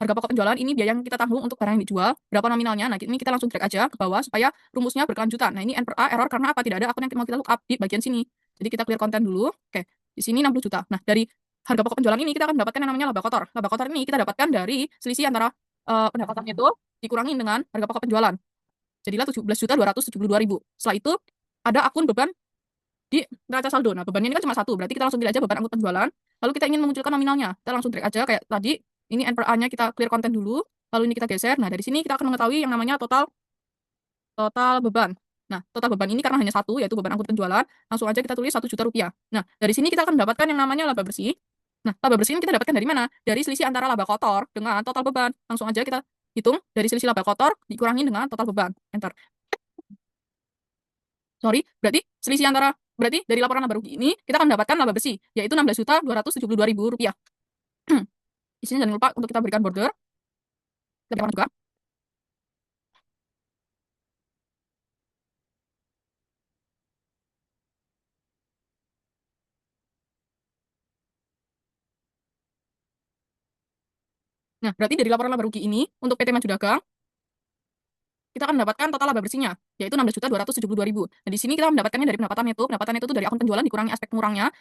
harga pokok penjualan ini biaya yang kita tanggung untuk barang yang dijual, berapa nominalnya. Nah, ini kita langsung drag aja ke bawah supaya rumusnya berkelanjutan. Nah, ini N per A error karena apa? Tidak ada akun yang mau kita lookup di bagian sini. Jadi kita clear konten dulu. Oke, di sini 60 juta. Nah, dari harga pokok penjualan ini kita akan mendapatkan yang namanya laba kotor. Laba kotor ini kita dapatkan dari selisih antara pendapatan itu dikurangi dengan harga pokok penjualan. Jadilah 17.272.000. Setelah itu ada akun beban di neraca saldo. Nah, bebannya ini kan cuma satu, berarti kita langsung pilih aja beban akun penjualan. Lalu kita ingin memunculkan nominalnya, kita langsung drag aja kayak tadi. Ini N per A-nya kita clear konten dulu, lalu ini kita geser. Nah, dari sini kita akan mengetahui yang namanya total beban. Nah, total beban ini karena hanya satu, yaitu beban angkut penjualan, langsung aja kita tulis 1 juta rupiah. Nah, dari sini kita akan mendapatkan yang namanya laba bersih. Nah, laba bersih ini kita dapatkan dari mana? Dari selisih antara laba kotor dengan total beban. Langsung aja kita hitung dari selisih laba kotor dikurangi dengan total beban. Enter. Sorry, berarti dari laporan laba rugi ini kita akan mendapatkan laba bersih, yaitu 16.272.000 rupiah. Di sini jangan lupa untuk kita berikan border. Kita berikan juga. Nah, berarti dari laporan laba rugi ini, untuk PT Maju Dagang, kita akan mendapatkan total laba bersihnya, yaitu 16.272.000. Nah, di sini kita mendapatkannya dari pendapatan neto. Pendapatan neto itu dari akun penjualan dikurangi aspek pengurangnya,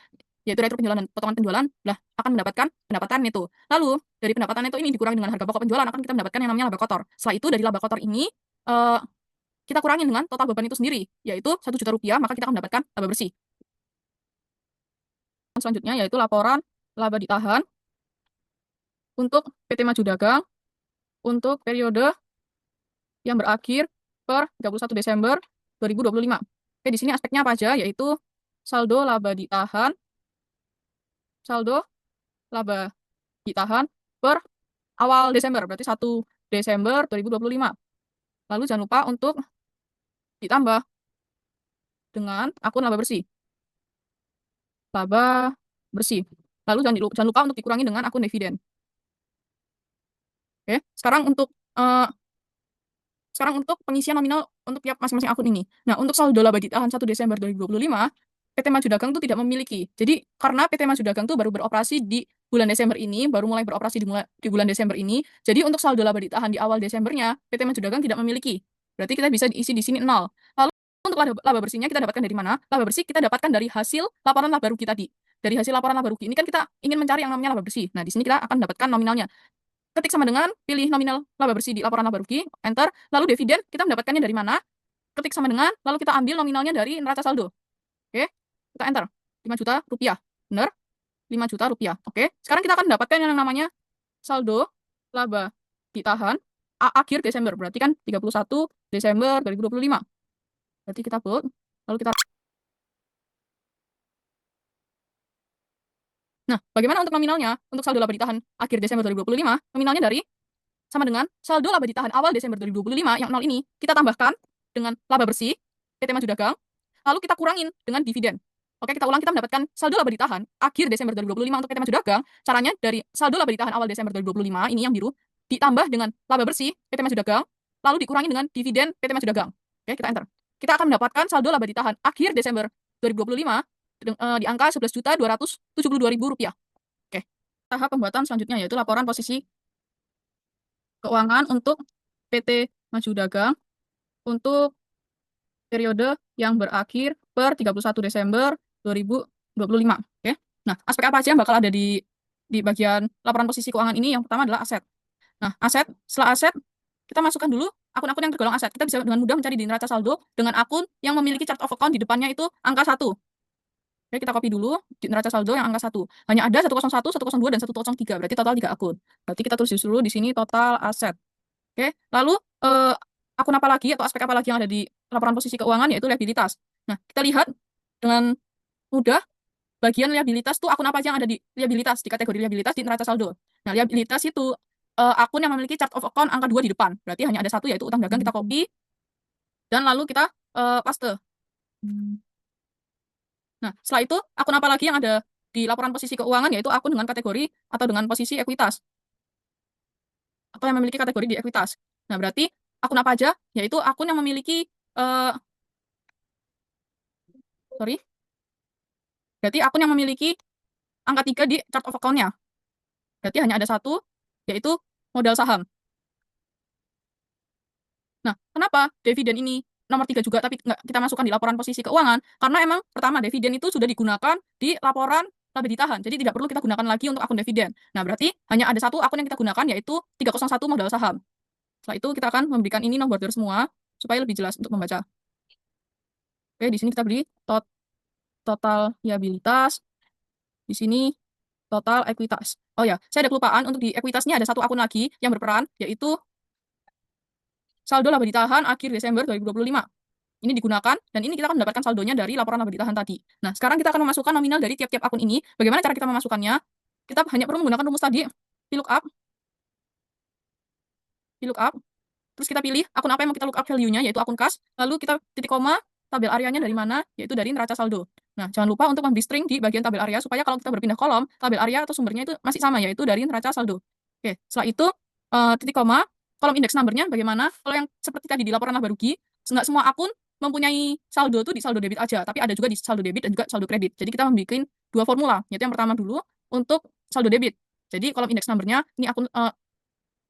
yaitu retro penjualan dan potongan penjualan, lah akan mendapatkan pendapatan neto. Lalu, dari pendapatan neto ini dikurangi dengan harga pokok penjualan, akan kita mendapatkan yang namanya laba kotor. Setelah itu, dari laba kotor ini, kita kurangi dengan total beban itu sendiri, yaitu 1 juta rupiah, maka kita akan mendapatkan laba bersih. Selanjutnya, yaitu laporan laba ditahan untuk PT Maju Dagang untuk periode yang berakhir per 31 Desember 2025. Oke, di sini aspeknya apa aja, yaitu saldo laba ditahan, saldo laba ditahan per awal Desember, berarti 1 Desember 2025. Lalu jangan lupa untuk ditambah dengan akun laba bersih. Laba bersih. Lalu jangan lupa untuk dikurangi dengan akun dividen. Oke, sekarang untuk pengisian nominal untuk tiap masing-masing akun ini. Nah, untuk saldo laba ditahan 1 Desember 2025, PT Maju Dagang itu tidak memiliki. Jadi, karena PT Maju Dagang itu baru beroperasi di bulan Desember ini, baru mulai beroperasi di bulan Desember ini, jadi untuk saldo laba ditahan di awal Desembernya, PT Maju Dagang tidak memiliki. Berarti kita bisa diisi di sini 0. Lalu, untuk laba bersihnya kita dapatkan dari mana? Laba bersih kita dapatkan dari hasil laporan laba rugi tadi. Dari hasil laporan laba rugi ini kan kita ingin mencari yang namanya laba bersih. Nah, di sini kita akan mendapatkan nominalnya. Ketik sama dengan, pilih nominal laba bersih di laporan laba rugi, enter, lalu dividen, kita mendapatkannya dari mana? Ketik sama dengan, lalu kita ambil nominalnya dari neraca saldo. Oke, kita enter. 5 juta rupiah. Benar? 5 juta rupiah. Oke, sekarang kita akan mendapatkan yang namanya saldo laba ditahan akhir Desember. Berarti kan 31 Desember 2025. Berarti kita bold, lalu kita... Nah, bagaimana untuk nominalnya? Untuk saldo laba ditahan akhir Desember 2025, nominalnya dari sama dengan saldo laba ditahan awal Desember 2025 yang 0 ini, kita tambahkan dengan laba bersih PT Maju Dagang, lalu kita kurangin dengan dividen. Oke, kita ulang, kita mendapatkan saldo laba ditahan akhir Desember 2025 untuk PT Maju Dagang. Caranya dari saldo laba ditahan awal Desember 2025, ini yang biru, ditambah dengan laba bersih PT Maju Dagang, lalu dikurangi dengan dividen PT Maju Dagang. Oke, kita enter. Kita akan mendapatkan saldo laba ditahan akhir Desember 2025 di angka Rp11.272.000. Oke, tahap pembuatan selanjutnya yaitu laporan posisi keuangan untuk PT Maju Dagang untuk periode yang berakhir per 31 Desember 2025. Oke. Nah, aspek apa aja yang bakal ada di bagian laporan posisi keuangan ini? Yang pertama adalah aset. Nah, aset, setelah aset, kita masukkan dulu akun-akun yang tergolong aset. Kita bisa dengan mudah mencari di neraca saldo dengan akun yang memiliki chart of account di depannya itu angka 1. Oke, kita copy dulu di neraca saldo yang angka 1. Hanya ada 101, 102, dan 103. Berarti total 3 akun. Berarti kita tulis dulu di sini total aset. Oke, lalu akun apa lagi atau aspek apa lagi yang ada di laporan posisi keuangan, yaitu liabilitas. Nah, kita lihat dengan mudah bagian liabilitas tuh akun apa aja yang ada di liabilitas, di kategori liabilitas di neraca saldo. Nah, liabilitas itu akun yang memiliki chart of account angka 2 di depan. Berarti hanya ada satu, yaitu utang dagang. Kita copy dan lalu kita paste. Nah, setelah itu akun apa lagi yang ada di laporan posisi keuangan, yaitu akun dengan kategori atau dengan posisi ekuitas atau yang memiliki kategori di ekuitas. Nah, berarti akun apa aja? Yaitu akun yang memiliki berarti akun yang memiliki angka 3 di chart of account-nya. Berarti hanya ada satu, yaitu modal saham. Nah, kenapa dividen ini nomor 3 juga tapi nggak kita masukkan di laporan posisi keuangan? Karena emang pertama, dividen itu sudah digunakan di laporan laba ditahan. Jadi tidak perlu kita gunakan lagi untuk akun dividen. Nah, berarti hanya ada satu akun yang kita gunakan, yaitu 301 modal saham. Setelah itu kita akan memberikan ini nomor border semua supaya lebih jelas untuk membaca. Oke, di sini kita beri total liabilitas. Di sini total ekuitas. Oh ya, saya ada kelupaan, untuk di ekuitasnya ada satu akun lagi yang berperan, yaitu saldo laba ditahan akhir Desember 2025. Ini digunakan, dan ini kita akan mendapatkan saldonya dari laporan laba ditahan tadi. Nah, sekarang kita akan memasukkan nominal dari tiap-tiap akun ini. Bagaimana cara kita memasukkannya? Kita hanya perlu menggunakan rumus tadi, VLOOKUP, terus kita pilih akun apa yang mau kita lookup value-nya, yaitu akun kas, lalu kita titik koma, tabel areanya dari mana, yaitu dari neraca saldo. Nah, jangan lupa untuk memberi string di bagian tabel area, supaya kalau kita berpindah kolom, tabel area atau sumbernya itu masih sama, yaitu dari neraca saldo. Oke, setelah itu, titik koma, kolom index number-nya bagaimana? Kalau yang seperti tadi di laporan laba rugi, nggak semua akun mempunyai saldo tuh di saldo debit aja, tapi ada juga di saldo debit dan juga saldo kredit. Jadi kita membuat dua formula, yaitu yang pertama dulu untuk saldo debit. Jadi kolom index number-nya, ini akun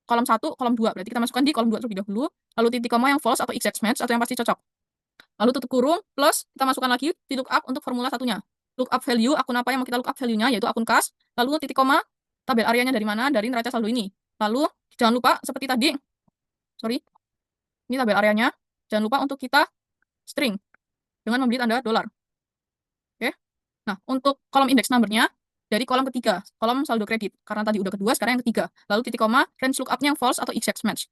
kolom 1, kolom 2. Berarti kita masukkan di kolom 2 terlebih dahulu, lalu titik koma yang false atau exact match atau yang pasti cocok. Lalu tutup kurung, plus kita masukkan lagi VLOOKUP untuk formula satunya. Lookup value, akun apa yang mau kita lookup value-nya, yaitu akun kas, lalu titik koma, tabel areanya dari mana, dari neraca saldo ini. Lalu, jangan lupa, seperti tadi, ini tabel areanya, jangan lupa untuk kita string, dengan memberi tanda $. Oke? Nah, untuk kolom index number-nya, dari kolom ketiga, kolom saldo kredit. Karena tadi udah kedua, sekarang yang ketiga. Lalu titik koma, range lookup-nya yang false atau exact match.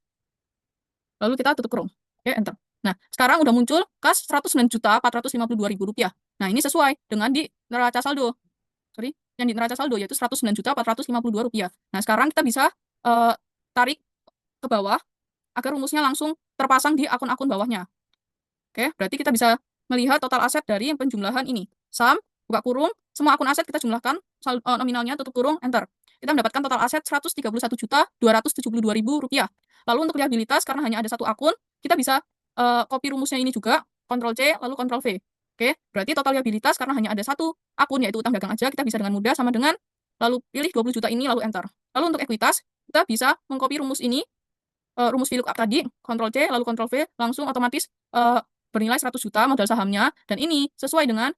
Lalu kita tutup kurung. Oke, enter. Nah, sekarang udah muncul kas Rp109.452.000. Nah, ini sesuai dengan di neraca saldo. Yang di neraca saldo, yaitu Rp109.452. Nah, sekarang kita bisa tarik ke bawah, agar rumusnya langsung terpasang di akun-akun bawahnya. Oke, berarti kita bisa melihat total aset dari penjumlahan ini. Sum, buka kurung, semua akun aset kita jumlahkan, nominalnya, tutup kurung, enter. Kita mendapatkan total aset Rp131.272.000. Lalu untuk liabilitas, karena hanya ada satu akun, kita bisa copy rumusnya ini juga, Ctrl+C, lalu Ctrl+V. Oke, berarti total liabilitas karena hanya ada satu akun, yaitu utang dagang aja, kita bisa dengan mudah sama dengan, lalu pilih 20 juta ini, lalu enter. Lalu untuk ekuitas, kita bisa mengcopy rumus ini, rumus VLOOKUP tadi, Ctrl+C, lalu Ctrl+V, langsung otomatis bernilai 100 juta modal sahamnya, dan ini sesuai dengan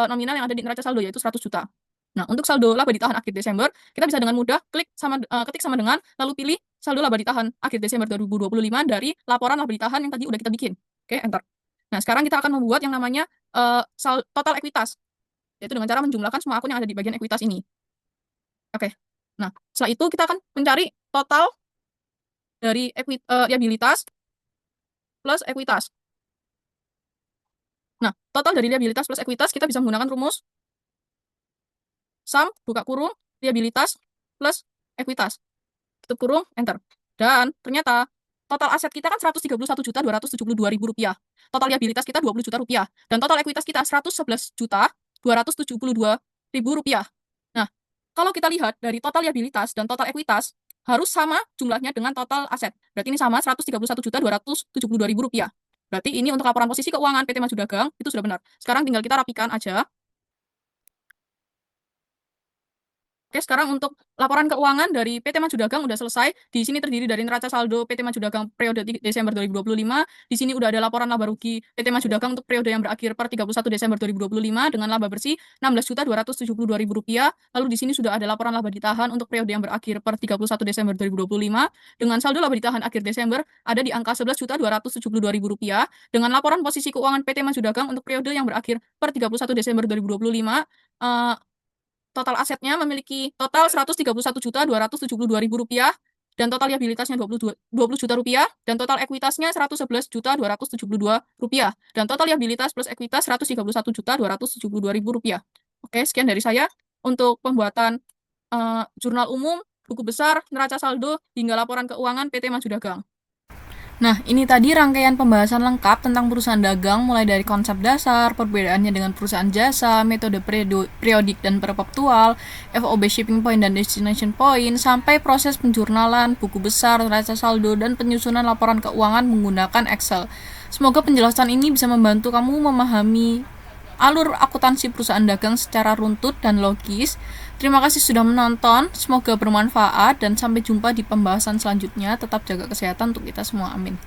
nominal yang ada di neraca saldo, yaitu 100 juta. Nah, untuk saldo laba ditahan akhir Desember, kita bisa dengan mudah ketik sama dengan, lalu pilih saldo laba ditahan akhir Desember 2025 dari laporan laba ditahan yang tadi udah kita bikin. Oke, enter. Nah, sekarang kita akan membuat yang namanya total ekuitas, yaitu dengan cara menjumlahkan semua akun yang ada di bagian ekuitas ini. Oke. Nah, setelah itu kita akan mencari total dari liabilitas plus ekuitas. Nah, total dari liabilitas plus ekuitas kita bisa menggunakan rumus sum, buka kurung, liabilitas plus ekuitas. Tutup kurung, enter. Dan ternyata total aset kita kan Rp131.272.000. Total liabilitas kita Rp20 juta. Dan total ekuitas kita Rp111.272.000. Nah, kalau kita lihat dari total liabilitas dan total ekuitas, harus sama jumlahnya dengan total aset. Berarti ini sama Rp131.272.000. Berarti ini untuk laporan posisi keuangan PT Maju Dagang, itu sudah benar. Sekarang tinggal kita rapikan aja. Oke, sekarang untuk laporan keuangan dari PT Maju Dagang udah selesai. Di sini terdiri dari neraca saldo PT Maju Dagang periode Desember 2025. Di sini udah ada laporan laba rugi PT Maju Dagang untuk periode yang berakhir per 31 Desember 2025 dengan laba bersih Rp16.272.000. Lalu di sini sudah ada laporan laba ditahan untuk periode yang berakhir per 31 Desember 2025 dengan saldo laba ditahan akhir Desember ada di angka Rp11.272.000 dengan laporan posisi keuangan PT Maju Dagang untuk periode yang berakhir per 31 Desember 2025. Total asetnya memiliki total Rp131.272.000 dan total liabilitasnya Rp20 juta dan total ekuitasnya Rp111.272 dan total liabilitas plus ekuitas Rp131.272.000. Oke, sekian dari saya untuk pembuatan jurnal umum, buku besar, neraca saldo, hingga laporan keuangan PT Maju Dagang. Nah, ini tadi rangkaian pembahasan lengkap tentang perusahaan dagang, mulai dari konsep dasar, perbedaannya dengan perusahaan jasa, metode periodik dan perpetual, FOB shipping point dan destination point, sampai proses penjurnalan, buku besar, neraca saldo, dan penyusunan laporan keuangan menggunakan Excel. Semoga penjelasan ini bisa membantu kamu memahami alur akuntansi perusahaan dagang secara runtut dan logis. Terima kasih sudah menonton, semoga bermanfaat dan sampai jumpa di pembahasan selanjutnya. Tetap jaga kesehatan untuk kita semua, amin.